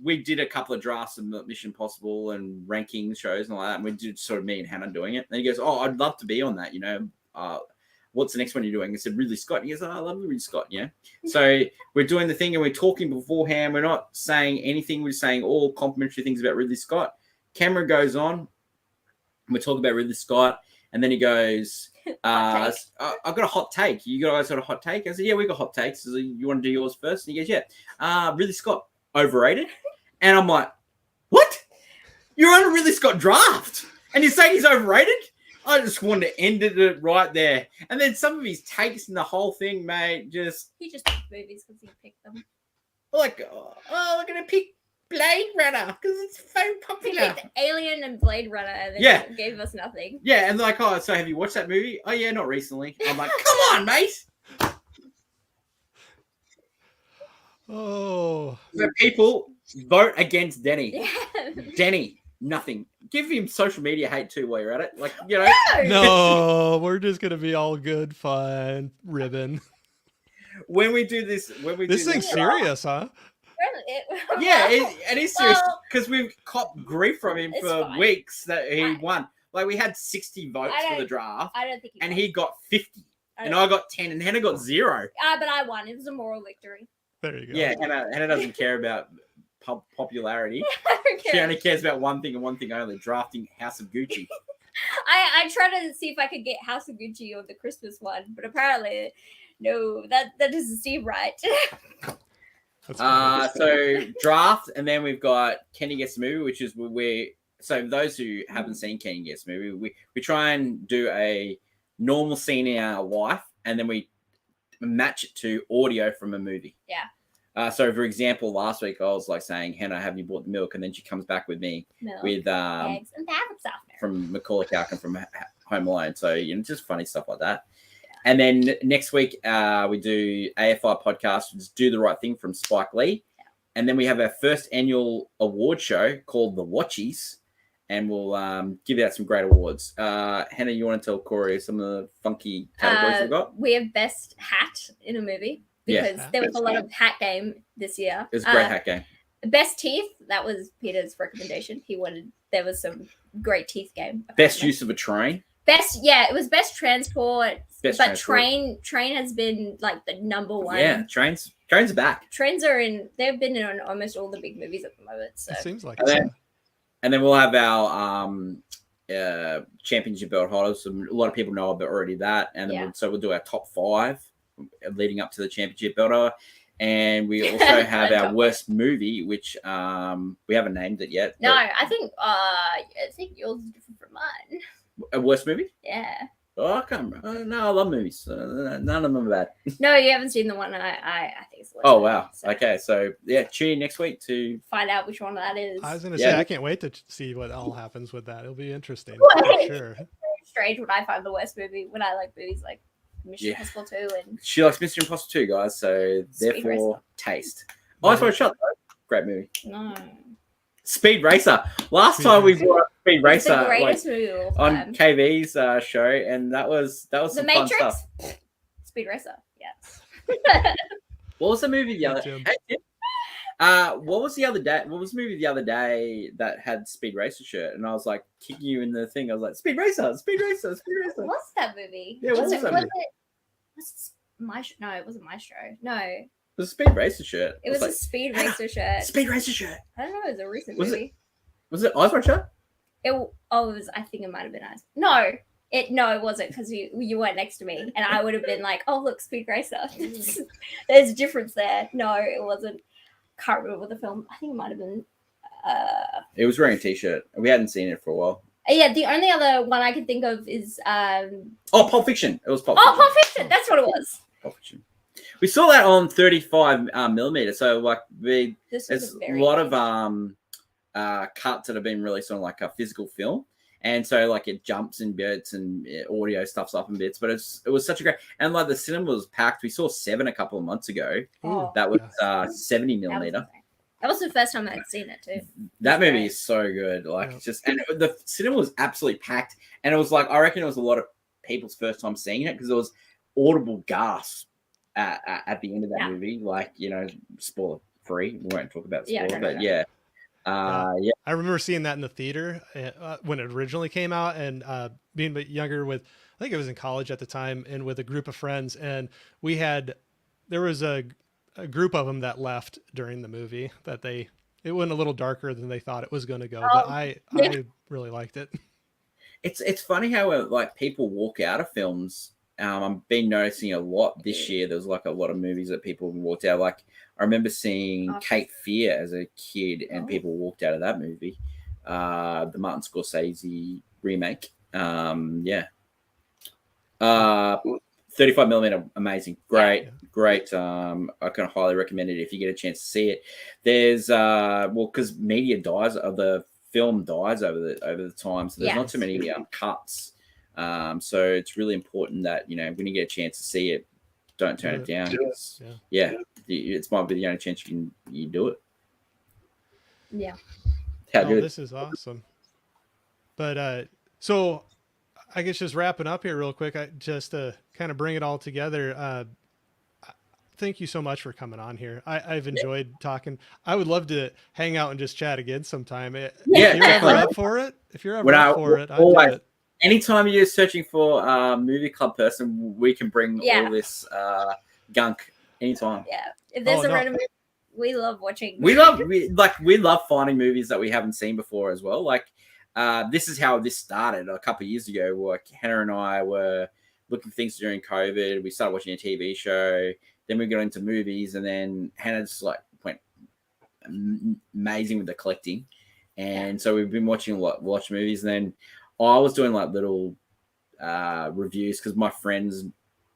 we did a couple of drafts of Mission Impossible and ranking shows and all that, and we did sort of me and Hannah doing it. And he goes, I'd love to be on that, what's the next one you're doing? I said, Ridley Scott. He goes, I love Ridley Scott, yeah. So we're doing the thing and we're talking beforehand. We're not saying anything. We're saying all complimentary things about Ridley Scott. Camera goes on. And we're talking about Ridley Scott. And then he goes, I've got a hot take. You guys got a hot take? I said, yeah, we got hot takes. So you want to do yours first? And he goes, yeah. Ridley Scott, overrated. And I'm like, what? You're on a Ridley Scott draft. And you're saying he's overrated? I just wanted to end it right there. And then some of his takes in the whole thing, mate, he just picked movies because he picked them. Like, I'm going to pick Blade Runner because it's so popular. He picked Alien and Blade Runner and then gave us nothing. Yeah, and like, so have you watched that movie? Oh, yeah, not recently. I'm like, come on, mate. Oh. So people, vote against Denny. Yeah. Denny, nothing. Give him social media hate too while you're at it. Like, No, we're just gonna be all good fun ribbon. When we do this, this thing's serious, huh? Yeah, it is serious because we've copped grief from him for weeks that he won. Like, we had 60 votes for the draft. I don't think he got 50. And I got 10 and Hannah got 0. But I won. It was a moral victory. There you go. Yeah, Hannah doesn't care about popularity. She only cares about one thing and one thing only: drafting House of Gucci. I tried to see if I could get House of Gucci on the Christmas one, but apparently, no, that doesn't seem right. So draft, and then we've got Kenny Gets the Movie, which is where. So those who haven't seen Kenny Gets the Movie, we try and do a normal scene in our life, and then we match it to audio from a movie. Yeah. So, for example, last week I was like saying, Hannah, have you bought the milk? And then she comes back with me with eggs and fabric softener from Macaulay Culkin from Home Alone. So, just funny stuff like that. Yeah. And then next week we do AFI podcast, which is Do the Right Thing from Spike Lee. Yeah. And then we have our first annual award show called The Watchies. And we'll give out some great awards. Hannah, you want to tell Corey some of the funky categories we've got? We have best hat in a movie. Because there was a lot of hat game this year. It was a great hat game. Best teeth, that was Peter's recommendation. There was some great teeth game. Best use of a train. It was best transport. Train has been like the number one. Yeah, trains are back. Trains they've been in almost all the big movies at the moment. So it seems like and then we'll have our championship belt holders. A lot of people know about already that. And then we'll do our top 5. Leading up to the championship belter, and we also have our worst movie, which we haven't named it yet. No, I think yours is different from mine. A worst movie? Yeah. Oh, I can't remember. No, I love movies. None of them are bad. No, you haven't seen the one I think it's the worst. Oh wow. So. Okay, so tune in next week to find out which one that is. I was gonna say I can't wait to see what all happens with that. It'll be interesting for sure. It's very strange when I find the worst movie when I like movies like Mission Impossible 2 and she likes Mission Impossible 2, guys. So therefore, taste. Oh, I shot. Great movie. No. Speed Racer. Last time we brought up Speed Racer, the greatest movie of all time. On KV's show, and that was some The fun stuff. Speed Racer. Yes. What was the movie the other? What was the other day? What was the movie the other day that had Speed Racer shirt? And I was like kicking you in the thing. I was like, Speed Racer, Speed Racer, Speed Racer. What's that movie? Yeah, what was that movie? No, it wasn't Maestro. No. It was a Speed Racer shirt. It was a Speed Racer shirt. Speed Racer shirt. I don't know. It was a recent movie. Was it Ice Racer? I think it might have been Ice. No, it wasn't because you weren't next to me, and I would have been like, oh look, Speed Racer. There's a difference there. No, it wasn't. Can't remember the film. I think it might have been. It was wearing a t-shirt. We hadn't seen it for a while. Yeah, the only other one I can think of is. Pulp Fiction. It was Pulp Fiction. Oh, Pulp Fiction. That's what it was. Pulp Fiction. we saw that on 35 millimeter. So like This was there's a a very lot nice- of cuts that have been released on like a physical film. And so like it jumps in bits and audio stuff's up in bits, but it was such a great, and like the cinema was packed. We saw 7 a couple of months ago. Oh, That was yeah. 70 that was millimeter. insane. That was the first time I'd seen it too. That movie great. is so good. Like Yeah. it's just, and the cinema was absolutely packed. And it was like, I reckon it was a lot of people's first time seeing it because there was audible gasps at the end of that Yeah. movie. Like, you know, spoiler free. We won't talk about the Yeah, spoiler, no, but no. yeah. Yeah. I remember seeing that in the theater when it originally came out, and being a bit younger with, I think it was in college at the time, and with a group of friends, and there was a group of them that left during the movie that it went a little darker than they thought it was going to go, but I really liked it. It's funny how like people walk out of films. I've been noticing a lot this year. There's like a lot of movies that people walked out. Like I remember seeing Cape Fear as a kid, and people walked out of that movie. The Martin Scorsese remake. Yeah. 35 millimeter, amazing, great. I can highly recommend it if you get a chance to see it. There's because media dies, the film dies over the time, so there's not too many cuts. So it's really important that, you know, when you get a chance to see it, don't turn it down. It might be the only chance you do it. Yeah. How good. This is awesome. But so I guess just wrapping up here real quick, just to kind of bring it all together. Thank you so much for coming on here. I've enjoyed talking. I would love to hang out and just chat again sometime. If you're ever up for it, I'd do it. Anytime you're searching for a movie club person, we can bring all this gunk anytime. Yeah. If there's a random movie, we love watching. We love finding movies that we haven't seen before as well. Like this is how this started a couple of years ago. Like Hannah and I were looking for things during COVID. We started watching a TV show. Then we got into movies, and then Hannah just like went amazing with the collecting. And so we've been watching watch movies. And then I was doing like little reviews because my friends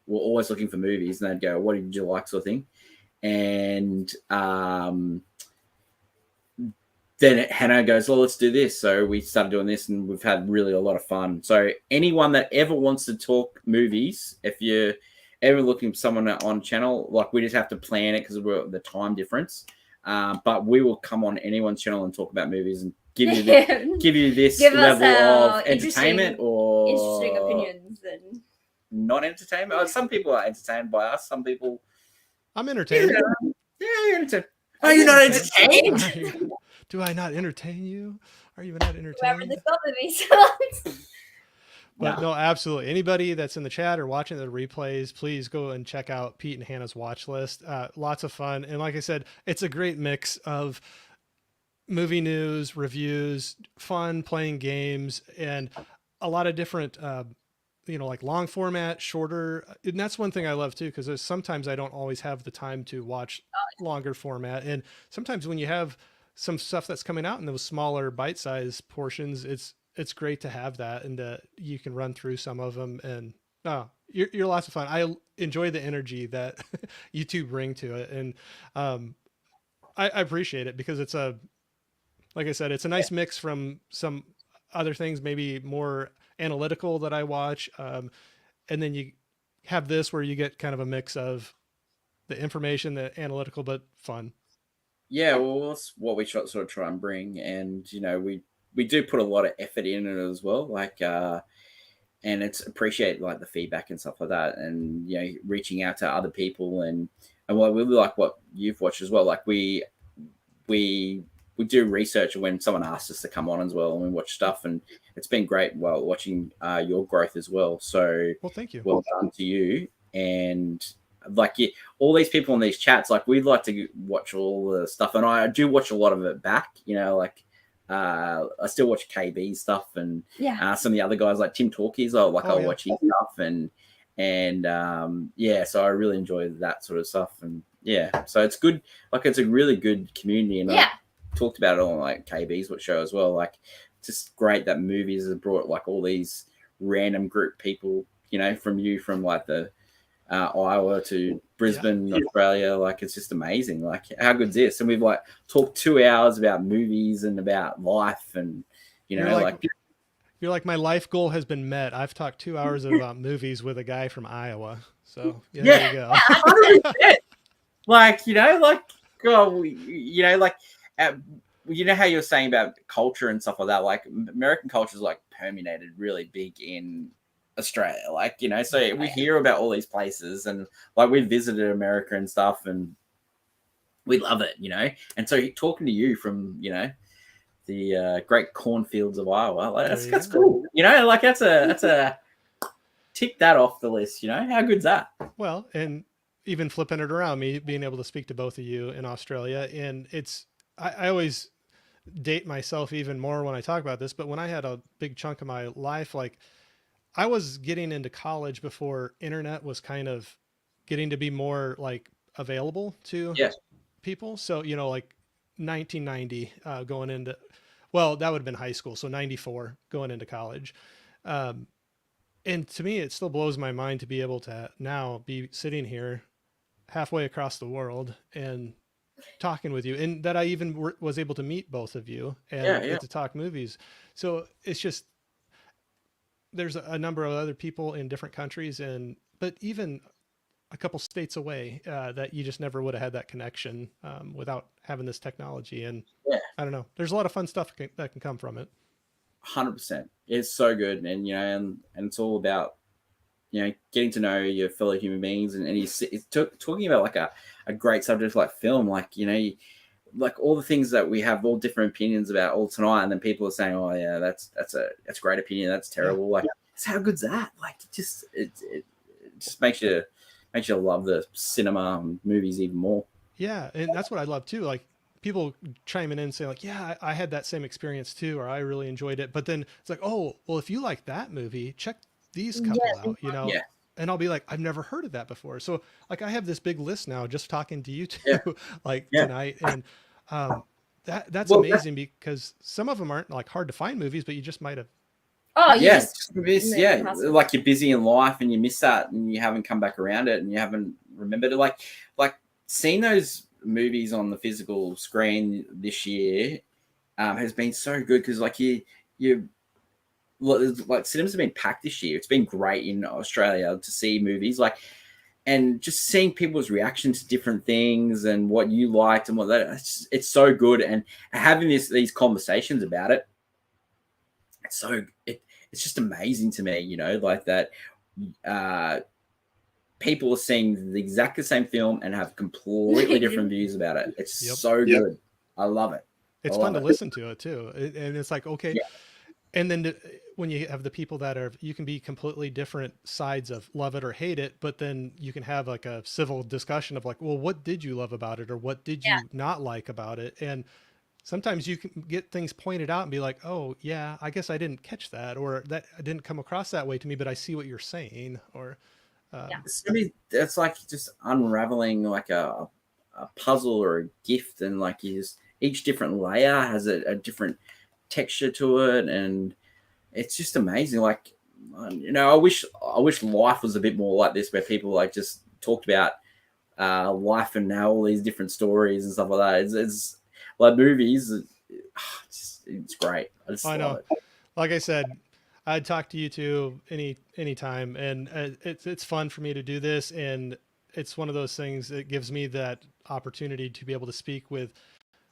were always looking for movies, and they'd go, "What did you like?" sort of thing. And then Hannah goes, "Well, let's do this." So we started doing this, and we've had really a lot of fun. So anyone that ever wants to talk movies, if you're ever looking for someone on channel, like we just have to plan it because of the time difference. But we will come on anyone's channel and talk about movies and give you this level of entertainment or interesting opinions and not entertainment. Some people are entertained by us. Some people, I'm entertained. Yeah, you're entertained. Are you not entertained? Do I not entertain you? Are you not entertained? whoever the movies. But no, absolutely. Anybody that's in the chat or watching the replays, please go and check out Pete and Hannah's watch list. Lots of fun. And like I said, it's a great mix of movie news, reviews, fun, playing games, and a lot of different, like long format, shorter. And that's one thing I love too, because sometimes I don't always have the time to watch longer format. And sometimes when you have some stuff that's coming out in those smaller bite-sized portions, it's great to have that, and you can run through some of them, and you're lots of fun. I enjoy the energy that you two bring to it, and I appreciate it because it's like I said, it's a nice mix from some other things, maybe more analytical that I watch, and then you have this where you get kind of a mix of the information, the analytical, but fun. Yeah, well, that's what we sort of try and bring, and we do put a lot of effort in it as well, like and it's appreciate like the feedback and stuff like that, and reaching out to other people, and what we like what you've watched as well. Like we do research when someone asks us to come on as well, and we watch stuff, and it's been great watching your growth as well. So thank you. Well done to you. And like all these people in these chats, like we'd like to watch all the stuff, and I do watch a lot of it back, like I still watch KB stuff, and some of the other guys like Tim Talkies, I'll watch his stuff, and so I really enjoy that sort of stuff, and so it's good. Like it's a really good community, and I talked about it on like KB's show as well. Like it's just great that movies have brought like all these random group people, from like the Iowa to Brisbane, Australia. Like, it's just amazing. Like, how good's this? And we've like talked 2 hours about movies and about life, and you're like, my life goal has been met. I've talked 2 hours about movies with a guy from Iowa. So there you go. 100%. Like, God, you know how you were saying about culture and stuff like that. Like, American culture is like permeated really big in Australia. Like, so we hear about all these places, and like we visited America and stuff, and we love it, And so talking to you from, the great cornfields of Iowa, like, that's cool. Like that's a tick that off the list. How good's that? Well, and even flipping it around, me being able to speak to both of you in Australia, and I always date myself even more when I talk about this, but when I had a big chunk of my life, like I was getting into college before internet was kind of getting to be more like available to people. So, like 1990, going into, well, that would have been high school. So 94 going into college. And to me, it still blows my mind to be able to now be sitting here halfway across the world and talking with you, and that I even was able to meet both of you and get to talk movies. So it's just, there's a number of other people in different countries, but even a couple states away, that you just never would have had that connection without having this technology. And I don't know, there's a lot of fun stuff that can come from it. 100%. It's so good. And, and it's all about, getting to know your fellow human beings. And it's talking about like a great subject like film, like, like all the things that we have all different opinions about all tonight. And then people are saying, oh yeah, that's a great opinion. That's terrible. Like, it's how good's that? Like, it just makes you love the cinema and movies even more. Yeah. And that's what I love too. Like, people chiming in and saying like, yeah, I had that same experience too, or I really enjoyed it. But then it's like, oh, well, if you like that movie, check these couple out, and I'll be like, I've never heard of that before. So like, I have this big list now just talking to you two, tonight. And that's amazing, because some of them aren't like hard to find movies, but you just might have. Oh, like you're busy in life and you miss that, and you haven't come back around it, and you haven't remembered it. Like seeing those movies on the physical screen this year has been so good, because like you like cinemas have been packed this year. It's been great in Australia to see movies, like, and just seeing people's reactions to different things and what you liked and what that, it's so good. And having these conversations about it, it's just amazing to me, like that people are seeing the exact same film and have completely different views about it. It's so good. I love it. It's fun to listen to it too. And it's like, okay. And then when you have the people you can be completely different sides of love it or hate it, but then you can have like a civil discussion of like, well, what did you love about it? Or what did you not like about it? And sometimes you can get things pointed out and be like, oh yeah, I guess I didn't catch that, or that I didn't come across that way to me, but I see what you're saying. Or it's like just unraveling like a puzzle or a gift, and like each different layer has a different texture to it, and it's just amazing. Like, I wish life was a bit more like this, where people like just talked about life and now all these different stories and stuff like that. It's like movies. It's great. I know. Love it. Like I said, I'd talk to you two anytime, and it's fun for me to do this, and it's one of those things that gives me that opportunity to be able to speak with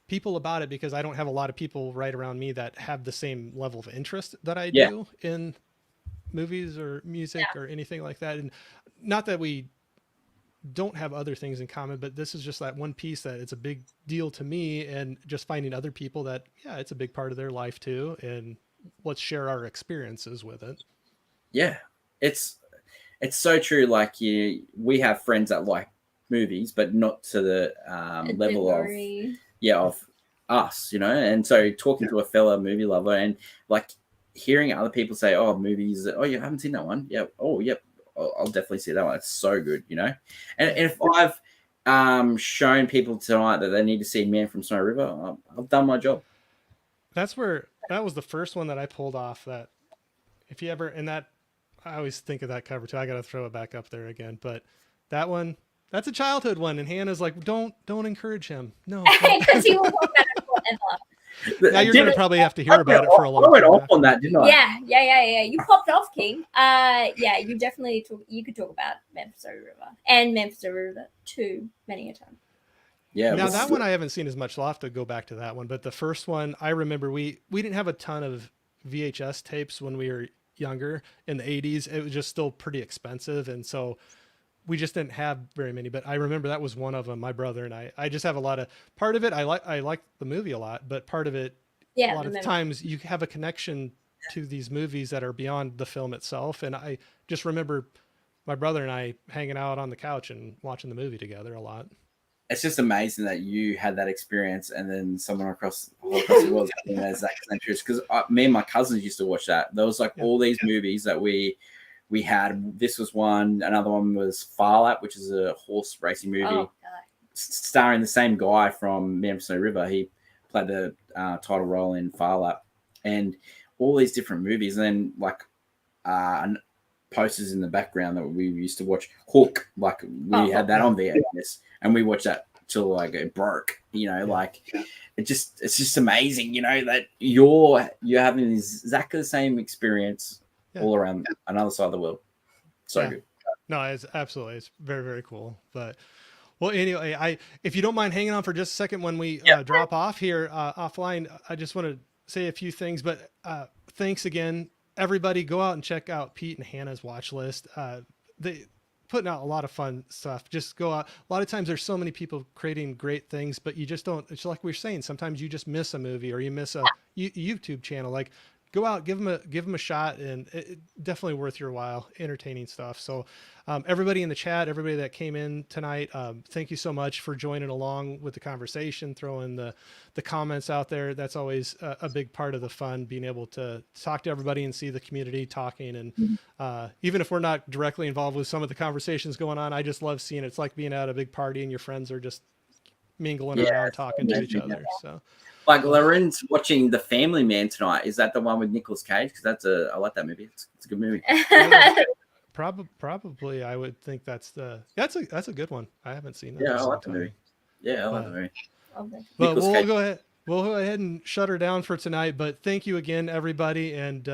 people about it, because I don't have a lot of people right around me that have the same level of interest that I do in movies or music or anything like that. And not that we don't have other things in common, but this is just that one piece that it's a big deal to me, and just finding other people that, it's a big part of their life too. And let's share our experiences with it. Yeah. It's so true. Like we have friends that like movies, but not to the level of us, and so talking to a fellow movie lover and like hearing other people say, oh, movies, oh, you haven't seen that one? Yeah. Oh, yep. I'll definitely see that one. It's so good, and if I've shown people tonight that they need to see Man from Snow River, I've done my job. That was the first one that I pulled off. That if you ever, and that I always think of that cover too. I got to throw it back up there again, but that one, that's a childhood one. And Hannah's like, don't encourage him. No. Because he will talk about it forever. Now you're going to probably have to hear about it for a long I went time. off on that, didn't I? Yeah. You popped off, King. Yeah, you definitely you could talk about Memphis River and Memphis River 2 many a time. Yeah. Now that one I haven't seen as much. So I'll have to go back to that one. But the first one, I remember we didn't have a ton of VHS tapes when we were younger in the 80s. It was just still pretty expensive. And so we just didn't have very many, but I remember that was one of them. My brother and I just have a lot of part of it. I like the movie a lot, but part of it, a lot of times you have a connection to these movies that are beyond the film itself. And I just remember my brother and I hanging out on the couch and watching the movie together a lot. It's just amazing that you had that experience, and then someone across the world having that exact same experience. Because me and my cousins used to watch that. There was all these movies that we had. This was one. Another one was Farlap, which is a horse racing movie, starring the same guy from Memphis River. He played the title role in Farlap, and all these different movies. And then posters in the background that we used to watch. Hook, we had that on VHS, and we watched that till it broke. It's just amazing. That you're having exactly the same experience all around another side of the world. So good. No, it's very, very cool. But well, anyway, if you don't mind hanging on for just a second when we drop off here offline, I just want to say a few things. But thanks again. Everybody go out and check out Pete and Hannah's watch list. They putting out a lot of fun stuff. Just go out. A lot of times there's so many people creating great things, but you just don't, it's like we were saying, sometimes you just miss a movie or you miss a YouTube channel. Go out, give them a shot, and it definitely worth your while. Entertaining stuff. So everybody in the chat, everybody that came in tonight, thank you so much for joining along with the conversation, throwing the comments out there. That's always a big part of the fun, being able to talk to everybody and see the community talking. And even if we're not directly involved with some of the conversations going on, I just love seeing it. It's like being at a big party and your friends are just mingling around, talking to each other. So. Loren's watching The Family Man tonight. Is that the one with Nicolas Cage? Because I like that movie. It's a good movie. Probably, I would think that's a good one. I haven't seen that. Yeah, I like the movie. Yeah, I like the movie. But we'll go ahead. We'll go ahead and shut her down for tonight. But thank you again, everybody, and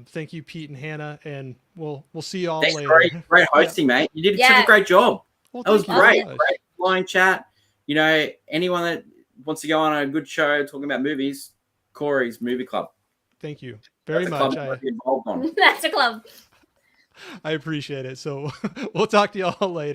thank you, Pete and Hannah. And we'll see you all later. Great hosting, mate. You did such a great job. Well, that was great. Great line chat. Anyone that wants to go on a good show talking about movies, Corey's Movie Club. Thank you very much. That's a club. I appreciate it. So we'll talk to y'all later.